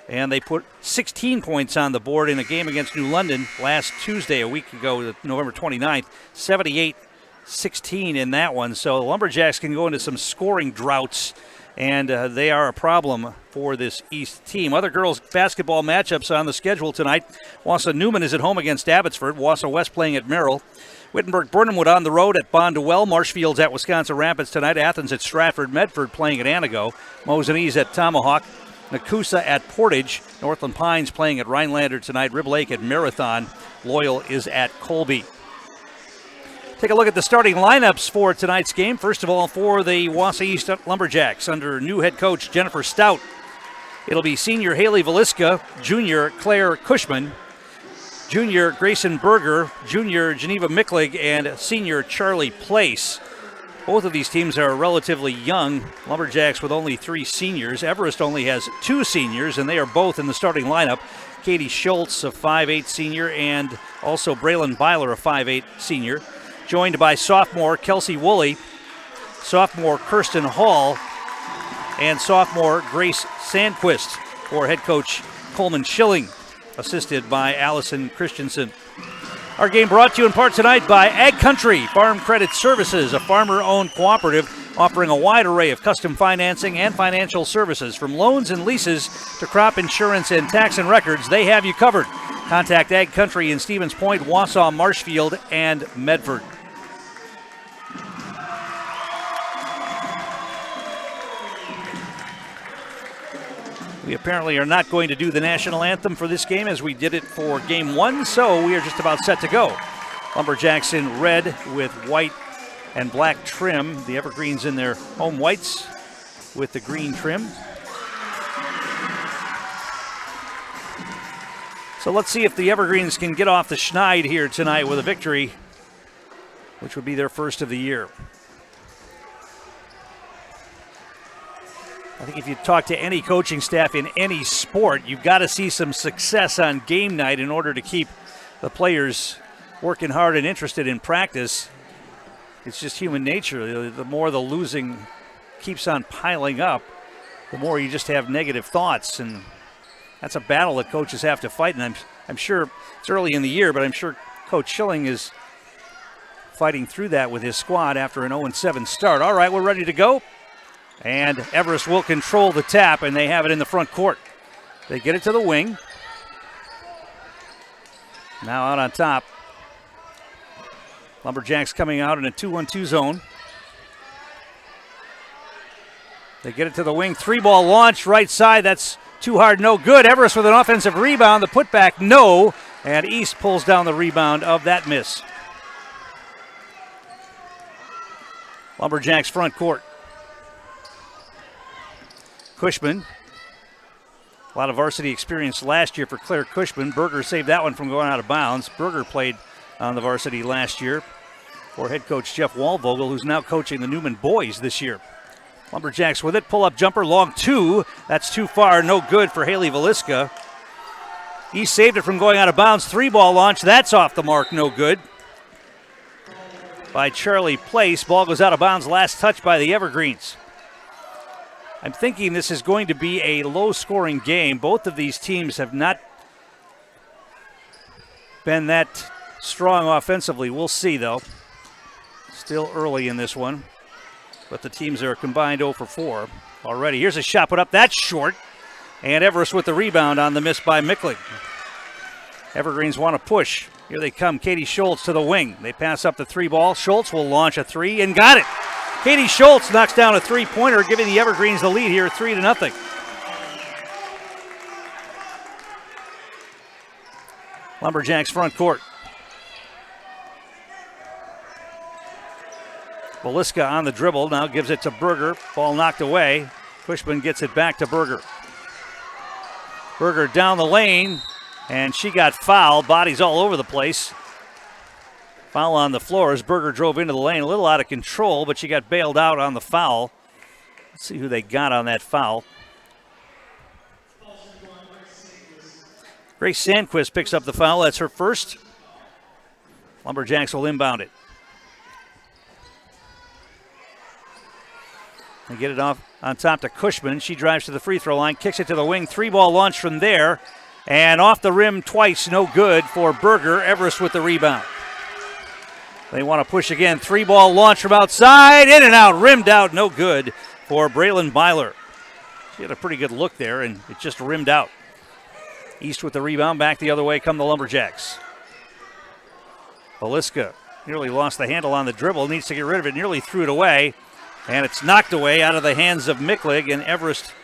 And they put 16 points on the board in a game against New London last Tuesday, a week ago, November 29th, 78-16 in that one. So the Lumberjacks can go into some scoring droughts, and they are a problem for this East team. Other girls' basketball matchups on the schedule tonight. Wausau Newman is at home against Abbotsford. Wausau West playing at Merrill. Wittenberg-Burnhamwood on the road at Bondwell. Marshfield's at Wisconsin Rapids tonight. Athens at Stratford. Medford playing at Anago. Mosanee's at Tomahawk. Nakusa at Portage. Northland Pines playing at Rhinelander tonight. Rib Lake at Marathon. Loyal is at Colby. Take a look at the starting lineups for tonight's game. First of all, for the Wausau East Lumberjacks under new head coach Jennifer Stout. It'll be senior Haley Valiska, junior Claire Cushman, junior Grayson Berger, junior Geneva Micklig, and senior Charlie Place. Both of these teams are relatively young. Lumberjacks with only 3 seniors. Everest only has 2 seniors, and they are both in the starting lineup. Katie Schultz, a 5'8 senior, and also Braylon Byler, a 5'8 senior. Joined by sophomore Kelsey Woolley, sophomore Kirsten Hall, and sophomore Grace Sandquist for head coach Coleman Schilling, assisted by Allison Christensen. Our game brought to you in part tonight by Ag Country Farm Credit Services, a farmer-owned cooperative offering a wide array of custom financing and financial services. From loans and leases to crop insurance and tax and records, they have you covered. Contact Ag Country in Stevens Point, Wausau, Marshfield, and Medford. We apparently are not going to do the national anthem for this game as we did it for game 1, so we are just about set to go. Lumberjacks in red with white and black trim. The Evergreens in their home whites with the green trim. So let's see if the Evergreens can get off the schneid here tonight with a victory, which would be their first of the year. I think if you talk to any coaching staff in any sport, you've got to see some success on game night in order to keep the players working hard and interested in practice. It's just human nature. The more the losing keeps on piling up, the more you just have negative thoughts, and that's a battle that coaches have to fight. And I'm sure it's early in the year, but I'm sure Coach Schilling is fighting through that with his squad after an 0-7 start. All right, we're ready to go. And Everest will control the tap, and they have it in the front court. They get it to the wing. Now out on top. Lumberjacks coming out in a 2-1-2 zone. They get it to the wing. 3-ball launch right side. That's too hard, no good. Everest with an offensive rebound. The putback, no. And East pulls down the rebound of that miss. Lumberjacks front court. Cushman. A lot of varsity experience last year for Claire Cushman. Berger saved that one from going out of bounds. Berger played on the varsity last year for head coach Jeff Wallvogel, who's now coaching the Newman boys this year. Lumberjacks with it. Pull-up jumper, long 2. That's too far, no good for Haley Valiska. He saved it from going out of bounds. 3-ball launch, that's off the mark, no good. By Charlie Place. Ball goes out of bounds, last touch by the Evergreens. I'm thinking this is going to be a low-scoring game. Both of these teams have not been that strong offensively. We'll see, though. Still early in this one. But the teams are combined 0 for 4 already. Here's a shot put up. That's short. And Everest with the rebound on the miss by Micklig. Evergreens want to push. Here they come. Katie Schultz to the wing. They pass up the 3 ball. Schultz will launch a 3 and got it. Katie Schultz knocks down a 3-pointer, giving the Evergreens the lead here 3-0. Lumberjacks front court. Beliska on the dribble, now gives it to Berger. Ball knocked away. Cushman gets it back to Berger. Berger down the lane, and she got fouled. Bodies all over the place. Foul on the floor as Berger drove into the lane. A little out of control, but she got bailed out on the foul. Let's see who they got on that foul. Grace Sandquist picks up the foul. That's her first. Lumberjacks will inbound it. They get it off on top to Cushman. She drives to the free throw line, kicks it to the wing. 3-ball launch from there. And off the rim twice, no good for Berger. Everest with the rebound. They want to push again. 3-ball launch from outside. In and out, rimmed out, no good for Braylon Byler. She had a pretty good look there, and it just rimmed out. East with the rebound. Back the other way come the Lumberjacks. Beliska nearly lost the handle on the dribble. Needs to get rid of it. Nearly threw it away. And it's knocked away out of the hands of Micklig, and Everest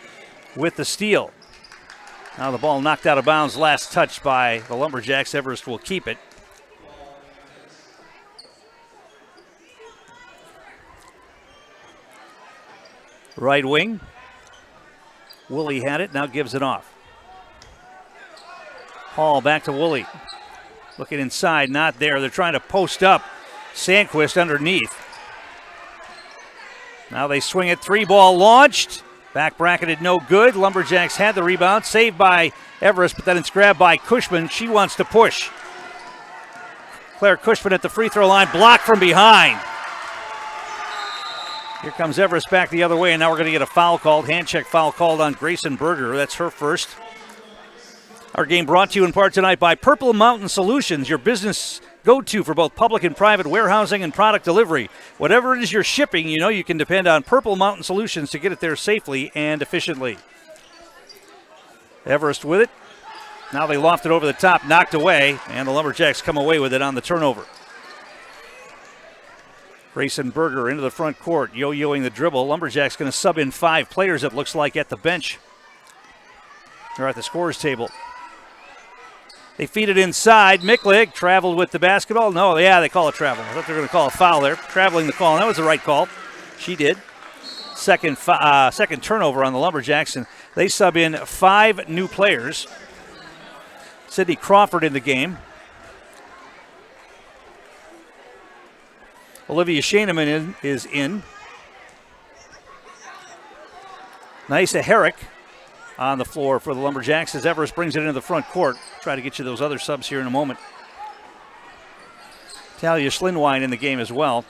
with the steal. Now the ball knocked out of bounds. Last touch by the Lumberjacks. Everest will keep it. Right wing. Woolley had it, now gives it off. Hall back to Woolley. Looking inside, not there. They're trying to post up. Sandquist underneath. Now they swing it. 3-ball launched. Back bracketed, no good. Lumberjacks had the rebound. Saved by Everest, but then it's grabbed by Cushman. She wants to push. Claire Cushman at the free throw line. Blocked from behind. Here comes Everest back the other way, and now we're going to get a foul called. Hand check foul called on Grayson Berger. That's her first. Our game brought to you in part tonight by Purple Mountain Solutions, your business go-to for both public and private warehousing and product delivery. Whatever it is you're shipping, you know you can depend on Purple Mountain Solutions to get it there safely and efficiently. Everest with it. Now they loft it over the top, knocked away, and the Lumberjacks come away with it on the turnover. Grayson Berger into the front court, yo-yoing the dribble. Lumberjacks going to sub in 5 players, it looks like, at the bench. They're at the scorer's table. They feed it inside. Micklig traveled with the basketball. No, yeah, they call it travel. I thought they were going to call a foul there. Traveling the call, and that was the right call. She did. Second turnover on the Lumberjacks, and they sub in 5 new players. Sydney Crawford in the game. Olivia Shaneman is in. Nysa Herrick on the floor for the Lumberjacks as Everest brings it into the front court. Try to get you those other subs here in a moment. Talia Schlinwine in the game as well.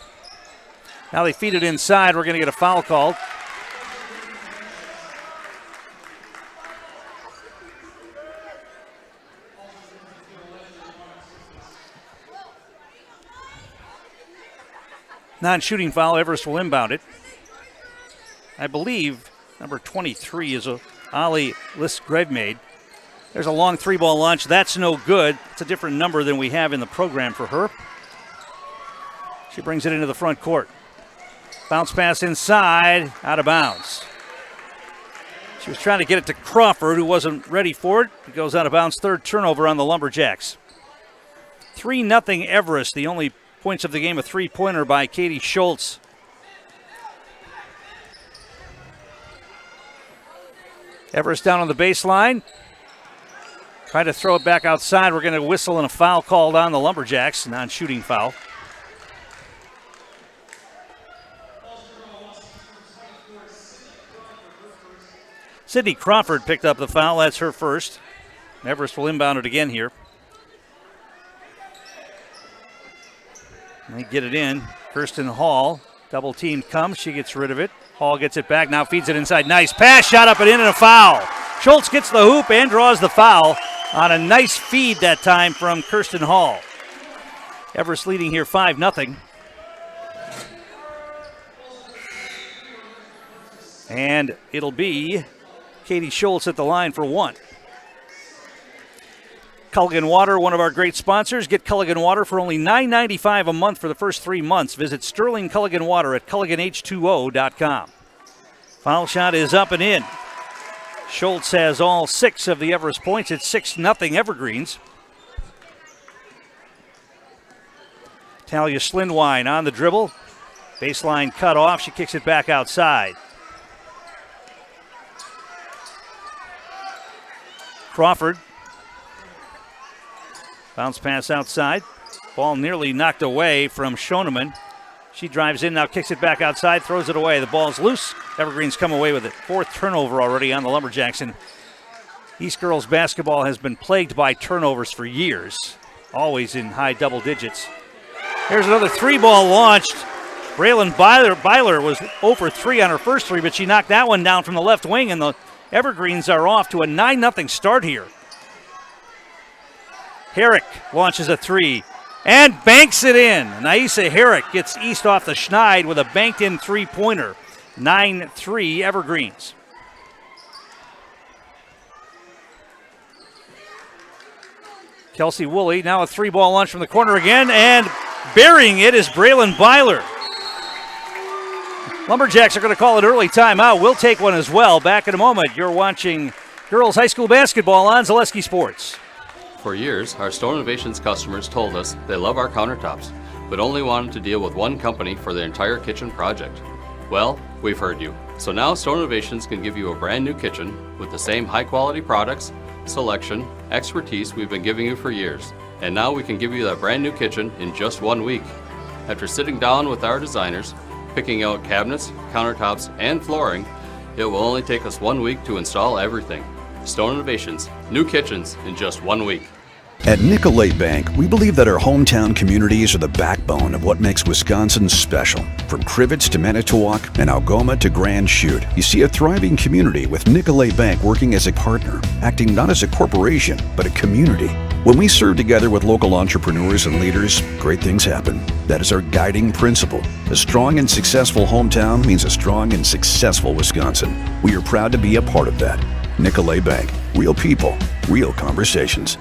Now they feed it inside. We're going to get a foul called. Non-shooting foul. Everest will inbound it. I believe number 23 is Ali List-Grevmaid. There's a long 3-ball launch. That's no good. It's a different number than we have in the program for her. She brings it into the front court. Bounce pass inside, out of bounds. She was trying to get it to Crawford, who wasn't ready for it. It goes out of bounds. Third turnover on the Lumberjacks. 3-0 Everest. The only points of the game, a 3-pointer by Katie Schultz. Everest down on the baseline. Trying to throw it back outside. We're going to whistle and a foul called on the Lumberjacks. Non-shooting foul. Sydney Crawford picked up the foul. That's her first. Everest will inbound it again here. And they get it in. Kirsten Hall. Double team comes. She gets rid of it. Hall gets it back, now feeds it inside. Nice pass, shot up and in, and a foul. Schultz gets the hoop and draws the foul on a nice feed that time from Kirsten Hall. Everest leading here 5-0. And it'll be Katie Schultz at the line for one. Culligan Water, one of our great sponsors. Get Culligan Water for only $9.95 a month for the first 3 months. Visit Sterling Culligan Water at CulliganH2O.com. Foul shot is up and in. Schultz has all 6 of the Everest points. It's 6-0 Evergreens. Talia Schlindwein on the dribble. Baseline cut off. She kicks it back outside. Crawford. Bounce pass outside. Ball nearly knocked away from Schoenemann. She drives in, now kicks it back outside, throws it away. The ball's loose. Evergreens come away with it. 4th turnover already on the Lumberjacks. And East girls basketball has been plagued by turnovers for years, always in high double digits. Here's another 3-ball launched. Braylon Byler was 0 for 3 on her first 3, but she knocked that one down from the left wing, and the Evergreens are off to a 9-0 start here. Herrick launches a 3 and banks it in. Naisa Herrick gets East off the schneid with a banked-in three-pointer. 9-3 Evergreens. Kelsey Woolley, now a 3-ball launch from the corner again, and burying it is Braylon Byler. Lumberjacks are going to call it early timeout. We'll take one as well. Back in a moment. You're watching girls high school basketball on Zaleski Sports. For years, our Store Innovations customers told us they love our countertops, but only wanted to deal with one company for their entire kitchen project. Well, we've heard you. So now Store Innovations can give you a brand new kitchen with the same high quality products, selection, expertise we've been giving you for years. And now we can give you that brand new kitchen in just 1 week. After sitting down with our designers, picking out cabinets, countertops, and flooring, it will only take us 1 week to install everything. Stone Innovations, new kitchens in just 1 week. At Nicolay Bank, we believe that our hometown communities are the backbone of what makes Wisconsin special. From Crivets to Manitowoc and Algoma to Grand Chute, you see a thriving community with Nicolay Bank working as a partner, acting not as a corporation, but a community. When we serve together with local entrepreneurs and leaders, great things happen. That is our guiding principle. A strong and successful hometown means a strong and successful Wisconsin. We are proud to be a part of that. Nicolay Bank. Real people, real conversations.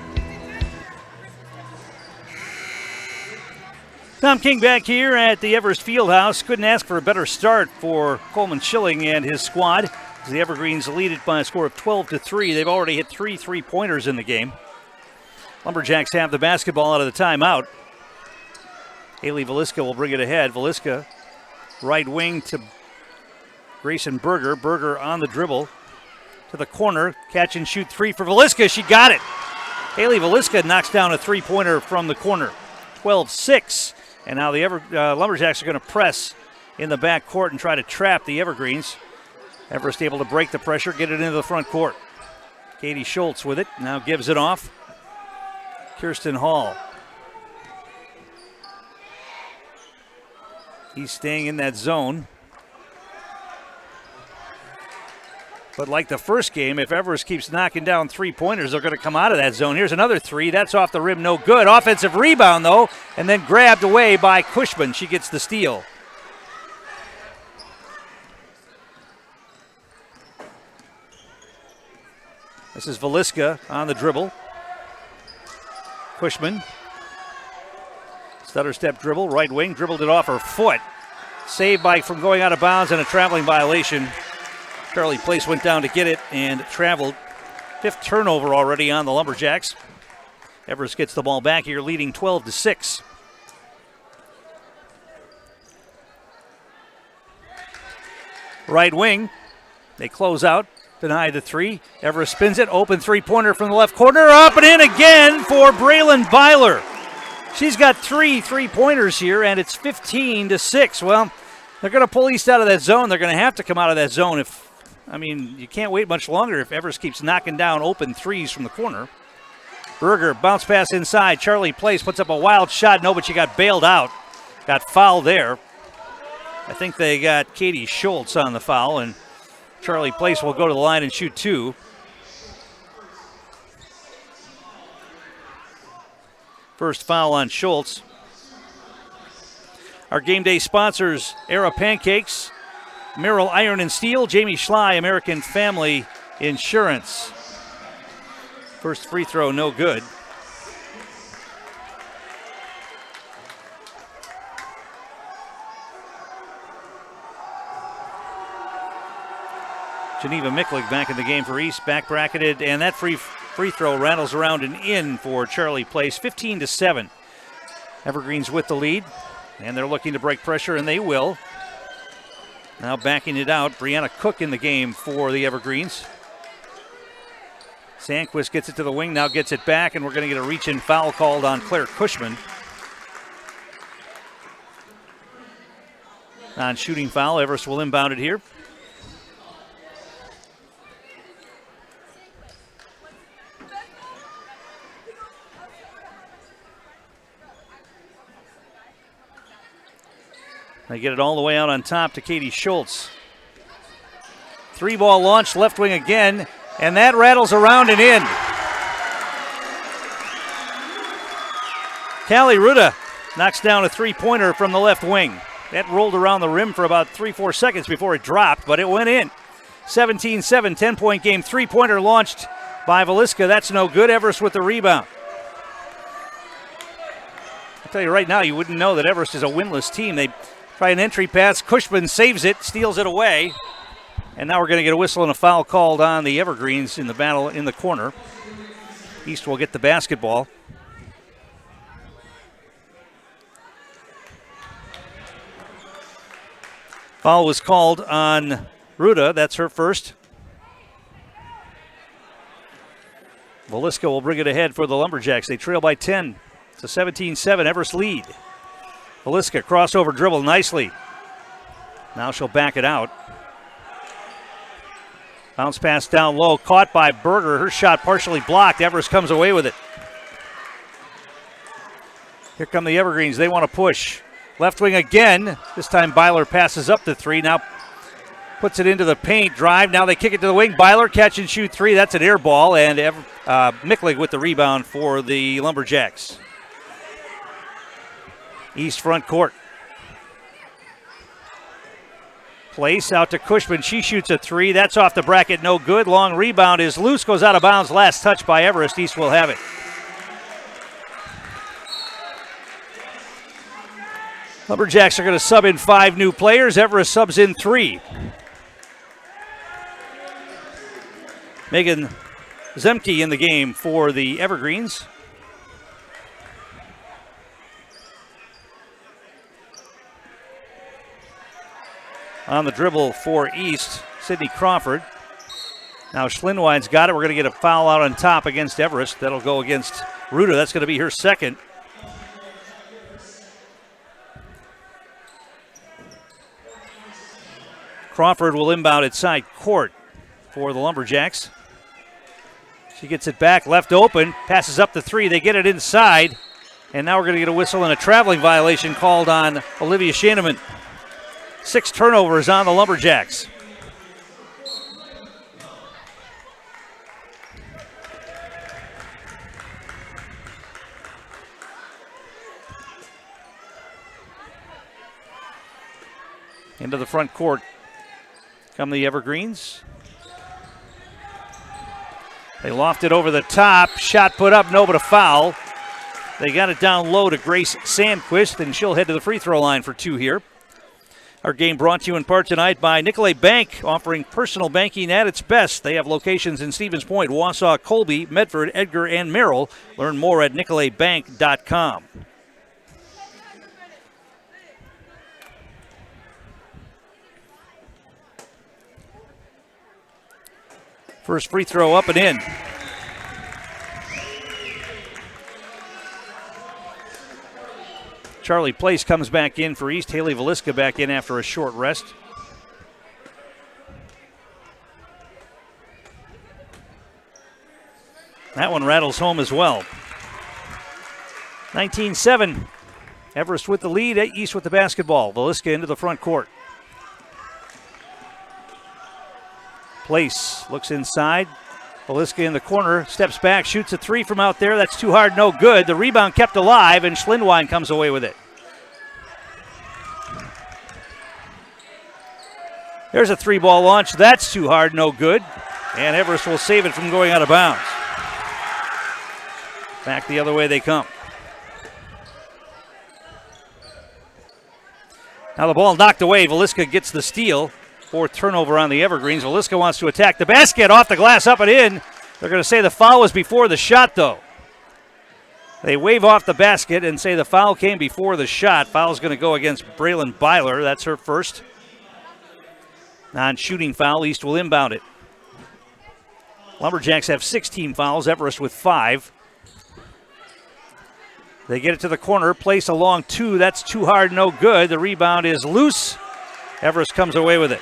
Tom King back here at the Everest Fieldhouse. Couldn't ask for a better start for Coleman Schilling and his squad. The Evergreens lead it by a score of 12-3. They've already hit 3 3-pointers in the game. Lumberjacks have the basketball out of the timeout. Haley Veliska will bring it ahead. Veliska, right wing to Grayson Berger. Berger on the dribble to the corner. Catch and shoot 3 for Veliska. She got it. Haley Veliska knocks down a 3-pointer from the corner. 12-6. And now the Lumberjacks are going to press in the back court and try to trap the Evergreens. Everest able to break the pressure, get it into the front court. Katie Schultz with it, now gives it off. Kirsten Hall. He's staying in that zone. But like the first game, if Everest keeps knocking down 3-pointers, they're going to come out of that zone. Here's another 3. That's off the rim, no good. Offensive rebound, though, and then grabbed away by Cushman. She gets the steal. This is Veliska on the dribble. Cushman. Stutter step dribble, right wing, dribbled it off her foot. Saved from going out of bounds and a traveling violation. Charlie Place went down to get it and traveled. 5th turnover already on the Lumberjacks. Everest gets the ball back here, leading 12-6. Right wing, they close out, deny the 3. Everest spins it, open 3-pointer from the left corner, up and in again for Braylon Byler. She's got 3 3-pointers here, and it's 15-6. Well, they're going to pull East out of that zone. They're going to have to come out of that zone you can't wait much longer if Everest keeps knocking down open 3s from the corner. Berger, bounce pass inside. Charlie Place puts up a wild shot. No, but she got bailed out. Got fouled there. I think they got Katie Schultz on the foul, and Charlie Place will go to the line and shoot 2. First foul on Schultz. Our game day sponsors, Era Pancakes, Merrill Iron and Steel, Jamie Schley, American Family Insurance. First free throw, no good. Geneva Micklig back in the game for East, back bracketed, and that free throw rattles around and in for Charlie Place, 15-7. Evergreens with the lead, and they're looking to break pressure, and they will. Now backing it out, Brianna Cook in the game for the Evergreens. Sandquist gets it to the wing, now gets it back, and we're going to get a reach-in foul called on Claire Cushman. On shooting foul, Everest will inbound it here. They get it all the way out on top to Katie Schultz. 3-ball launch, left wing again, and that rattles around and in. Callie Ruda knocks down a 3-pointer from the left wing. That rolled around the rim for about 3-4 seconds before it dropped, but it went in. 17-7, 10-point game, 3-pointer launched by Veliska. That's no good. Everest with the rebound. I'll tell you right now, you wouldn't know that Everest is a winless team. They try an entry pass. Cushman saves it, steals it away. And now we're going to get a whistle and a foul called on the Evergreens in the battle in the corner. East will get the basketball. Foul was called on Ruda. That's her first. Veliska will bring it ahead for the Lumberjacks. They trail by 10. It's a 17-7 Everest lead. Veliska crossover dribble nicely. Now she'll back it out. Bounce pass down low, caught by Berger. Her shot partially blocked. Everest comes away with it. Here come the Evergreens. They want to push. Left wing again. This time Byler passes up the 3. Now puts it into the paint. Drive. Now they kick it to the wing. Byler catch and shoot 3. That's an air ball. And Micklig with the rebound for the Lumberjacks. East front court. Place out to Cushman. She shoots a 3. That's off the bracket. No good. Long rebound is loose. Goes out of bounds. Last touch by Everest. East will have it. Lumberjacks are going to sub in 5 new players. Everest subs in 3. Megan Zemke in the game for the Evergreens. On the dribble for East, Sydney Crawford. Now Schlinwine's got it. We're going to get a foul out on top against Everest. That'll go against Ruda. That's going to be her second. Crawford will inbound at side court for the Lumberjacks. She gets it back, left open, passes up the 3. They get it inside, and now we're going to get a whistle and a traveling violation called on Olivia Shaneman. 6 turnovers on the Lumberjacks. Into the front court come the Evergreens. They loft it over the top. Shot put up, no, but a foul. They got it down low to Grace Sandquist, and she'll head to the free throw line for 2 here. Our game brought to you in part tonight by Nicolay Bank, offering personal banking at its best. They have locations in Stevens Point, Wausau, Colby, Medford, Edgar, and Merrill. Learn more at nicolaybank.com. First free throw up and in. Charlie Place comes back in for East. Haley Veliska back in after a short rest. That one rattles home as well. 19-7. Everest with the lead. East with the basketball. Veliska into the front court. Place looks inside. Veliska in the corner, steps back, shoots a three from out there. That's too hard, no good. The rebound kept alive, and Schlindwein comes away with it. There's a three-ball launch. That's too hard, no good. And Everest will save it from going out of bounds. Back the other way they come. Now the ball knocked away. Veliska gets the steal. Fourth turnover on the Evergreens. Veliska wants to attack the basket. Off the glass, up and in. They're going to say the foul was before the shot, though. They wave off the basket and say the foul came before the shot. Foul's going to go against Braylon Byler. That's her first. Non-shooting foul. East will inbound it. Lumberjacks have 6 team fouls. Everest with 5. They get it to the corner. Place a long 2. That's too hard, no good. The rebound is loose. Everest comes away with it.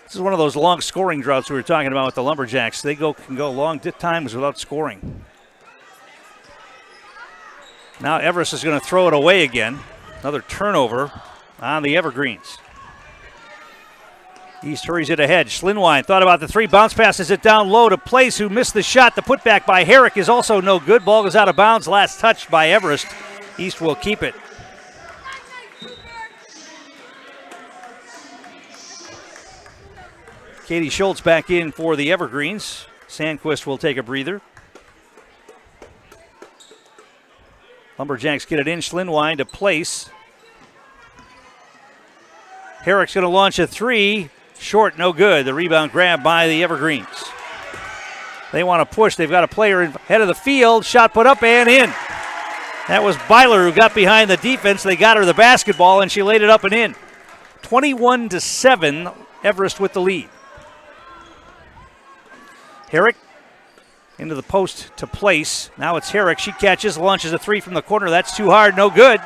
This is one of those long scoring droughts we were talking about with the Lumberjacks. They can go long times without scoring. Now Everest is going to throw it away again. Another turnover on the Evergreens. East hurries it ahead. Schlindwein thought about the three. Bounce passes it down low to Place, who missed the shot. The putback by Herrick is also no good. Ball goes out of bounds. Last touch by Everest. East will keep it. Katie Schultz back in for the Evergreens. Sandquist will take a breather. Lumberjacks get it in. Schlindwein to Place. Herrick's going to launch a three. Short, no good. The rebound grab by the Evergreens. They want to push. They've got a player ahead of the field. Shot put up and in. That was Byler who got behind the defense. They got her the basketball, and she laid it up and in. 21-7, Everest with the lead. Herrick into the post to Place. Now it's Herrick. She catches, launches a three from the corner. That's too hard, no good.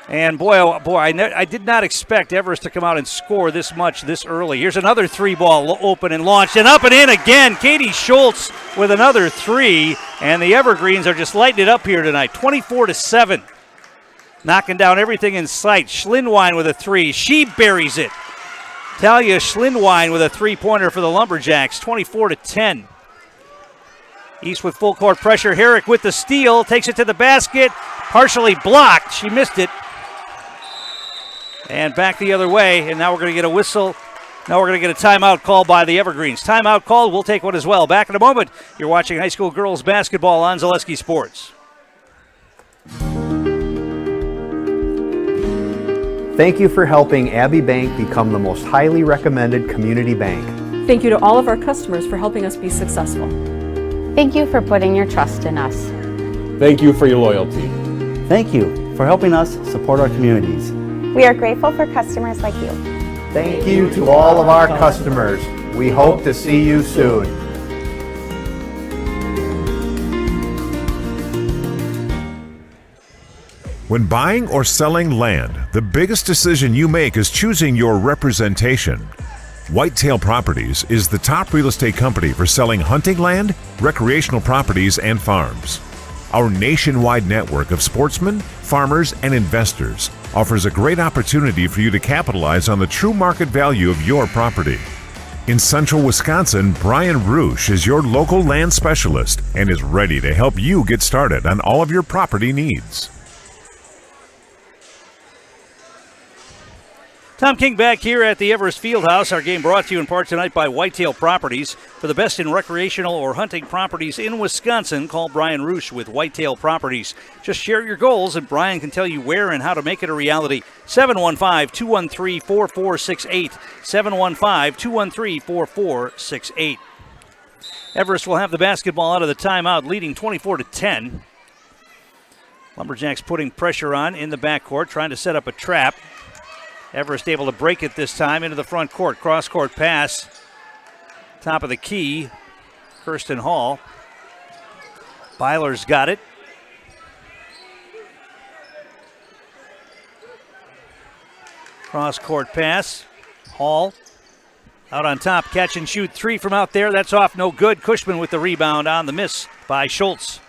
And boy, oh boy, I did not expect Everest to come out and score this much this early. Here's another three ball open and launched and up and in again. Katie Schultz with another three, and the Evergreens are just lighting it up here tonight. 24-7, knocking down everything in sight. Schlindwein with a three. She buries it. Talia Schlindwein with a three-pointer for the Lumberjacks. 24-10. East with full court pressure. Herrick with the steal, takes it to the basket. Partially blocked. She missed it. And back the other way, and now we're going to get a whistle. Now we're going to get a timeout called by the Evergreens. Timeout called, we'll take one as well. Back in a moment, you're watching high school girls basketball on Zaleski Sports. Thank you for helping Abbey Bank become the most highly recommended community bank. Thank you to all of our customers for helping us be successful. Thank you for putting your trust in us. Thank you for your loyalty. Thank you for helping us support our communities. We are grateful for customers like you. Thank you to all of our customers. We hope to see you soon. When buying or selling land, the biggest decision you make is choosing your representation. Whitetail Properties is the top real estate company for selling hunting land, recreational properties, and farms. Our nationwide network of sportsmen, farmers, and investors offers a great opportunity for you to capitalize on the true market value of your property. In central Wisconsin, Brian Roosh is your local land specialist and is ready to help you get started on all of your property needs. Tom King back here at the Everest Fieldhouse. Our game brought to you in part tonight by Whitetail Properties. For the best in recreational or hunting properties in Wisconsin, call Brian Roosh with Whitetail Properties. Just share your goals and Brian can tell you where and how to make it a reality. 715-213-4468. 715-213-4468. Everest will have the basketball out of the timeout, leading 24-10. Lumberjacks putting pressure on in the backcourt, trying to set up a trap. Everest able to break it this time into the front court. Cross-court pass. Top of the key. Kirsten Hall. Byler's got it. Cross-court pass. Hall out on top. Catch and shoot three from out there. That's off, no good. Cushman with the rebound on the miss by Schultz.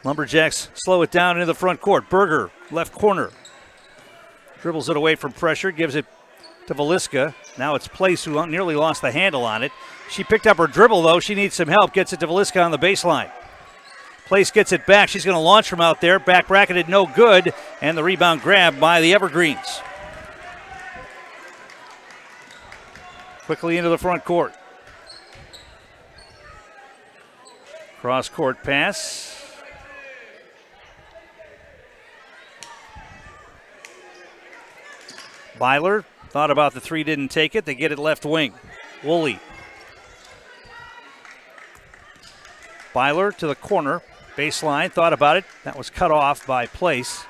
Lumberjacks slow it down into the front court. Berger, left corner. Dribbles it away from pressure, gives it to Veliska. Now it's Place who nearly lost the handle on it. She picked up her dribble, though. She needs some help. Gets it to Veliska on the baseline. Place gets it back. She's going to launch from out there. Back bracketed, no good. And the rebound grab by the Evergreens. Quickly into the front court. Cross-court pass. Byler thought about the three, didn't take it. They get it left wing. Woolley. Byler to the corner. Baseline, thought about it. That was cut off by Place.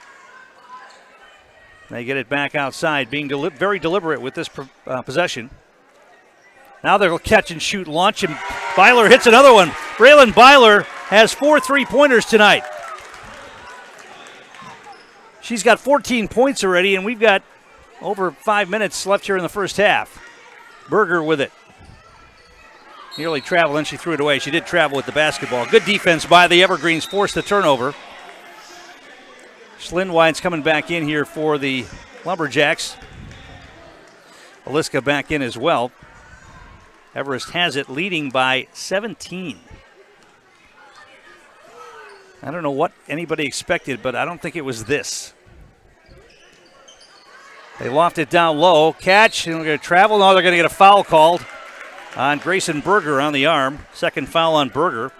They get it back outside, being very deliberate with this possession. Now they'll catch and shoot launch, and Byler hits another one. Braylon Byler has 4 3-pointers tonight. She's got 14 points already, and we've got over 5 minutes left here in the first half. Berger with it. Nearly traveled, and she threw it away. She did travel with the basketball. Good defense by the Evergreens, forced the turnover. Schlindwine's coming back in here for the Lumberjacks. Veliska back in as well. Everest has it, leading by 17. I don't know what anybody expected, but I don't think it was this. They loft it down low. Catch, and they're going to travel. No, they're going to get a foul called on Grayson Berger on the arm. Second foul on Berger.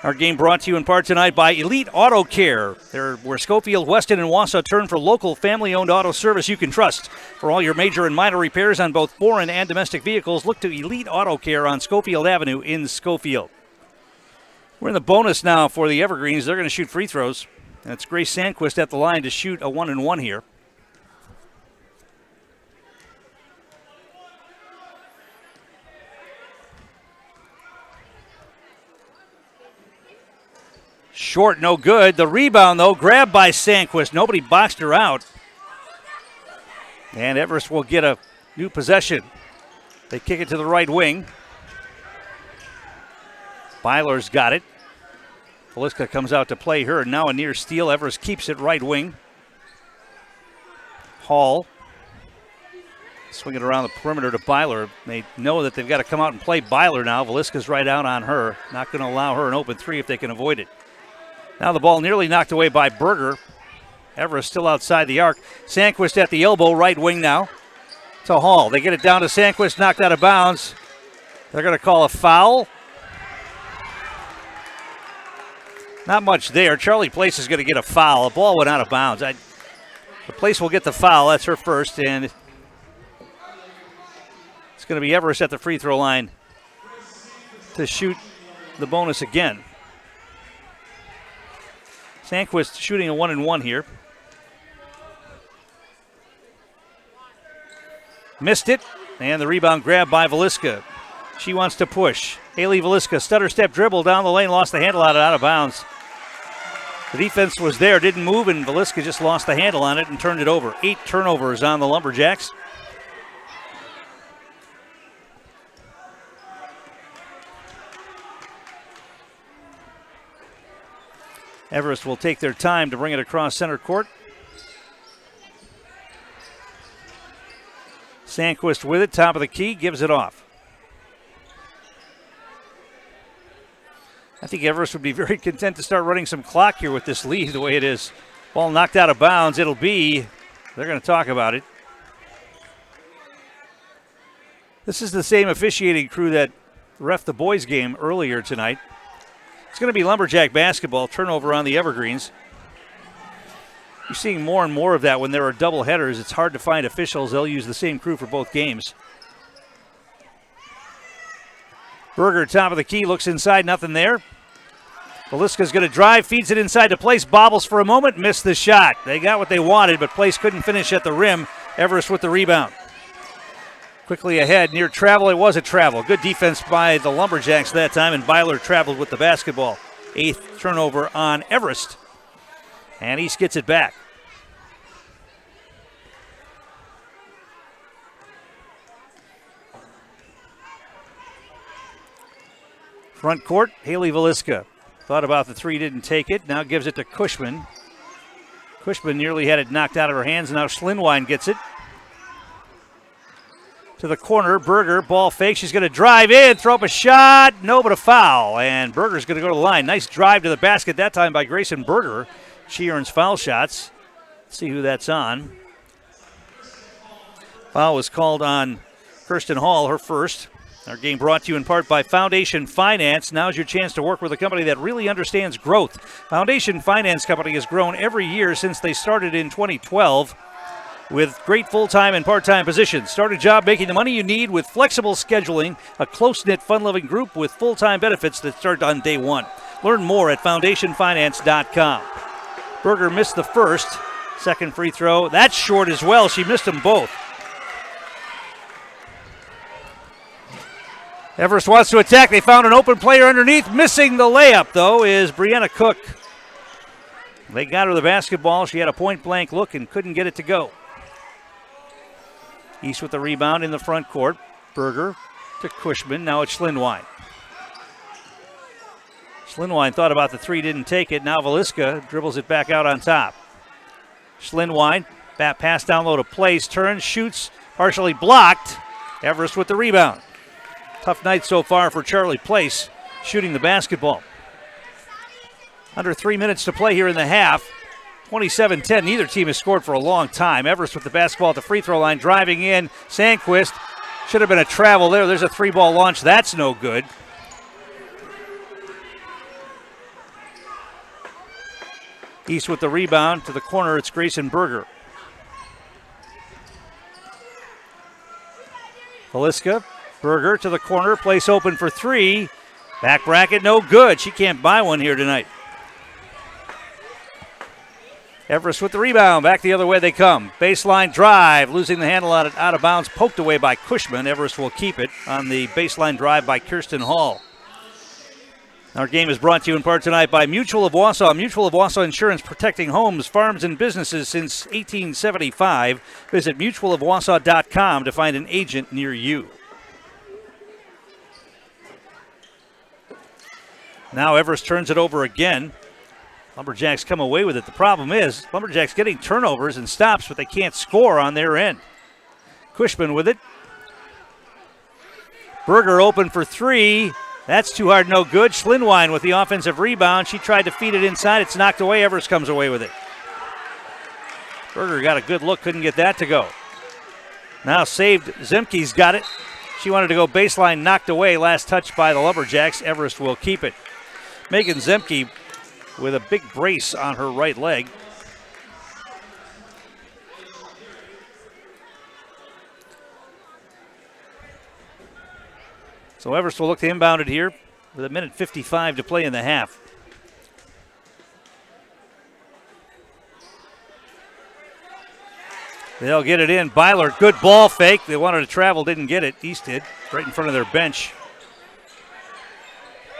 Our game brought to you in part tonight by Elite Auto Care. They're where Schofield, Weston, and Wausau turn for local family-owned auto service you can trust. For all your major and minor repairs on both foreign and domestic vehicles, look to Elite Auto Care on Schofield Avenue in Schofield. We're in the bonus now for the Evergreens. They're going to shoot free throws. And it's Grace Sandquist at the line to shoot a 1-and-1 here. Short, no good. The rebound, though, grabbed by Sandquist. Nobody boxed her out. And Everest will get a new possession. They kick it to the right wing. Byler's got it. Veliska comes out to play her. Now a near steal. Everest keeps it right wing. Hall. Swing it around the perimeter to Byler. They know that they've got to come out and play Byler now. Veliska's right out on her. Not going to allow her an open three if they can avoid it. Now the ball nearly knocked away by Berger. Everest still outside the arc. Sandquist at the elbow, right wing now to Hall. They get it down to Sandquist, knocked out of bounds. They're going to call a foul. Not much there. Charlie Place is going to get a foul. The ball went out of bounds. The Place will get the foul. That's her first, and it's going to be Everest at the free throw line to shoot the bonus again. Sandquist shooting a 1-and-1 here. Missed it, and the rebound grabbed by Veliska. She wants to push. Haley Veliska, stutter step dribble down the lane, lost the handle out of bounds. The defense was there, didn't move, and Veliska just lost the handle on it and turned it over. 8 turnovers on the Lumberjacks. Everest will take their time to bring it across center court. Sandquist with it, top of the key, gives it off. I think Everest would be very content to start running some clock here with this lead the way it is. Ball knocked out of bounds. It'll be, they're going to talk about it. This is the same officiating crew that ref the boys game earlier tonight. It's going to be Lumberjack basketball, turnover on the Evergreens. You're seeing more and more of that when there are double headers. It's hard to find officials. They'll use the same crew for both games. Berger, top of the key, looks inside, nothing there. Veliska's going to drive, feeds it inside to Place, bobbles for a moment, missed the shot. They got what they wanted, but Place couldn't finish at the rim. Everest with the rebound. Quickly ahead, near travel, it was a travel. Good defense by the Lumberjacks that time, and Byler traveled with the basketball. 8th turnover on Everest. And East gets it back. Front court, Haley Veliska. Thought about the three, didn't take it. Now gives it to Cushman. Cushman nearly had it knocked out of her hands. Now Schlinwine gets it. To the corner, Berger, ball fake. She's going to drive in, throw up a shot. No, but a foul. And Berger's going to go to the line. Nice drive to the basket that time by Grayson Berger. She earns foul shots. Let's see who that's on. Foul was called on Kirsten Hall, her first. Our game brought to you in part by Foundation Finance. Now's your chance to work with a company that really understands growth. Foundation Finance Company has grown every year since they started in 2012 with great full-time and part-time positions. Start a job making the money you need with flexible scheduling, a close-knit, fun-loving group with full-time benefits that start on day one. Learn more at foundationfinance.com. Berger missed the first. Second free throw. That's short as well. She missed them both. Everest wants to attack. They found an open player underneath. Missing the layup, though, is Brianna Cook. They got her the basketball. She had a point-blank look and couldn't get it to go. East with the rebound in the front court. Berger to Cushman. Now it's Schlinwine. Schlinwine thought about the three, didn't take it. Now Valiska dribbles it back out on top. Schlinwine, bat pass down low to Place. Turns, shoots, partially blocked. Everest with the rebound. Tough night so far for Charlie Place, shooting the basketball. Under 3 minutes to play here in the half. 27-10. Neither team has scored for a long time. Everest with the basketball at the free throw line, driving in. Sandquist, should have been a travel there. There's a three-ball launch. That's no good. East with the rebound. To the corner, it's Grayson Berger. Valiska, Berger to the corner. Place open for three. Back bracket, no good. She can't buy one here tonight. Everest with the rebound. Back the other way they come. Baseline drive. Losing the handle out of bounds. Poked away by Cushman. Everest will keep it on the baseline drive by Kirsten Hall. Our game is brought to you in part tonight by Mutual of Wausau. Mutual of Wausau Insurance, protecting homes, farms, and businesses since 1875. Visit mutualofwausau.com to find an agent near you. Now Everest turns it over again. Lumberjacks come away with it. The problem is Lumberjacks getting turnovers and stops, but they can't score on their end. Cushman with it. Berger open for three. That's too hard, no good. Schlinwine with the offensive rebound. She tried to feed it inside. It's knocked away. Everest comes away with it. Berger got a good look, couldn't get that to go. Now saved. Zemke's got it. She wanted to go baseline, knocked away. Last touch by the Lumberjacks. Everest will keep it. Megan Zemke with a big brace on her right leg. So Everest will look to inbound it here with 1:55 to play in the half. They'll get it in. Byler, good ball fake. They wanted to travel, didn't get it. East did, right in front of their bench.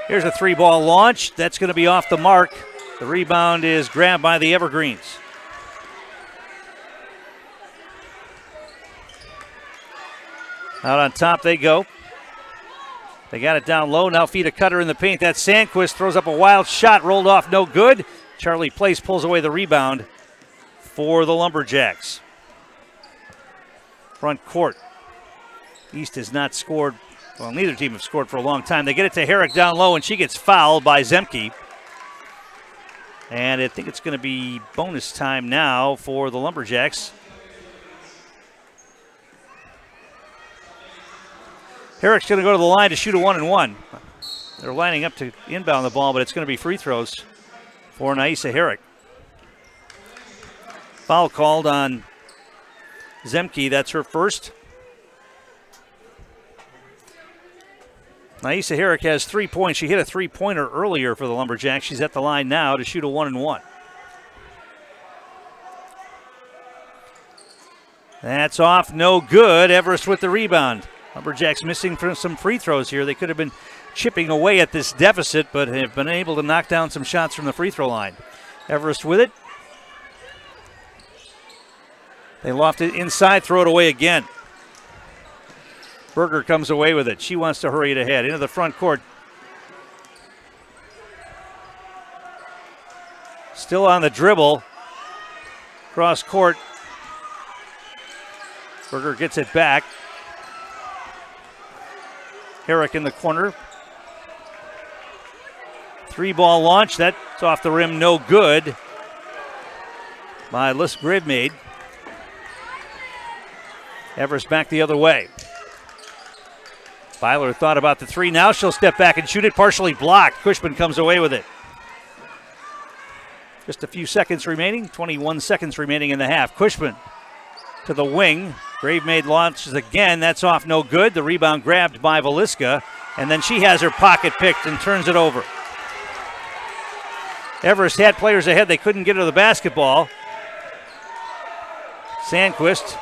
Here's a three-ball launch. That's going to be off the mark. The rebound is grabbed by the Evergreens. Out on top they go. They got it down low. Now feed a cutter in the paint. That's Sandquist. Throws up a wild shot. Rolled off. No good. Charlie Place pulls away the rebound for the Lumberjacks. Front court. East has not scored. Well, neither team have scored for a long time. They get it to Herrick down low, and she gets fouled by Zemke. And I think it's going to be bonus time now for the Lumberjacks. Herrick's going to go to the line to shoot a 1-and-1. They're lining up to inbound the ball, but it's going to be free throws for Naisa Herrick. Foul called on Zemke. That's her first. Naisa Herrick has 3 points. She hit a three-pointer earlier for the Lumberjacks. She's at the line now to shoot a 1-and-1. That's off, no good. Everest with the rebound. Lumberjacks missing from some free throws here. They could have been chipping away at this deficit, but have been able to knock down some shots from the free throw line. Everest with it. They loft it inside, throw it away again. Berger comes away with it. She wants to hurry it ahead. Into the front court. Still on the dribble. Cross court. Berger gets it back. Herrick in the corner. 3-ball launch. That's off the rim, no good. By Liz Gravemaid. Everest back the other way. Byler thought about the three. Now she'll step back and shoot it. Partially blocked. Cushman comes away with it. Just a few seconds remaining. 21 seconds remaining in the half. Cushman to the wing. Gravemaid launches again. That's off, no good. The rebound grabbed by Valiska. And then she has her pocket picked and turns it over. Everest had players ahead. They couldn't get to the basketball. Sandquist.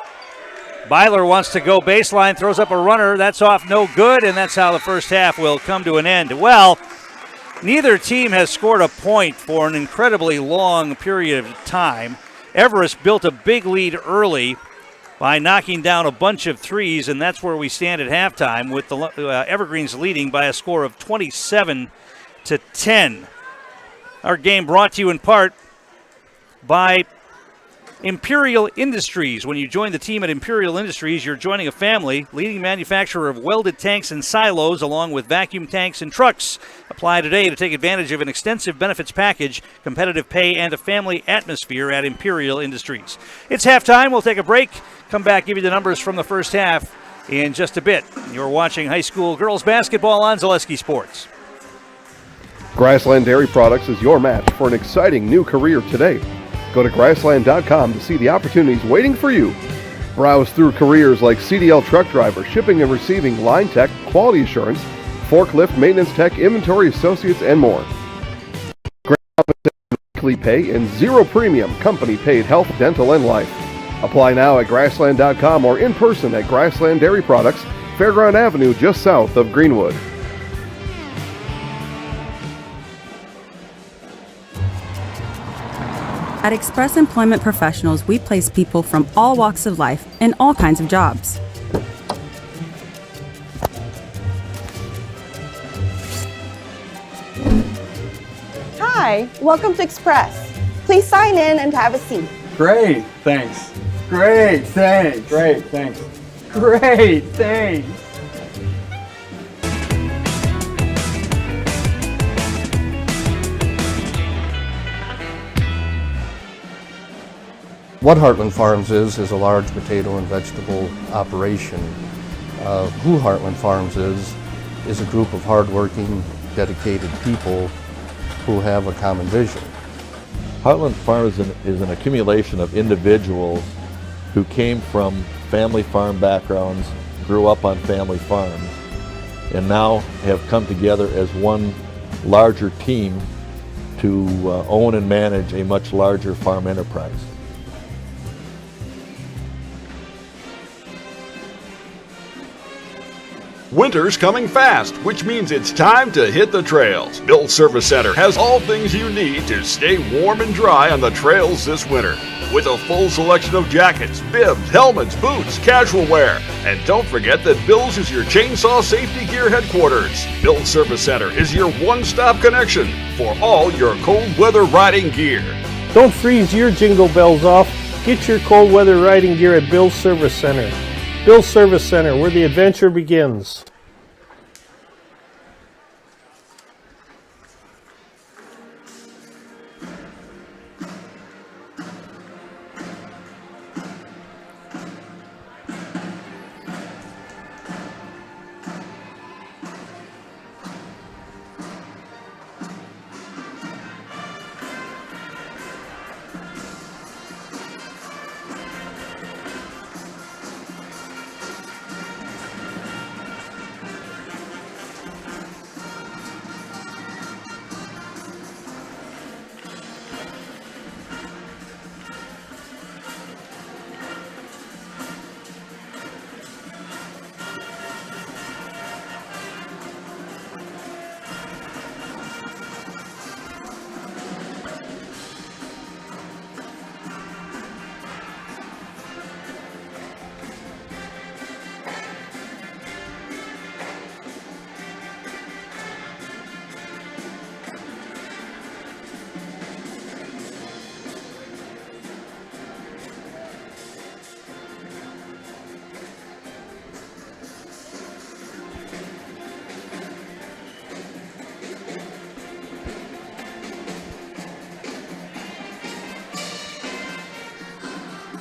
Byler wants to go baseline, throws up a runner. That's off, no good, and that's how the first half will come to an end. Well, neither team has scored a point for an incredibly long period of time. Everest built a big lead early by knocking down a bunch of threes, and that's where we stand at halftime with the Evergreens leading by a score of 27-10. Our game brought to you in part by Imperial Industries. When you join the team at Imperial Industries, you're joining a family, leading manufacturer of welded tanks and silos, along with vacuum tanks and trucks. Apply today to take advantage of an extensive benefits package, competitive pay, and a family atmosphere at Imperial Industries. It's halftime. We'll take a break. Come back, give you the numbers from the first half in just a bit. You're watching high school girls basketball on Zaleski Sports. Grassland Dairy Products is your match for an exciting new career today. Go to Grassland.com to see the opportunities waiting for you. Browse through careers like CDL truck driver, shipping and receiving, line tech, quality assurance, forklift, maintenance tech, inventory associates, and more. Great weekly pay and zero premium company paid health, dental, and life. Apply now at Grassland.com or in person at Grassland Dairy Products, Fairground Avenue, just south of Greenwood. At Express Employment Professionals, we place people from all walks of life in all kinds of jobs. Hi, welcome to Express. Please sign in and have a seat. Great, thanks. Great, thanks. Great, thanks. Great, thanks. What Heartland Farms is a large potato and vegetable operation. Who Heartland Farms is a group of hardworking, dedicated people who have a common vision. Heartland Farms is an accumulation of individuals who came from family farm backgrounds, grew up on family farms, and now have come together as one larger team to own and manage a much larger farm enterprise. Winter's coming fast, which means it's time to hit the trails. Bill's Service Center has all things you need to stay warm and dry on the trails this winter. With a full selection of jackets, bibs, helmets, boots, casual wear. And don't forget that Bill's is your chainsaw safety gear headquarters. Bill's Service Center is your one-stop connection for all your cold weather riding gear. Don't freeze your jingle bells off. Get your cold weather riding gear at Bill's Service Center. Bill's Service Center, where the adventure begins.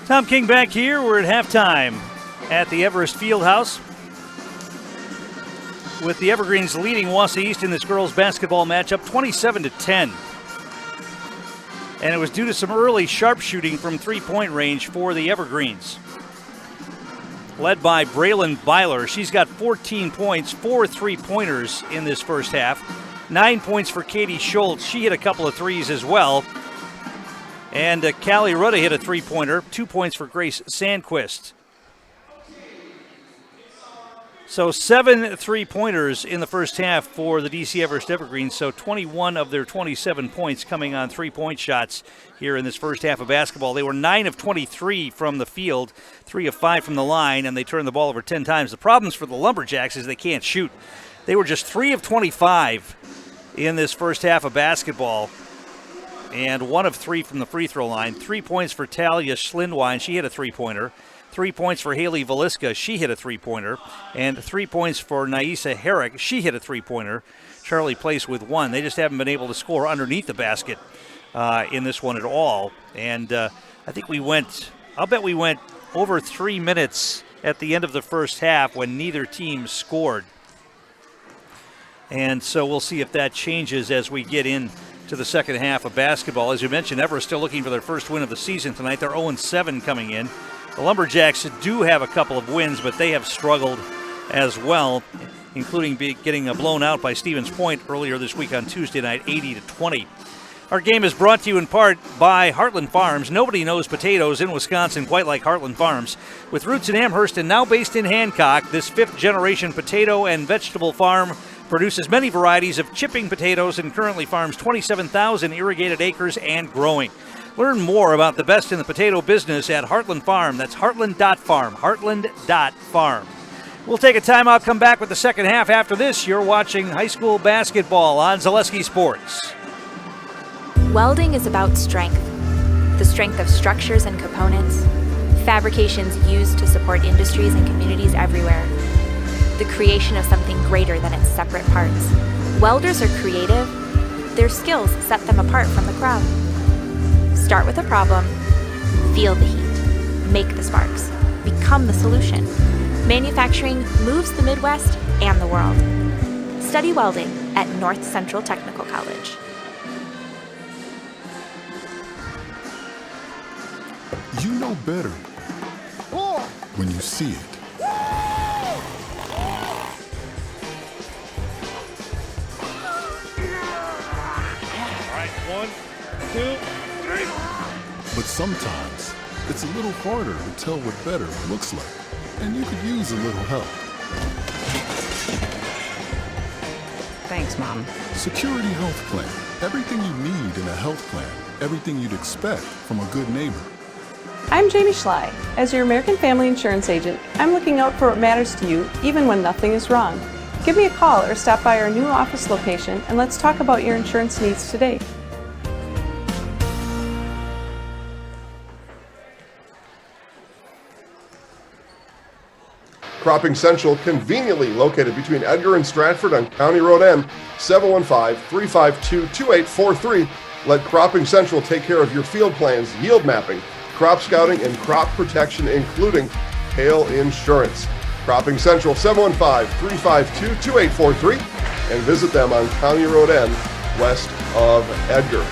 Tom King back here. We're at halftime at the Everest Fieldhouse, with the Evergreens leading Wausau East in this girls basketball matchup 27-10. And it was due to some early sharpshooting from three-point range for the Evergreens. Led by Braylon Byler. She's got 14 points, 4 three-pointers in this first half. 9 points for Katie Schultz. She hit a couple of threes as well. And Callie Rudda hit a three-pointer. 2 points for Grace Sandquist. So 7 three-pointers in the first half for the DC Everest Evergreens. So 21 of their 27 points coming on three-point shots here in this first half of basketball. They were 9 of 23 from the field, 3 of 5 from the line, and they turned the ball over 10 times. The problems for the Lumberjacks is they can't shoot. They were just 3 of 25 in this first half of basketball, and 1 of 3 from the free throw line. 3 points for Talia Schlindwein. She hit a three-pointer. 3 points for Haley Valiska. She hit a three-pointer. And 3 points for Naisa Herrick. She hit a three-pointer. Charlie Place with 1. They just haven't been able to score underneath the basket in this one at all. And I think I'll bet we went over 3 minutes at the end of the first half when neither team scored. And so we'll see if that changes as we get into the second half of basketball. As you mentioned, Everest still looking for their first win of the season tonight. They're 0-7 coming in. The Lumberjacks do have a couple of wins, but they have struggled as well, including getting blown out by Stevens Point earlier this week on Tuesday night, 80-20. Our game is brought to you in part by Heartland Farms. Nobody knows potatoes in Wisconsin quite like Heartland Farms. With roots in Amherst and now based in Hancock, this fifth-generation potato and vegetable farm produces many varieties of chipping potatoes and currently farms 27,000 irrigated acres and growing. Learn more about the best in the potato business at Heartland Farm. That's heartland.farm, heartland.farm. We'll take a timeout, come back with the second half. After this, you're watching high school basketball on Zaleski Sports. Welding is about strength. The strength of structures and components, fabrications used to support industries and communities everywhere. The creation of something greater than its separate parts. Welders are creative. Their skills set them apart from the crowd. Start with a problem, feel the heat, make the sparks, become the solution. Manufacturing moves the Midwest and the world. Study welding at North Central Technical College. You know better when you see it. All right, 1, 2, 3. But sometimes it's a little harder to tell what better looks like, and you could use a little help. Thanks, Mom. Security Health Plan. Everything you need in a health plan. Everything you'd expect from a good neighbor. I'm Jamie Schley. As your American Family Insurance agent, I'm looking out for what matters to you, even when nothing is wrong. Give me a call or stop by our new office location, and let's talk about your insurance needs today. Cropping Central, conveniently located between Edgar and Stratford on County Road M, 715-352-2843. Let Cropping Central take care of your field plans, yield mapping, crop scouting, and crop protection, including hail insurance. Cropping Central, 715-352-2843, and visit them on County Road M, west of Edgar.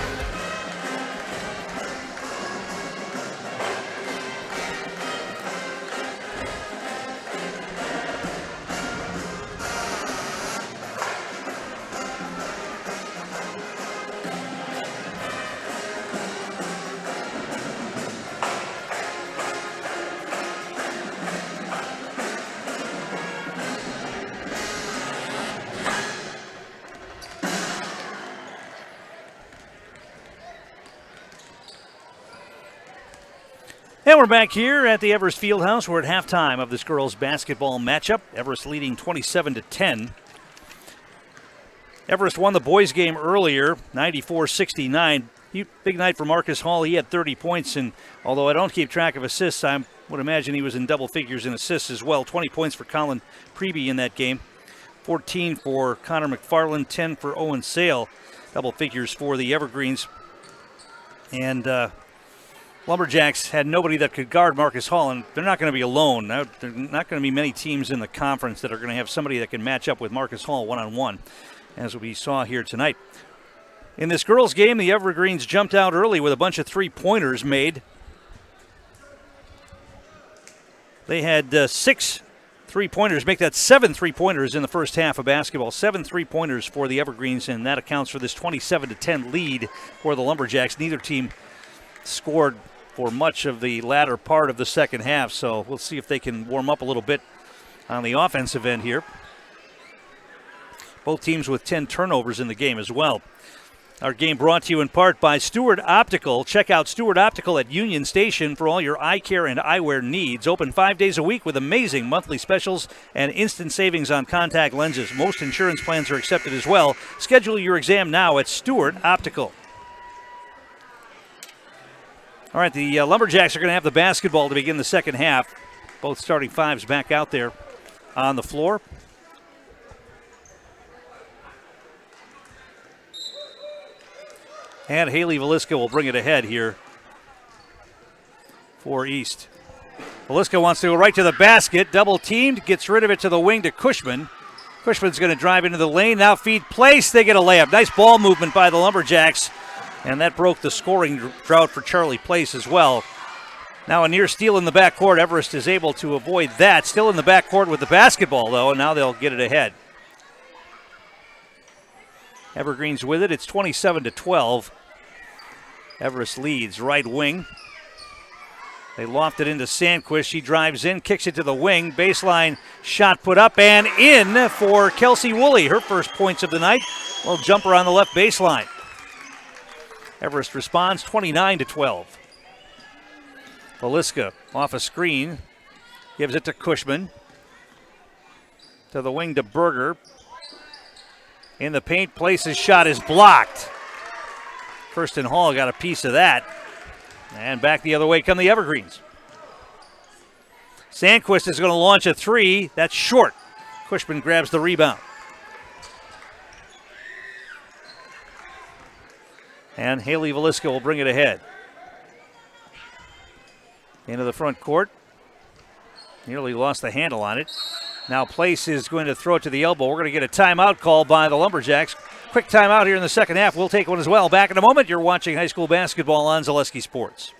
And we're back here at the Everest Fieldhouse. We're at halftime of this girls' basketball matchup. Everest leading 27-10. Everest won the boys' game earlier, 94-69. Big night for Marcus Hall. He had 30 points, and although I don't keep track of assists, I would imagine he was in double figures in assists as well. 20 points for Colin Preby in that game. 14 for Connor McFarland, 10 for Owen Sale. Double figures for the Evergreens. And Lumberjacks had nobody that could guard Marcus Hall, and they're not going to be alone. There are not going to be many teams in the conference that are going to have somebody that can match up with Marcus Hall one-on-one, as we saw here tonight. In this girls' game, the Evergreens jumped out early with a bunch of three-pointers made. They had 6 three-pointers, make that 7 three-pointers in the first half of basketball. 7 three-pointers for the Evergreens, and that accounts for this 27-10 lead for the Lumberjacks. Neither team scored for much of the latter part of the second half, so we'll see if they can warm up a little bit on the offensive end here. Both teams with 10 turnovers in the game as well. Our game brought to you in part by Stewart Optical. Check out Stewart Optical at Union Station for all your eye care and eyewear needs. Open 5 days a week with amazing monthly specials and instant savings on contact lenses. Most insurance plans are accepted as well. Schedule your exam now at Stewart Optical. All right, the Lumberjacks are going to have the basketball to begin the second half. Both starting fives back out there on the floor. And Haley Velisca will bring it ahead here for East. Velisca wants to go right to the basket. Double teamed, gets rid of it to the wing to Cushman. Cushman's going to drive into the lane, now feed place. They get a layup. Nice ball movement by the Lumberjacks. And that broke the scoring drought for Charlie Place as well. Now a near steal in the backcourt. Everest is able to avoid that. Still in the backcourt with the basketball, though, and now they'll get it ahead. Evergreens with it. It's 27-12. Everest leads right wing. They loft it into Sandquist. She drives in, kicks it to the wing. Baseline shot put up and in for Kelsey Woolley. Her first points of the night. Little jumper on the left baseline. Everest responds 29-12. Velisca off a screen. Gives it to Cushman. To the wing to Berger. In the paint, Place's shot is blocked. Kirsten Hall got a piece of that. And back the other way come the Evergreens. Sandquist is going to launch a three. That's short. Cushman grabs the rebound. And Haley Velisca will bring it ahead. Into the front court. Nearly lost the handle on it. Now Place is going to throw it to the elbow. We're going to get a timeout call by the Lumberjacks. Quick timeout here in the second half. We'll take one as well. Back in a moment. You're watching high school basketball on Zaleski Sports.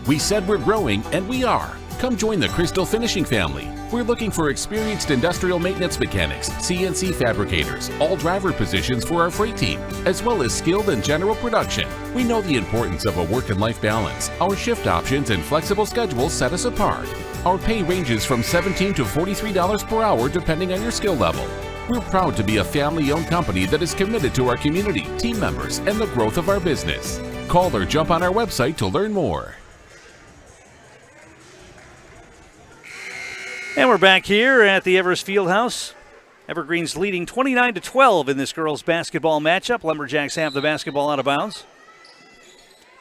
We said we're growing, and we are. Come join the Crystal Finishing family. We're looking for experienced industrial maintenance mechanics, CNC fabricators, all driver positions for our freight team, as well as skilled and general production. We know the importance of a work and life balance. Our shift options and flexible schedules set us apart. Our pay ranges from $17 to $43 per hour depending on your skill level. We're proud to be a family-owned company that is committed to our community, team members, and the growth of our business. Call or jump on our website to learn more. And we're back here at the Everest Fieldhouse. Evergreens leading 29-12 in this girls' basketball matchup. Lumberjacks have the basketball out of bounds.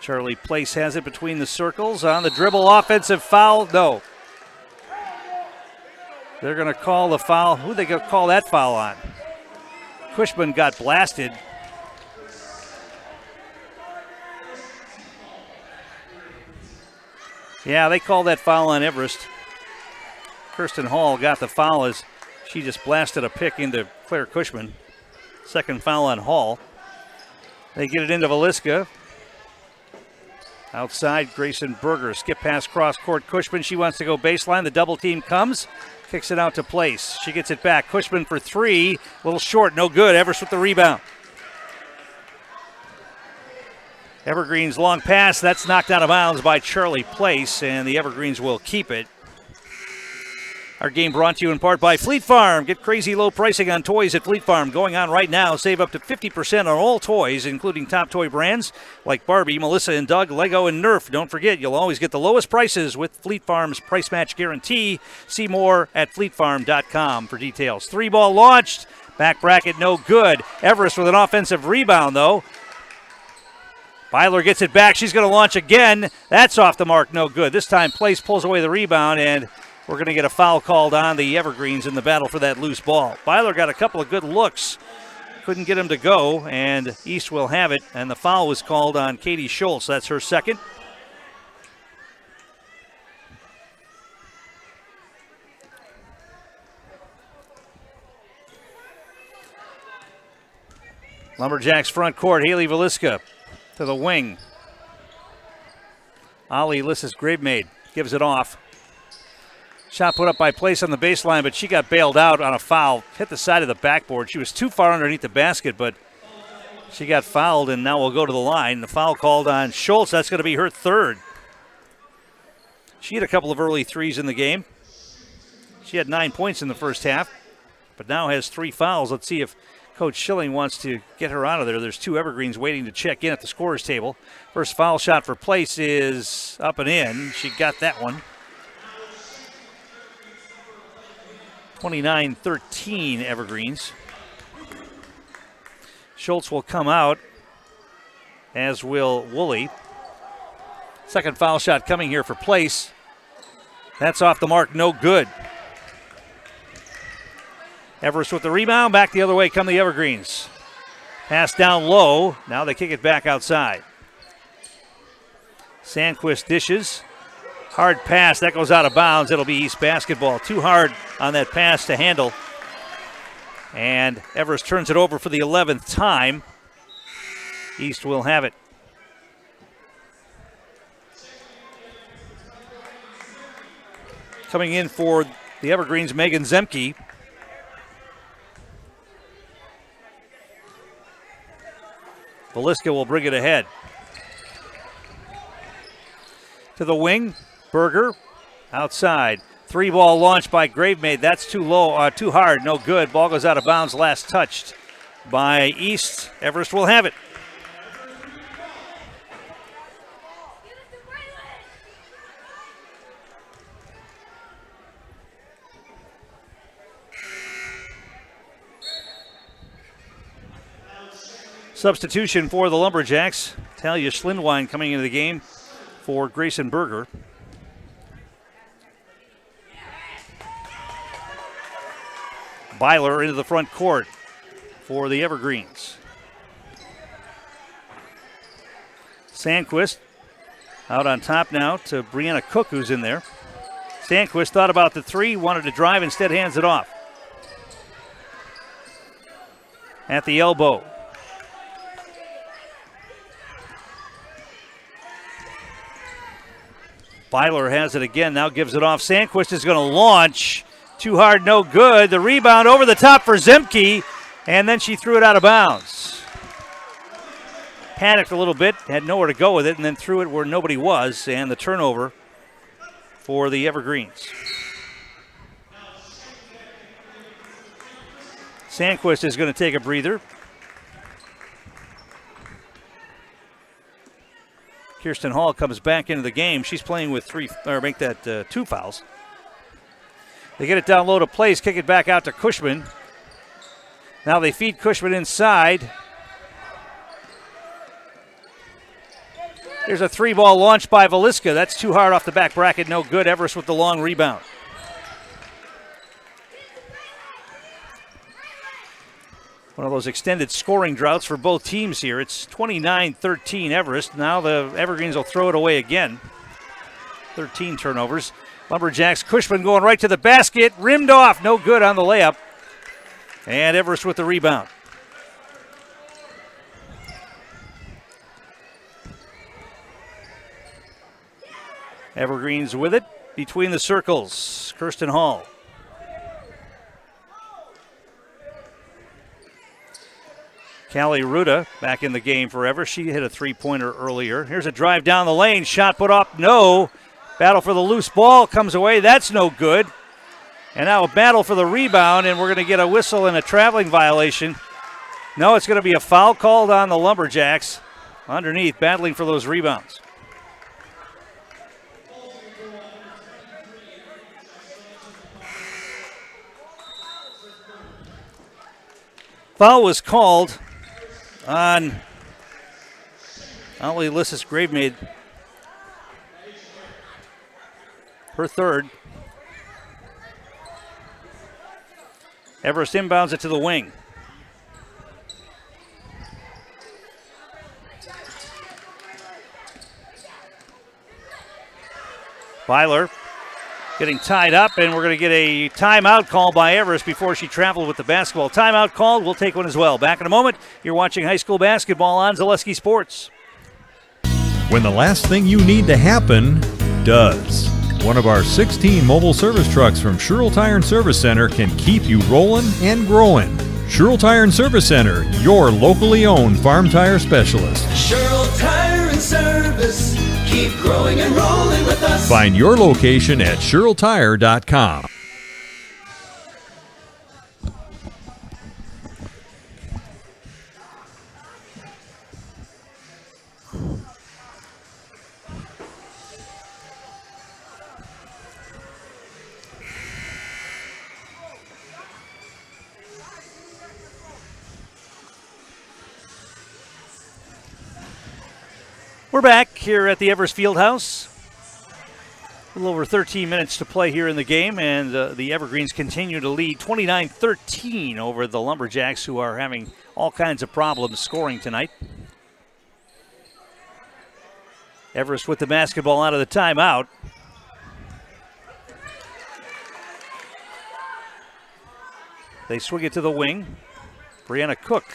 Charlie Place has it between the circles. On the dribble, offensive foul. No. They're going to call the foul. Who are they going to call that foul on? Cushman got blasted. Yeah, they called that foul on Everest. Kirsten Hall got the foul as she just blasted a pick into Claire Cushman. Second foul on Hall. They get it into Velisca. Outside, Grayson Berger. Skip pass cross court. Cushman, she wants to go baseline. The double team comes. Kicks it out to Place. She gets it back. Cushman for three. A little short, no good. Everest with the rebound. Evergreens long pass. That's knocked out of bounds by Charlie Place, and the Evergreens will keep it. Our game brought to you in part by Fleet Farm. Get crazy low pricing on toys at Fleet Farm. Going on right now. Save up to 50% on all toys, including top toy brands like Barbie, Melissa and Doug, Lego, and Nerf. Don't forget, you'll always get the lowest prices with Fleet Farm's price match guarantee. See more at fleetfarm.com for details. Three ball launched. Back bracket no good. Everest with an offensive rebound, though. Byler gets it back. She's going to launch again. That's off the mark, no good. This time, Place pulls away the rebound, and we're going to get a foul called on the Evergreens in the battle for that loose ball. Byler got a couple of good looks couldn't get him to go, and East will have it. And the foul was called on Katie Schultz. That's her second. Lumberjacks front court, Haley Veliska to the wing. Ali Lissus Gravemaid gives it off. Shot put up by Place on the baseline, but she got bailed out on a foul. Hit the side of the backboard. She was too far underneath the basket, but she got fouled, and now will go to the line. The foul called on Schultz. That's going to be her third. She had a couple of early threes in the game. She had 9 points in the first half, but now has 3 fouls. Let's see if Coach Schilling wants to get her out of there. There's 2 Evergreens waiting to check in at the scorer's table. First foul shot for Place is up and in. She got that one. 29-13 Evergreens. Schultz will come out, as will Woolley. Second foul shot coming here for Place. That's off the mark, no good. Everest with the rebound, back the other way come the Evergreens. Pass down low, now they kick it back outside. Sandquist dishes. Hard pass, that goes out of bounds. It'll be East basketball. Too hard on that pass to handle. And Everest turns it over for the 11th time. East will have it. Coming in for the Evergreens, Megan Zemke. Veliska will bring it ahead. To the wing, Berger outside. 3-ball launch by Gravemaid. That's too low, too hard, no good. Ball goes out of bounds, last touched by East. Everest will have it. Substitution for the Lumberjacks. Talia Schlindwein coming into the game for Grayson Berger. Byler into the front court for the Evergreens. Sandquist out on top now to Brianna Cook, who's in there. Sandquist thought about the 3, wanted to drive, instead hands it off. At the elbow. Byler has it again, now gives it off. Sandquist is going to launch. Too hard, no good. The rebound over the top for Zemke, and then she threw it out of bounds. Panicked a little bit, had nowhere to go with it, and then threw it where nobody was, and the turnover for the Evergreens. Sandquist is going to take a breather. Kirsten Hall comes back into the game. She's playing with 2 fouls. They get it down low to Place, kick it back out to Cushman. Now they feed Cushman inside. Here's a 3-ball launch by Veliska. That's too hard off the back bracket, no good. Everest with the long rebound. One of those extended scoring droughts for both teams here. It's 29-13 Everest. Now the Evergreens will throw it away again. 13 turnovers. Lumberjacks, Cushman going right to the basket. Rimmed off, no good on the layup. And Everest with the rebound. Evergreens with it between the circles. Kirsten Hall. Callie Ruda back in the game forever. She hit a 3-pointer earlier. Here's a drive down the lane. Shot put up, no. Battle for the loose ball comes away. That's no good. And now a battle for the rebound, and we're going to get a whistle and a traveling violation. No, it's going to be a foul called on the Lumberjacks underneath, battling for those rebounds. Foul was called on Ali Lissus Gravemaid. Her third. Everest inbounds it to the wing. Byler getting tied up, and we're going to get a timeout called by Everest before she traveled with the basketball. Timeout called. We'll take one as well. Back in a moment. You're watching high school basketball on Zaleski Sports. When the last thing you need to happen does. One of our 16 mobile service trucks from Sherrill Tire and Service Center can keep you rolling and growing. Sherrill Tire and Service Center, your locally owned farm tire specialist. Sherrill Tire and Service, keep growing and rolling with us. Find your location at SherrillTire.com. We're back here at the Everest Fieldhouse. A little over 13 minutes to play here in the game, and the Evergreens continue to lead 29-13 over the Lumberjacks, who are having all kinds of problems scoring tonight. Everest with the basketball out of the timeout. They swing it to the wing. Brianna Cook.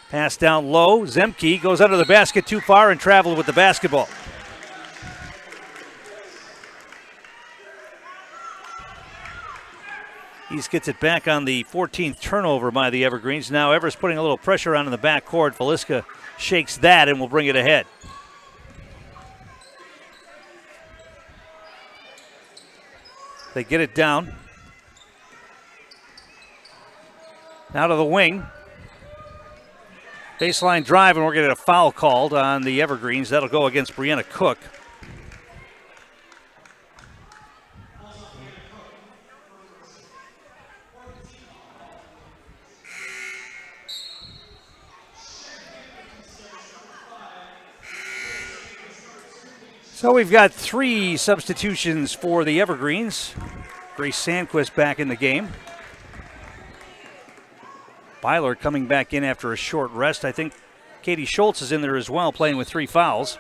Pass down low. Zemke goes under the basket too far and traveled with the basketball. East gets it back on the 14th turnover by the Evergreens. Now Everest putting a little pressure on in the backcourt. Feliska shakes that and will bring it ahead. They get it down. Now to the wing. Baseline drive, and we're going to get a foul called on the Evergreens. That'll go against Brianna Cook. So we've got 3 substitutions for the Evergreens. Grace Sandquist back in the game. Byler coming back in after a short rest. I think Katie Schultz is in there as well, playing with 3 fouls.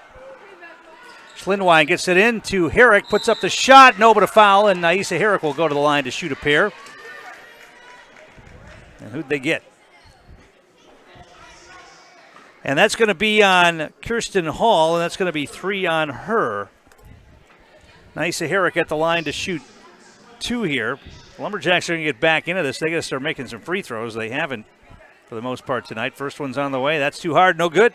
Schlindwein gets it in to Herrick, puts up the shot, no but a foul, and Naisa Herrick will go to the line to shoot a pair. And who'd they get? And that's going to be on Kirsten Hall, and that's going to be 3 on her. Naisa Herrick at the line to shoot 2 here. Lumberjacks are going to get back into this. They got to start making some free throws. They haven't for the most part tonight. First one's on the way. That's too hard. No good.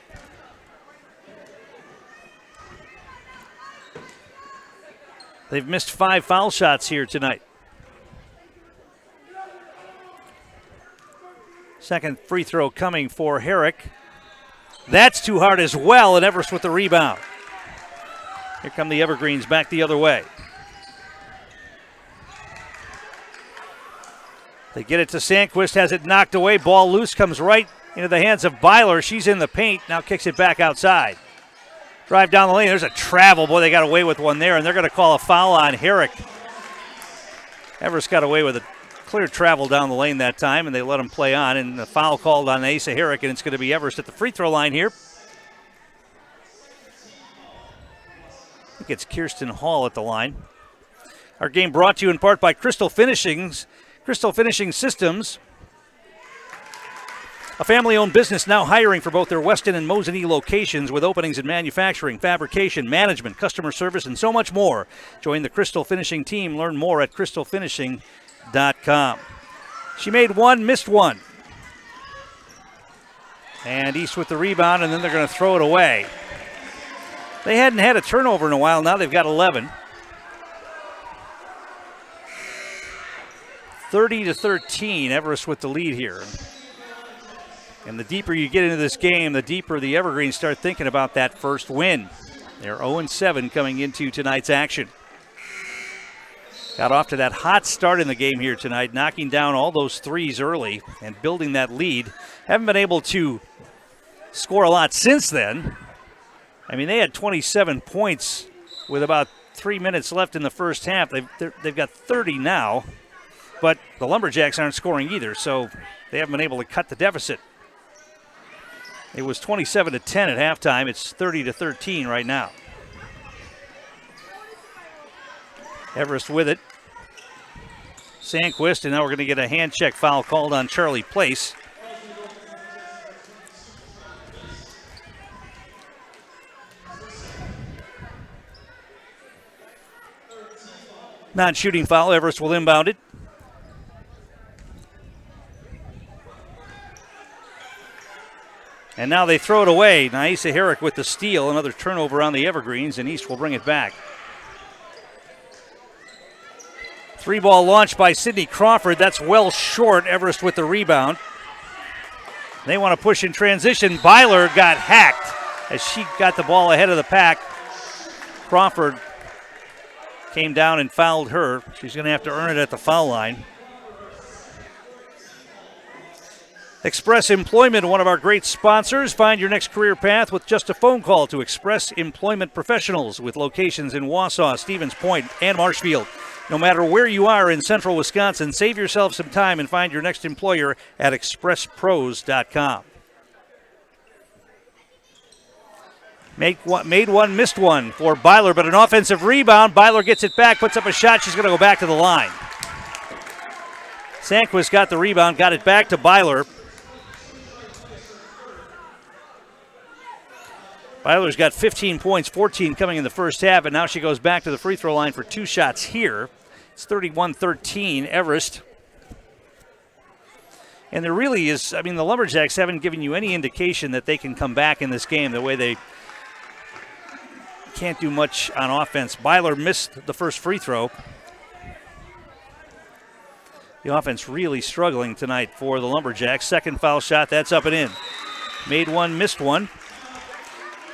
They've missed 5 foul shots here tonight. Second free throw coming for Herrick. That's too hard as well, and Everest with the rebound. Here come the Evergreens back the other way. They get it to Sandquist, has it knocked away. Ball loose, comes right into the hands of Byler. She's in the paint, now kicks it back outside. Drive down the lane, there's a travel. Boy, they got away with one there, and they're going to call a foul on Herrick. Everest got away with a clear travel down the lane that time, and they let him play on, and the foul called on Asa Herrick, and it's going to be Everest at the free throw line here. I think it's Kirsten Hall at the line. Our game brought to you in part by Crystal Finishing Systems, a family-owned business now hiring for both their Weston and Mosinee locations with openings in manufacturing, fabrication, management, customer service, and so much more. Join the Crystal Finishing team. Learn more at crystalfinishing.com. She made one, missed one. And East with the rebound, and then they're going to throw it away. They hadn't had a turnover in a while. Now they've got 11. 30-13, Everest with the lead here. And the deeper you get into this game, the deeper the Evergreens start thinking about that first win. They're 0-7 coming into tonight's action. Got off to that hot start in the game here tonight, knocking down all those threes early and building that lead. Haven't been able to score a lot since then. I mean, they had 27 points with about 3 minutes left in the first half. They've got 30 now. But the Lumberjacks aren't scoring either, so they haven't been able to cut the deficit. It was 27-10 at halftime. It's 30-13 right now. Everest with it. Sandquist, and now we're going to get a hand check foul called on Charlie Place. Non-shooting foul. Everest will inbound it. And now they throw it away. Naisa Herrick with the steal. Another turnover on the Evergreens, and East will bring it back. 3-ball launch by Sydney Crawford. That's well short. Everest with the rebound. They want to push in transition. Byler got hacked as she got the ball ahead of the pack. Crawford came down and fouled her. She's going to have to earn it at the foul line. Express Employment, one of our great sponsors. Find your next career path with just a phone call to Express Employment Professionals with locations in Wausau, Stevens Point, and Marshfield. No matter where you are in central Wisconsin, save yourself some time and find your next employer at expresspros.com. Made one, missed one for Byler, but an offensive rebound. Byler gets it back, puts up a shot. She's going to go back to the line. Sandquist got the rebound, got it back to Byler. Byler's got 15 points, 14 coming in the first half, and now she goes back to the free throw line for 2 shots here. It's 31-13, Everest. And there really is, the Lumberjacks haven't given you any indication that they can come back in this game the way they can't do much on offense. Byler missed the first free throw. The offense really struggling tonight for the Lumberjacks. Second foul shot, that's up and in. Made one, missed one.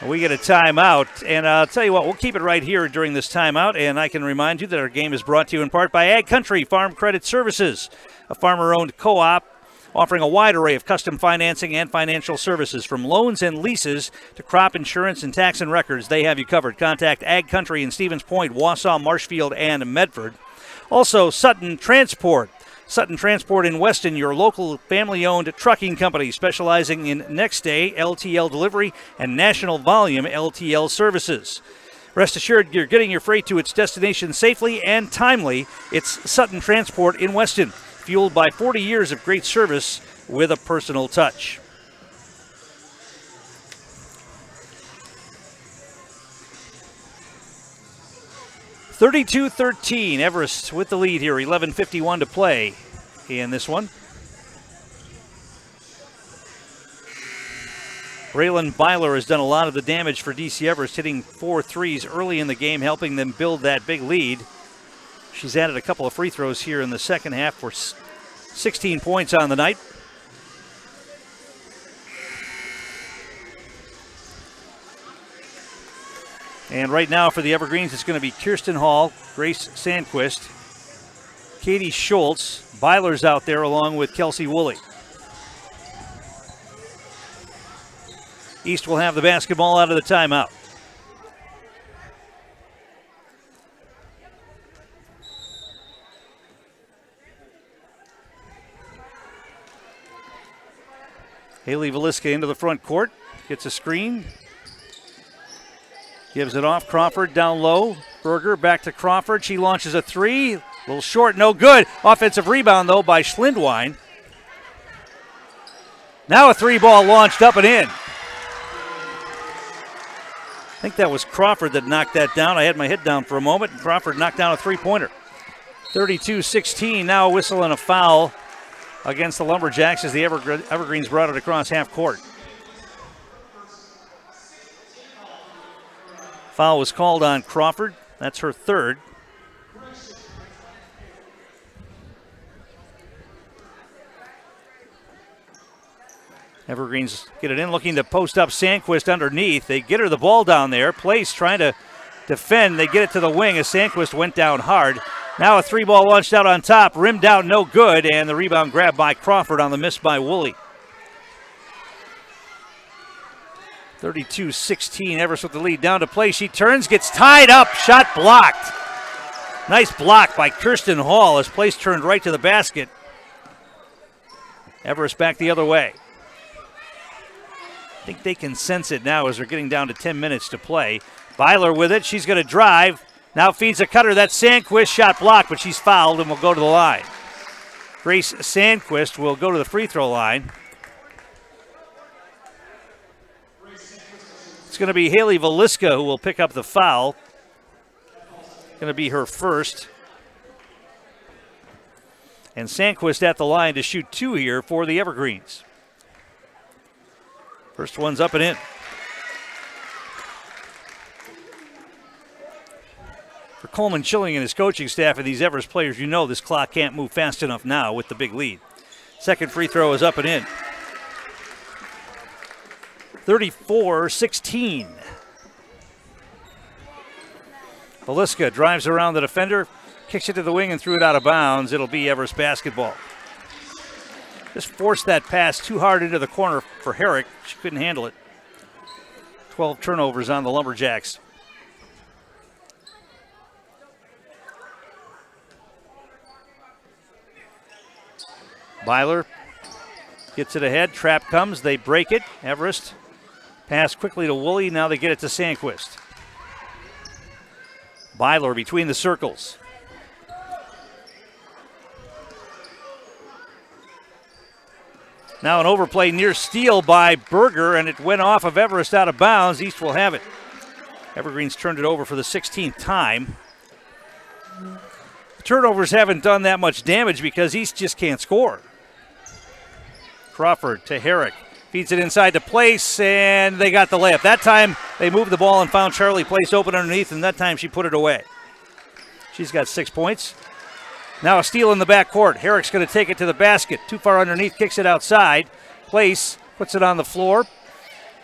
We get a timeout, and I'll tell you what, we'll keep it right here during this timeout, and I can remind you that our game is brought to you in part by Ag Country Farm Credit Services, a farmer-owned co-op offering a wide array of custom financing and financial services, from loans and leases to crop insurance and tax and records. They have you covered. Contact Ag Country in Stevens Point, Wausau, Marshfield, and Medford. Also, Sutton Transport. Sutton Transport in Weston, your local family-owned trucking company specializing in next-day LTL delivery and national volume LTL services. Rest assured you're getting your freight to its destination safely and timely. It's Sutton Transport in Weston, fueled by 40 years of great service with a personal touch. (32-13), Everest with the lead here. 11:51 to play in this one. Braylon Byler has done a lot of the damage for DC Everest, hitting 4 threes early in the game, helping them build that big lead. She's added a couple of free throws here in the second half for 16 points on the night. And right now for the Evergreens, it's going to be Kirsten Hall, Grace Sandquist, Katie Schultz. Byler's out there along with Kelsey Woolley. East will have the basketball out of the timeout. Haley Velisca into the front court, gets a screen. Gives it off. Crawford down low. Berger back to Crawford. She launches a three. A little short, no good. Offensive rebound, though, by Schlindwein. Now a 3-ball launched up and in. I think that was Crawford that knocked that down. I had my head down for a moment, and Crawford knocked down a 3-pointer. 32-16. Now a whistle and a foul against the Lumberjacks as the Evergreens brought it across half court. Foul was called on Crawford. That's her third. Evergreens get it in, looking to post up Sandquist underneath. They get her the ball down there. Place trying to defend. They get it to the wing as Sandquist went down hard. Now a 3-ball launched out on top. Rimmed out, no good. And the rebound grabbed by Crawford on the miss by Woolley. 32-16, Everest with the lead. Down to play. She turns, gets tied up. Shot blocked. Nice block by Kirsten Hall as Place turned right to the basket. Everest back the other way. I think they can sense it now as they're getting down to 10 minutes to play. Byler with it. She's going to drive. Now feeds a cutter. That's Sandquist. Shot blocked, but she's fouled and will go to the line. Grace Sandquist will go to the free throw line. It's going to be Haley Velisca who will pick up the foul. Going to be her first. And Sandquist at the line to shoot 2 here for the Evergreens. First one's up and in. For Coleman Schilling and his coaching staff and these Everest players, you know this clock can't move fast enough now with the big lead. Second free throw is up and in. 34-16. Velisca drives around the defender, kicks it to the wing and threw it out of bounds. It'll be Everest basketball. Just forced that pass too hard into the corner for Herrick. She couldn't handle it. 12 turnovers on the Lumberjacks. Byler gets it ahead. Trap comes. They break it. Everest pass quickly to Woolley. Now they get it to Sandquist. Byler between the circles. Now an overplay near steal by Berger, and it went off of Everest out of bounds. East will have it. Evergreens turned it over for the 16th time. The turnovers haven't done that much damage because East just can't score. Crawford to Herrick. Feeds it inside to Place, and they got the layup. That time they moved the ball and found Charlie Place open underneath, and that time she put it away. She's got 6 points. Now a steal in the backcourt. Herrick's going to take it to the basket. Too far underneath, kicks it outside. Place puts it on the floor.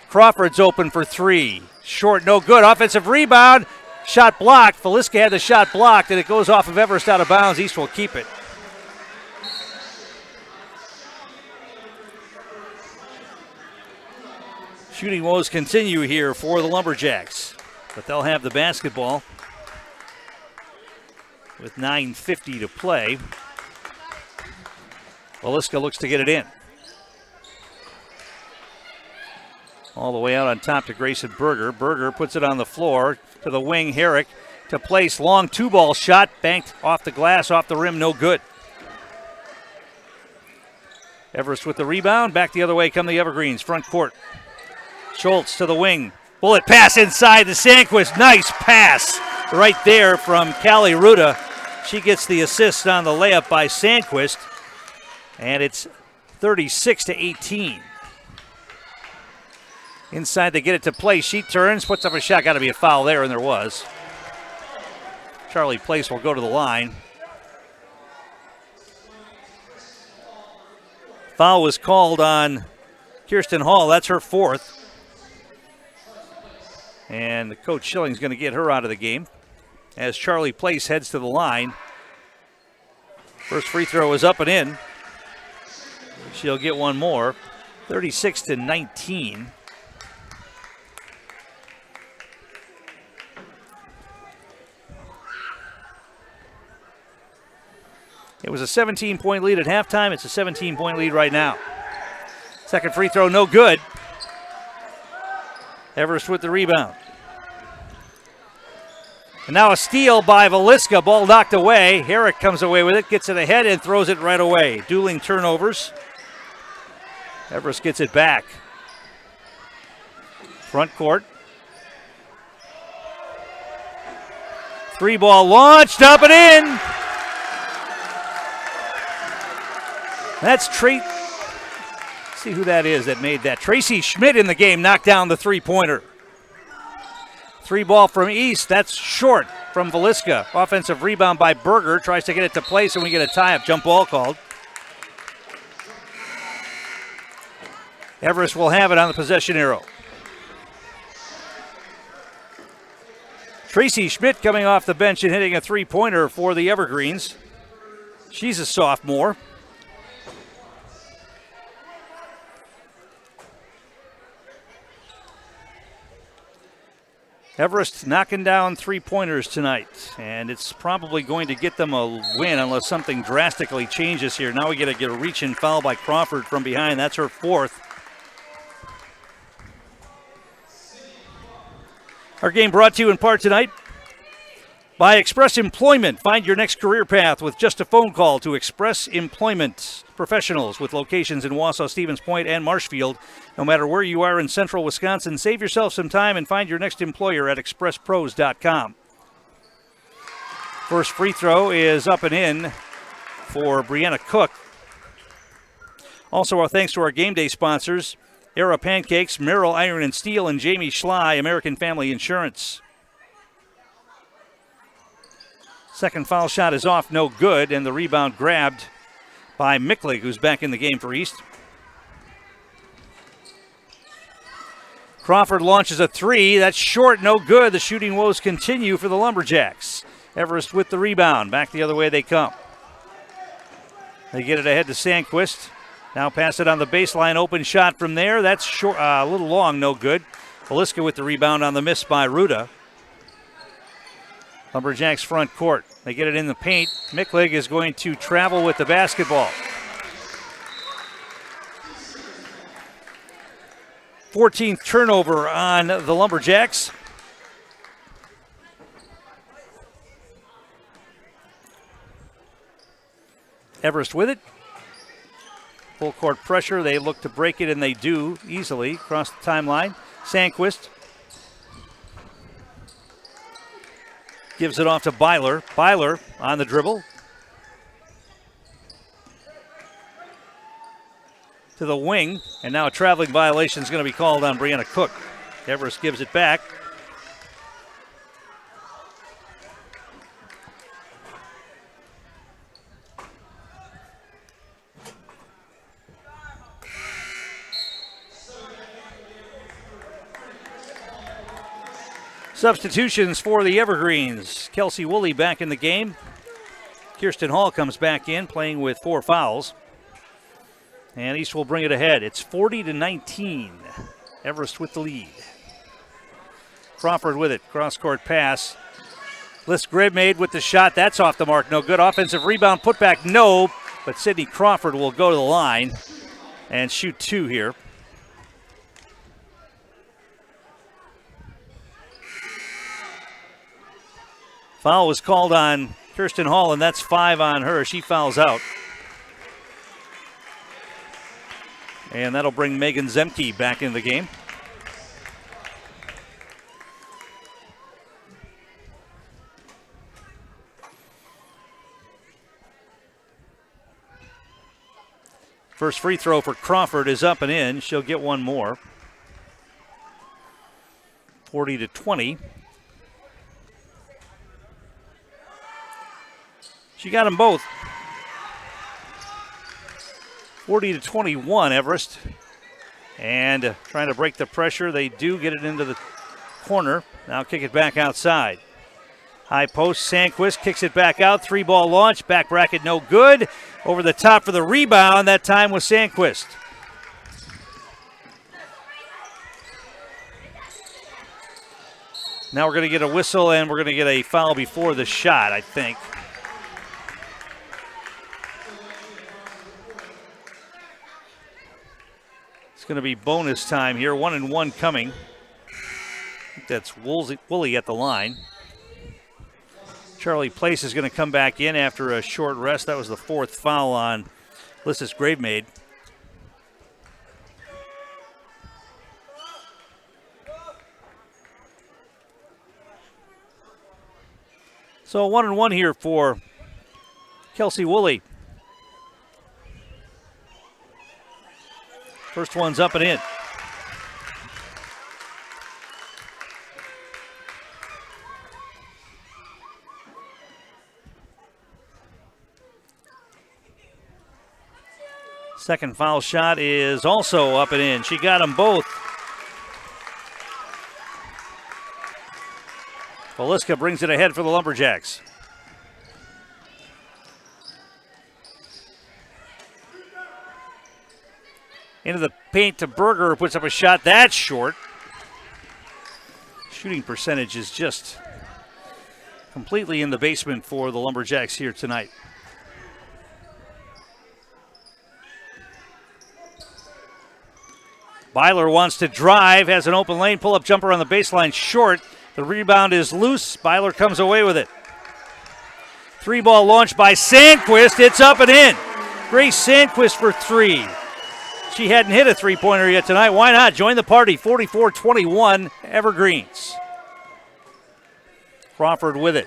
Crawford's open for 3. Short, no good. Offensive rebound. Shot blocked. Velisca had the shot blocked, and it goes off of Everest out of bounds. East will keep it. Shooting woes continue here for the Lumberjacks, but they'll have the basketball with 9:50 to play. Velisca looks to get it in. All the way out on top to Grayson Berger. Berger puts it on the floor to the wing. Herrick to Place. Long 2-ball shot. Banked off the glass, off the rim. No good. Everest with the rebound. Back the other way come the Evergreens. Front court. Schultz to the wing. Bullet pass inside to Sandquist. Nice pass right there from Callie Ruda. She gets the assist on the layup by Sandquist. And it's 36-18. Inside they get it to Place. She turns, puts up a shot. Got to be a foul there, and there was. Charlie Place will go to the line. Foul was called on Kirsten Hall. That's her 4th. And Coach Schilling's going to get her out of the game as Charlie Place heads to the line. First free throw is up and in. She'll get one more. 36-19. It was a 17-point lead at halftime. It's a 17-point lead right now. Second free throw, no good. Everest with the rebound. And now a steal by Velisca. Ball knocked away. Herrick comes away with it, gets it ahead, and throws it right away. Dueling turnovers. Everest gets it back. Front court. 3-ball launched, up and in. That's see who that is that made that. Tracy Schmidt in the game knocked down the 3-pointer. 3-ball from East. That's short from Velisca. Offensive rebound by Berger. Tries to get it to Place, and we get a tie-up. Jump ball called. Everest will have it on the possession arrow. Tracy Schmidt coming off the bench and hitting a 3-pointer for the Evergreens. She's a sophomore. Everest knocking down 3-pointers tonight, and it's probably going to get them a win unless something drastically changes here. Now we get a reach-in foul by Crawford from behind. That's her 4th. Our game brought to you in part tonight By Express Employment. Find your next career path with just a phone call to Express Employment Professionals with locations in Wausau, Stevens Point, and Marshfield. No matter where you are in central Wisconsin, save yourself some time and find your next employer at expresspros.com. First free throw is up and in for Brianna Cook. Also, our thanks to our game day sponsors, Era Pancakes, Merrill Iron and Steel, and Jamie Schley, American Family Insurance. Second foul shot is off, no good, and the rebound grabbed by Micklig, who's back in the game for East. Crawford launches a three. That's short, no good. The shooting woes continue for the Lumberjacks. Everest with the rebound. Back the other way they come. They get it ahead to Sandquist. Now pass it on the baseline. Open shot from there. That's short, a little long, no good. Valiska with the rebound on the miss by Ruda. Lumberjacks front court. They get it in the paint. Micklig is going to travel with the basketball. 14th turnover on the Lumberjacks. Everest with it. Full court pressure. They look to break it, and they do easily across the timeline. Sandquist gives it off to Byler. Byler on the dribble. To the wing, and now a traveling violation is going to be called on Brianna Cook. Everest gives it back. Substitutions for the Evergreens. Kelsey Woolley back in the game. Kirsten Hall comes back in, playing with 4 fouls. And East will bring it ahead. It's 40-19. Everest with the lead. Crawford with it. Cross-court pass. Liz Gribmaid with the shot. That's off the mark. No good. Offensive rebound. Put back. No. But Sydney Crawford will go to the line and shoot 2 here. Foul was called on Kirsten Hall, and that's 5 on her. She fouls out. And that'll bring Megan Zemke back in the game. First free throw for Crawford is up and in. She'll get one more. 40-20. She got them both. 40-21, Everest. And trying to break the pressure. They do get it into the corner. Now kick it back outside. High post, Sandquist kicks it back out. 3-ball launch, back bracket no good. Over the top for the rebound, that time was Sandquist. Now we're going to get a whistle and we're going to get a foul before the shot, I think. Going to be bonus time here. 1-and-1 coming. I think that's Woolley at the line. Charlie Place is going to come back in after a short rest. That was the 4th foul on Lysis Gravemaid. So 1-and-1 here for Kelsey Woolley. First one's up and in. Second foul shot is also up and in. She got them both. Valiska brings it ahead for the Lumberjacks. Into the paint to Berger, who puts up a shot. That's short. Shooting percentage is just completely in the basement for the Lumberjacks here tonight. Byler wants to drive, has an open lane, pull-up jumper on the baseline, short. The rebound is loose. Byler comes away with it. Three-ball launch by Sandquist. It's up and in. Grace Sandquist for three. She hadn't hit a three-pointer yet tonight. Why not? Join the party. 44-21 Evergreens. Crawford with it.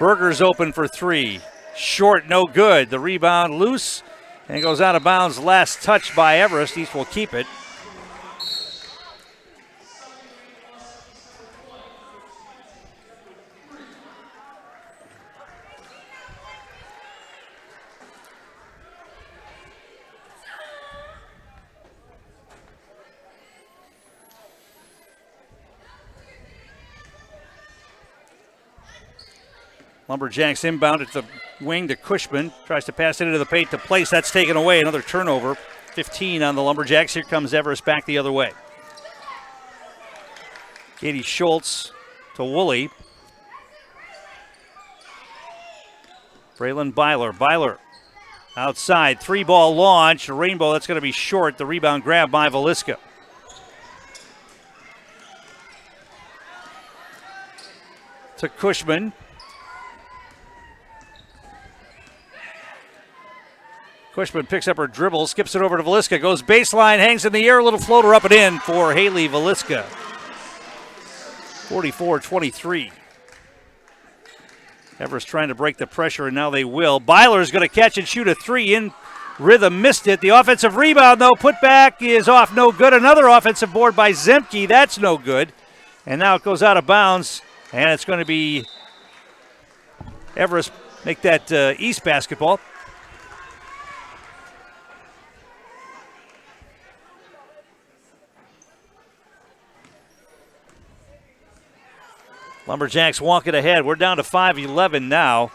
Berger's open for three. Short, no good. The rebound loose and goes out of bounds. Last touch by Everest. East will keep it. Lumberjacks inbound at the wing to Cushman. Tries to pass it into the paint to Place. That's taken away. Another turnover. 15 on the Lumberjacks. Here comes Everest back the other way. Katie Schultz to Woolley. Braylon Byler. Byler outside. Three-ball launch. A rainbow. That's going to be short. The rebound grab by Valiska. To Cushman. Cushman picks up her dribble, skips it over to Valiska, goes baseline, hangs in the air, a little floater up and in for Haley Valiska. 44-23. Everest trying to break the pressure, and now they will. Byler's going to catch and shoot a three in rhythm, missed it. The offensive rebound, though, put back is off, no good. Another offensive board by Zemke, that's no good. And now it goes out of bounds, and it's going to be Everest make that East basketball. Lumberjacks walk it ahead. We're down to 5-11 now.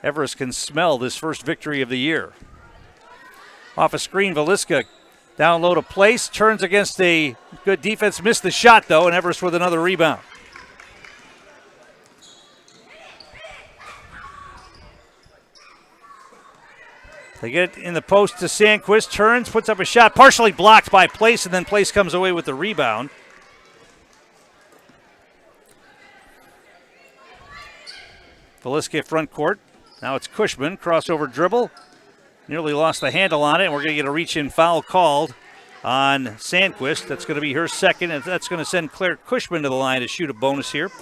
Everest can smell this first victory of the year. Off a screen, Valiska down low to Place. Turns against a good defense. Missed the shot, though, and Everest with another rebound. They get in the post to Sandquist. Turns, puts up a shot. Partially blocked by Place, and then Place comes away with the rebound. Valiska front court. Now it's Cushman. Crossover dribble. Nearly lost the handle on it. And we're going to get a reach-in foul called on Sandquist. That's going to be her second. And that's going to send Claire Cushman to the line to shoot a bonus here.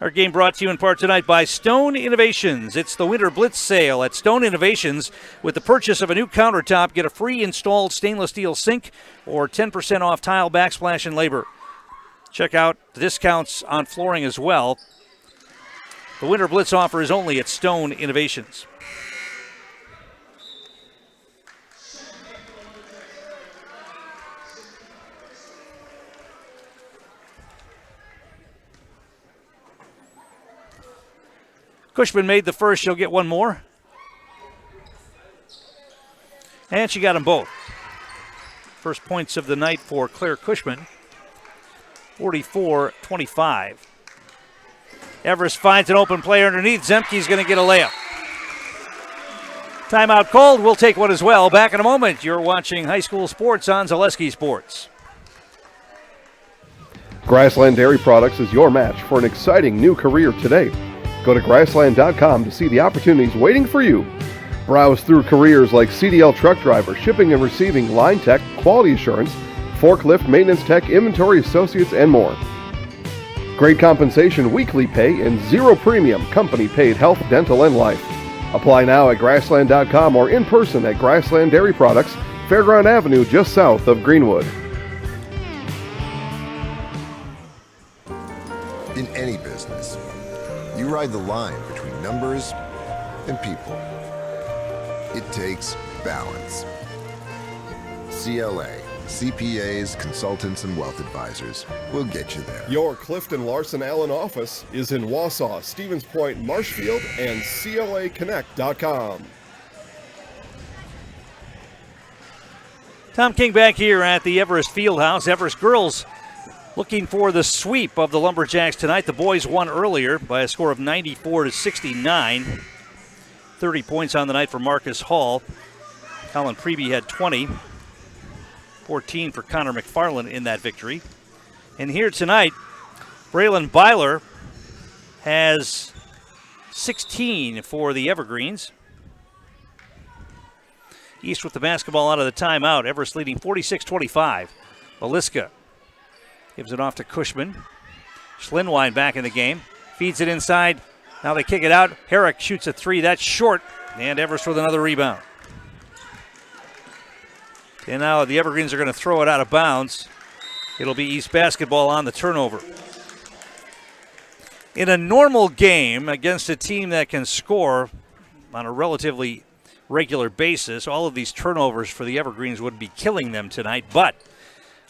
Our game brought to you in part tonight by Stone Innovations. It's the Winter Blitz sale at Stone Innovations. With the purchase of a new countertop, get a free installed stainless steel sink or 10% off tile, backsplash, and labor. Check out the discounts on flooring as well. The Winter Blitz offer is only at Stone Innovations. Cushman made the first. She'll get one more. And she got them both. First points of the night for Claire Cushman. 44-25. Everest finds an open player underneath. Zemke's going to get a layup. Timeout called. We'll take one as well. Back in a moment. You're watching high school sports on Zaleski Sports. Grassland Dairy Products is your match for an exciting new career today. Go to grassland.com to see the opportunities waiting for you. Browse through careers like CDL truck driver, shipping and receiving, line tech, quality assurance, forklift, maintenance tech, inventory associates, and more. Great compensation, weekly pay, and zero premium company-paid health, dental, and life. Apply now at grassland.com or in person at Grassland Dairy Products, Fairground Avenue, just south of Greenwood. In any business, you ride the line between numbers and people. It takes balance. CLA, CPAs, consultants, and wealth advisors will get you there. Your Clifton Larson Allen office is in Wausau, Stevens Point, Marshfield, and CLAconnect.com. Tom King back here at the Everest Fieldhouse. Everest girls looking for the sweep of the Lumberjacks tonight. The boys won earlier by a score of 94-69. 30 points on the night for Marcus Hall. Colin Preby had 20. 14 for Connor McFarland in that victory. And here tonight, Braylon Byler has 16 for the Evergreens. East with the basketball out of the timeout. Everest leading 46-25. Valiska gives it off to Cushman. Schlindwein back in the game. Feeds it inside. Now they kick it out. Herrick shoots a three. That's short. And Everest with another rebound. And now the Evergreens are going to throw it out of bounds. It'll be East basketball on the turnover. In a normal game against a team that can score on a relatively regular basis, all of these turnovers for the Evergreens would be killing them tonight, but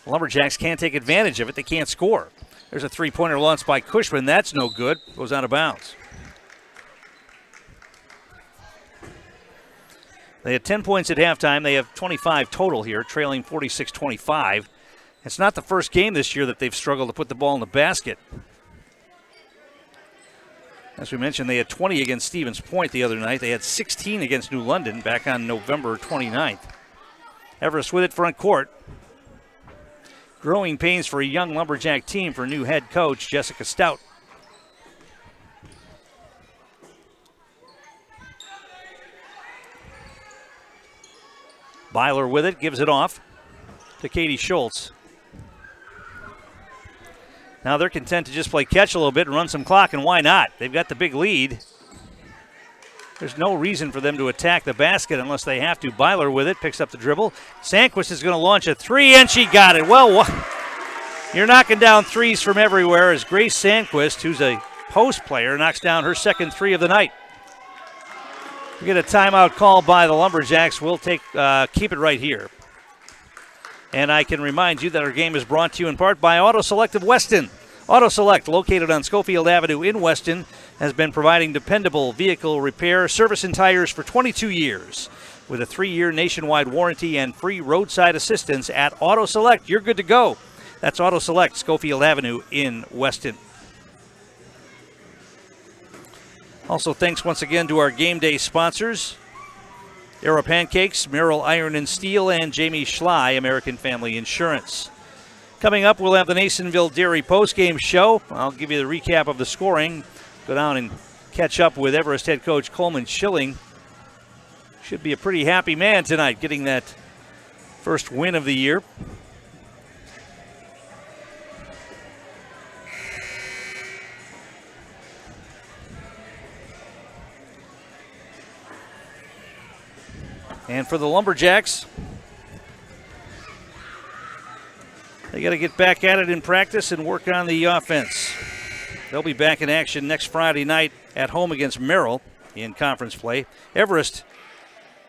Lumberjacks can't take advantage of it. They can't score. There's a three-pointer launched by Cushman. That's no good. Goes out of bounds. They had 10 points at halftime. They have 25 total here, trailing 46-25. It's not the first game this year that they've struggled to put the ball in the basket. As we mentioned, they had 20 against Stevens Point the other night. They had 16 against New London back on November 29th. Everest with it front court. Growing pains for a young Lumberjack team for new head coach Jessica Stout. Byler with it, gives it off to Katie Schultz. Now they're content to just play catch a little bit and run some clock, and why not? They've got the big lead. There's no reason for them to attack the basket unless they have to. Byler with it, picks up the dribble. Sandquist is going to launch a three, and she got it. Well, you're knocking down threes from everywhere as Grace Sandquist, who's a post player, knocks down her second three of the night. We get a timeout call by the Lumberjacks. We'll keep it right here. And I can remind you that our game is brought to you in part by Auto Select of Weston. Auto Select, located on Schofield Avenue in Weston, has been providing dependable vehicle repair, service, and tires for 22 years. With a 3-year nationwide warranty and free roadside assistance at Auto Select, you're good to go. That's Auto Select, Schofield Avenue in Weston. Also, thanks once again to our game day sponsors, Era Pancakes, Merrill Iron and Steel, and Jamie Schley, American Family Insurance. Coming up, we'll have the Nasonville Dairy postgame show. I'll give you the recap of the scoring. Go down and catch up with Everest head coach Coleman Schilling. Should be a pretty happy man tonight, getting that first win of the year. And for the Lumberjacks, they got to get back at it in practice and work on the offense. They'll be back in action next Friday night at home against Merrill in conference play. Everest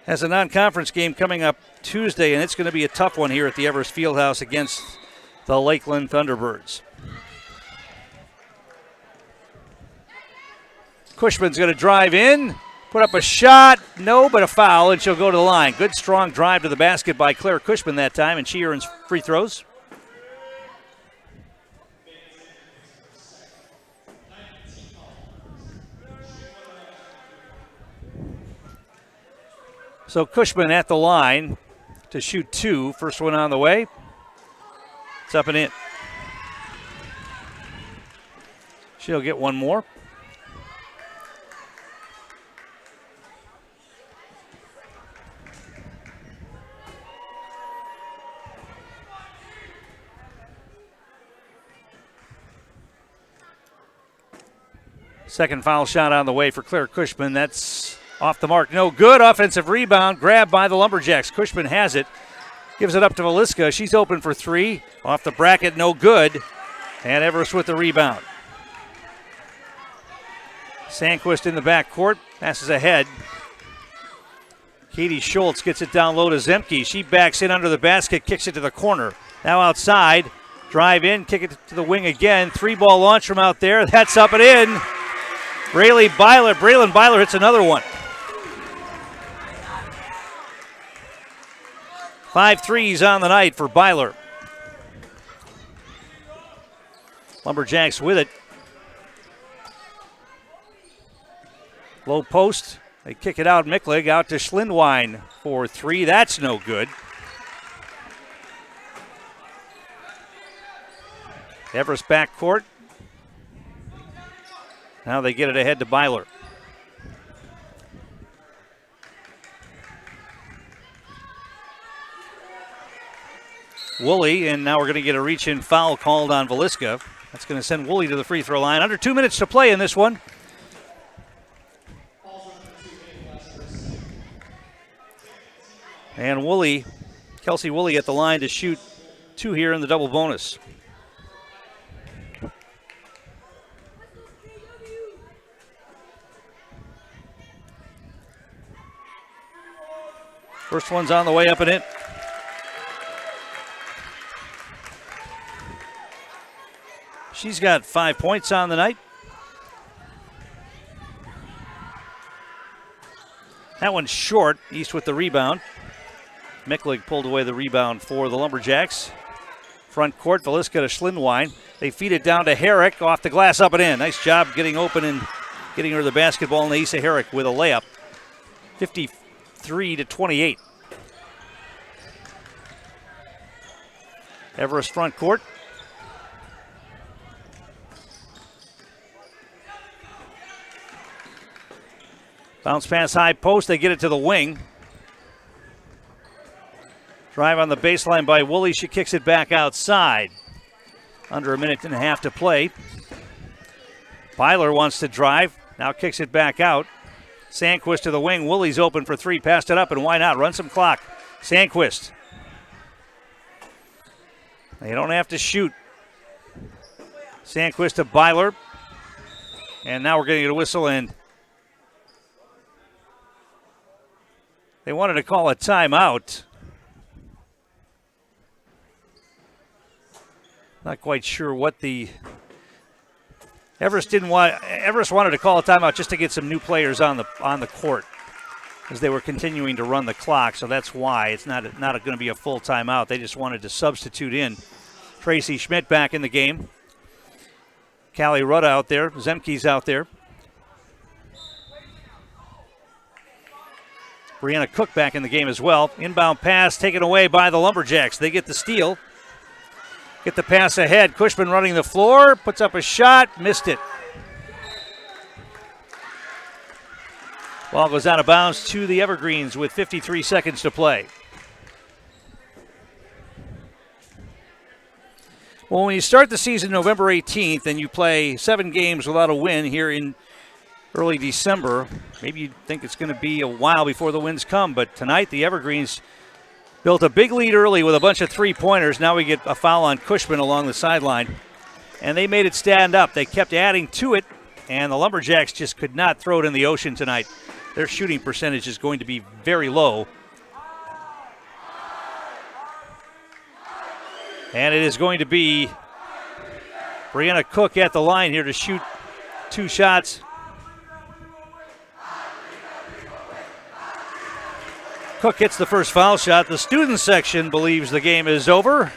has a non-conference game coming up Tuesday, and it's going to be a tough one here at the Everest Fieldhouse against the Lakeland Thunderbirds. Cushman's going to drive in. Put up a shot, no, but a foul, and she'll go to the line. Good, strong drive to the basket by Claire Cushman that time, and she earns free throws. So Cushman at the line to shoot two. First one on the way. It's up and in. She'll get one more. Second foul shot on the way for Claire Cushman. That's off the mark. No good. Offensive rebound. Grabbed by the Lumberjacks. Cushman has it. Gives it up to Valiska. She's open for three. Off the bracket. No good. And Everest with the rebound. Sandquist in the backcourt. Passes ahead. Katie Schultz gets it down low to Zemke. She backs in under the basket. Kicks it to the corner. Now outside. Drive in. Kick it to the wing again. 3-ball launch from out there. That's up and in. Braylon Byler hits another one. 5 threes on the night for Byler. Lumberjacks with it. Low post. They kick it out. Micklig out to Schlindwein for three. That's no good. Everest backcourt. Now they get it ahead to Byler. Woolley, and now we're going to get a reach-in foul called on Veliska. That's going to send Woolley to the free throw line. Under 2 minutes to play in this one. And Woolley, Kelsey Woolley at the line to shoot 2 here in the double bonus. First one's on the way up and in. She's got 5 points on the night. That one's short. East with the rebound. Micklig pulled away the rebound for the Lumberjacks. Front court, Veliska to Schlindwein. They feed it down to Herrick, off the glass, up and in. Nice job getting open and getting her the basketball, and Asa Herrick with a layup. 53-28. Everest front court. Bounce pass high post, they get it to the wing. Drive on the baseline by Woolley, she kicks it back outside. Under a minute and a half to play. Byler wants to drive, now kicks it back out. Sandquist to the wing, Woolley's open for 3, passed it up, and why not? Run some clock. Sandquist. They don't have to shoot. Sandquist to Byler. And now we're going to get a whistle, and they wanted to call a timeout. Not quite sure what the Everest wanted to call a timeout just to get some new players on the court as they were continuing to run the clock. So that's why it's not going to be a full timeout. They just wanted to substitute in Tracy Schmidt back in the game. Callie Rudd out there. Zemke's out there. Brianna Cook back in the game as well. Inbound pass taken away by the Lumberjacks. They get the steal. Get the pass ahead. Cushman running the floor. Puts up a shot. Missed it. Ball goes out of bounds to the Evergreens with 53 seconds to play. Well, when you start the season November 18th and you play 7 games without a win here in early December, maybe you think it's going to be a while before the wins come, but tonight the Evergreens built a big lead early with a bunch of 3-pointers. Now we get a foul on Cushman along the sideline, and they made it stand up. They kept adding to it, and the Lumberjacks just could not throw it in the ocean tonight. Their shooting percentage is going to be very low. And it is going to be Brianna Cook at the line here to shoot 2 shots. Cook hits the first foul shot. The student section believes the game is over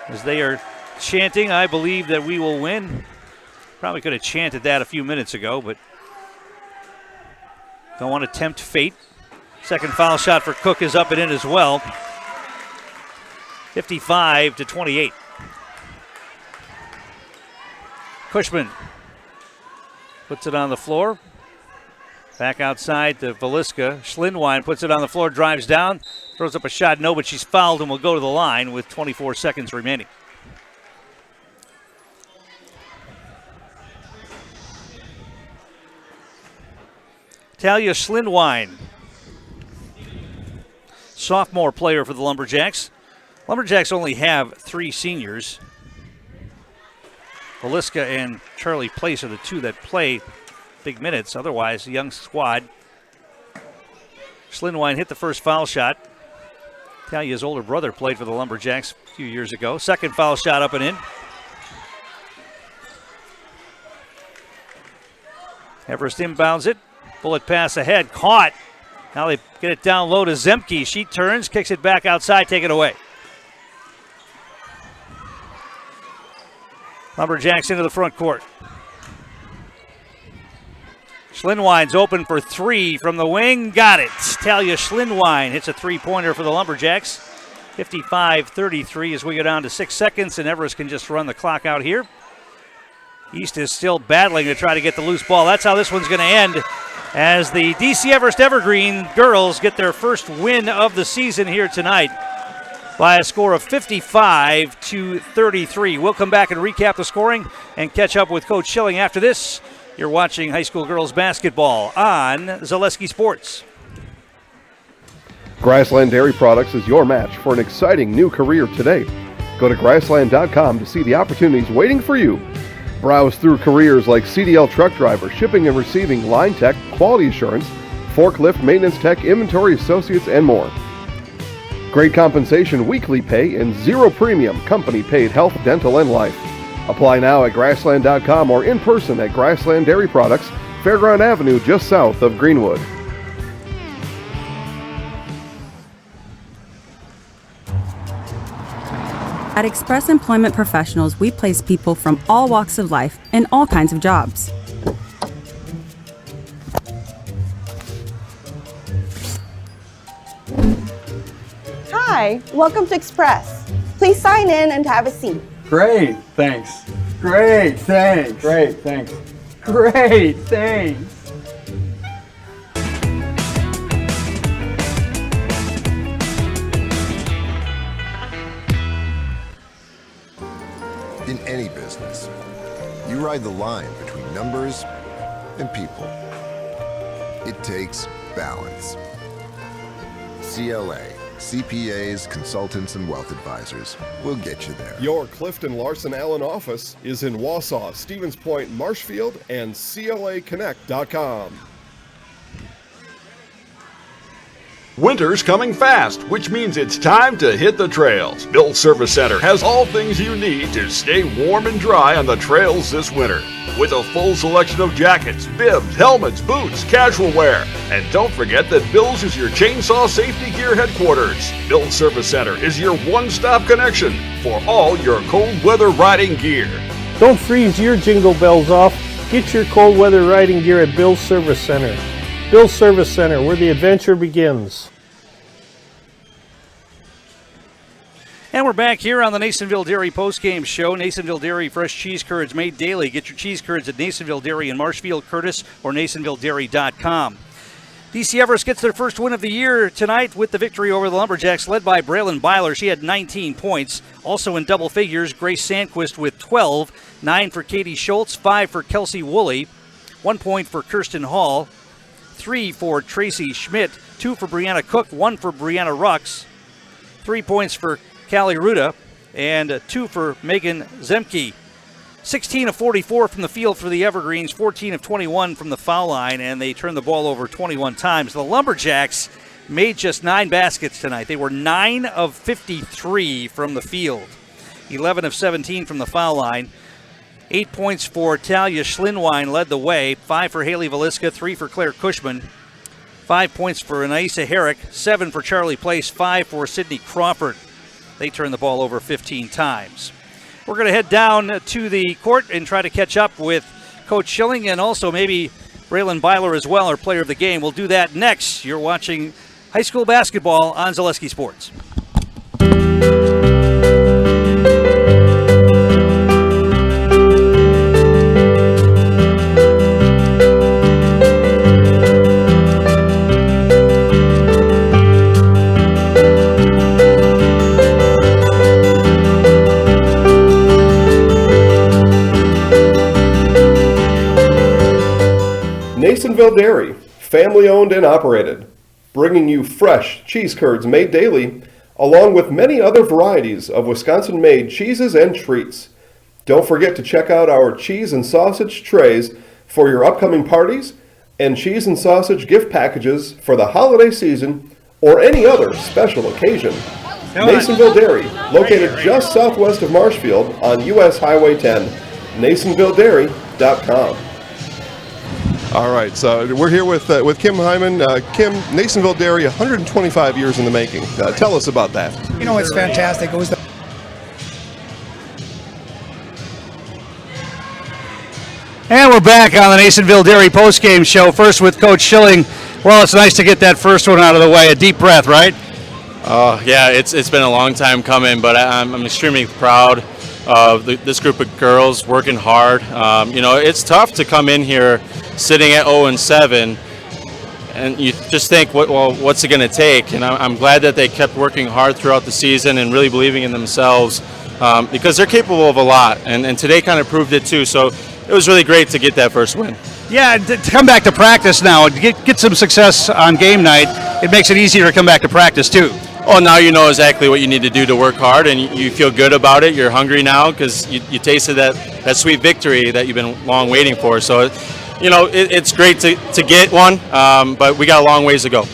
as they are chanting, "I believe that we will win." Probably could have chanted that a few minutes ago, but don't want to tempt fate. Second foul shot for Cook is up and in as well. 55-28. Cushman puts it on the floor. Back outside to Veliska. Schlindwein puts it on the floor, drives down, throws up a shot. No, but she's fouled and will go to the line with 24 seconds remaining. Talia Schlindwein, sophomore player for the Lumberjacks. Lumberjacks only have 3 seniors. Veliska and Charlie Place are the 2 that play big minutes. Otherwise, a young squad. Schlindwein hit the first foul shot. Talia's older brother played for the Lumberjacks a few years ago. Second foul shot up and in. Everest inbounds it. Bullet pass ahead. Caught. Now they get it down low to Zemke. She turns, kicks it back outside, take it away. Lumberjacks into the front court. Schlindwein's open for 3 from the wing. Got it. Talia Schlindwein hits a 3-pointer for the Lumberjacks. 55-33 as we go down to 6 seconds, and Everest can just run the clock out here. East is still battling to try to get the loose ball. That's how this one's going to end, as the DC Everest Evergreen girls get their first win of the season here tonight by a score of 55-33. We'll come back and recap the scoring and catch up with Coach Schilling after this. You're watching high school girls basketball on Zaleski Sports. Grassland Dairy Products is your match for an exciting new career today. Go to grassland.com to see the opportunities waiting for you. Browse through careers like CDL truck driver, shipping and receiving, line tech, quality assurance, forklift, maintenance tech, inventory associates, and more. Great compensation, weekly pay, and zero premium company-paid health, dental, and life. Apply now at grassland.com or in person at Grassland Dairy Products, Fairground Avenue, just south of Greenwood. At Express Employment Professionals, we place people from all walks of life in all kinds of jobs. Hi, welcome to Express. Please sign in and have a seat. Great, thanks. Great, thanks. Great, thanks. Great, thanks. In any business, you ride the line between numbers and people. It takes balance. CLA, CPAs, consultants, and wealth advisors will get you there. Your Clifton Larson Allen office is in Wausau, Stevens Point, Marshfield, and CLAconnect.com. Winter's coming fast, which means it's time to hit the trails. Bill's Service Center has all things you need to stay warm and dry on the trails this winter. With a full selection of jackets, bibs, helmets, boots, casual wear. And don't forget that Bill's is your chainsaw safety gear headquarters. Bill's Service Center is your one-stop connection for all your cold weather riding gear. Don't freeze your jingle bells off. Get your cold weather riding gear at Bill's Service Center. Bill's Service Center, where the adventure begins. And we're back here on the Nasonville Dairy postgame show. Nasonville Dairy fresh cheese curds made daily. Get your cheese curds at Nasonville Dairy in Marshfield, Curtis, or NasonvilleDairy.com. DC Everest gets their first win of the year tonight with the victory over the Lumberjacks, led by Braylon Byler. She had 19 points. Also in double figures, Grace Sandquist with 12, 9 for Katie Schultz, 5 for Kelsey Woolley, 1 point for Kirsten Hall, 3 for Tracy Schmidt, 2 for Brianna Cook, 1 for Brianna Rux, 3 points for Callie Ruda, and 2 for Megan Zemke. 16 of 44 from the field for the Evergreens, 14 of 21 from the foul line, and they turned the ball over 21 times. The Lumberjacks made just 9 baskets tonight. They were 9 of 53 from the field, 11 of 17 from the foul line. 8 points for Talia Schlinwine led the way, 5 for Haley Valiska, 3 for Claire Cushman, 5 points for Anaisa Herrick, 7 for Charlie Place, 5 for Sydney Crawford. They turned the ball over 15 times. We're going to head down to the court and try to catch up with Coach Schilling and also maybe Braylon Byler as well, our player of the game. We'll do that next. You're watching high school basketball on Zaleski Sports. Nasonville Dairy, family owned and operated, bringing you fresh cheese curds made daily, along with many other varieties of Wisconsin-made cheeses and treats. Don't forget to check out our cheese and sausage trays for your upcoming parties and cheese and sausage gift packages for the holiday season or any other special occasion. Nasonville Dairy, located just southwest of Marshfield on US Highway 10, NasonvilleDairy.com. All right, so we're here with Kim Hyman. Kim, Nasonville Dairy, 125 years in the making. Tell us about that. You know, it's fantastic. It was the And we're back on the Nasonville Dairy postgame show. First with Coach Schilling. Well, it's nice to get that first one out of the way. A deep breath, right? Yeah, it's been a long time coming, but I'm extremely proud of this group of girls working hard. You know, it's tough to come in here sitting at 0-7, and you just think, what's it going to take? And I'm glad that they kept working hard throughout the season and really believing in themselves, because they're capable of a lot, and today kind of proved it too. So it was really great to get that first win. Yeah, to come back to practice now, get some success on game night, it makes it easier to come back to practice too. Oh, now you know exactly what you need to do to work hard, and you feel good about it. You're hungry now because you tasted that sweet victory that you've been long waiting for. So, you know, it's great to get one, but we got a long ways to go.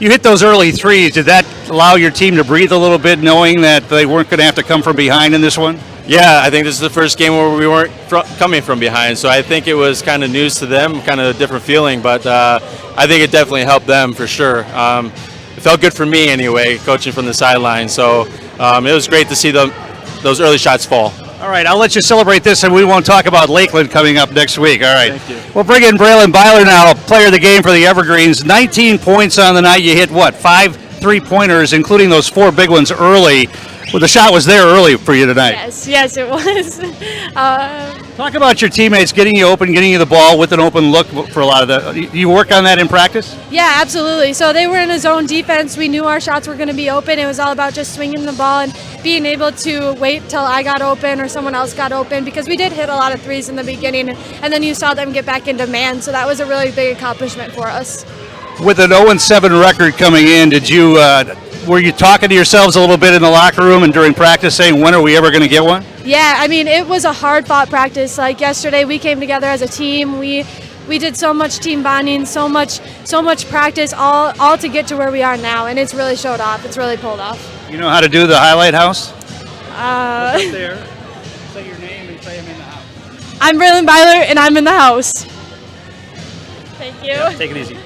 You hit those early threes. Did that allow your team to breathe a little bit, knowing that they weren't going to have to come from behind in this one? Yeah, I think this is the first game where we weren't coming from behind, so I think it was kind of news to them, kind of a different feeling, but I think it definitely helped them for sure. It felt good for me anyway, coaching from the sideline, so it was great to see those early shots fall. All right, I'll let you celebrate this, and we won't talk about Lakeland coming up next week. All right. Thank you. We'll bring in Braylon Byler now, player of the game for the Evergreens. 19 points on the night. You hit, 5 3-pointers, including those 4 big ones early. Well, the shot was there early for you tonight. Yes, it was. Talk about your teammates getting you open, getting you the ball with an open look for a lot of that. You work on that in practice? Yeah, absolutely. So they were in a zone defense. We knew our shots were going to be open. It was all about just swinging the ball and being able to wait till I got open or someone else got open, because we did hit a lot of threes in the beginning, and then you saw them get back into man. So that was a really big accomplishment for us. With an 0-7 record coming in, did you were you talking to yourselves a little bit in the locker room and during practice saying, when are we ever going to get one? Yeah, I mean, it was a hard-fought practice. Like yesterday, we came together as a team. We did so much team bonding, so much practice, all to get to where we are now, and it's really showed off. It's really pulled off. You know how to do the highlight house? What's up there? Say your name and say I'm in the house. I'm Braylon Byler, and I'm in the house. Thank you. Yeah, take it easy.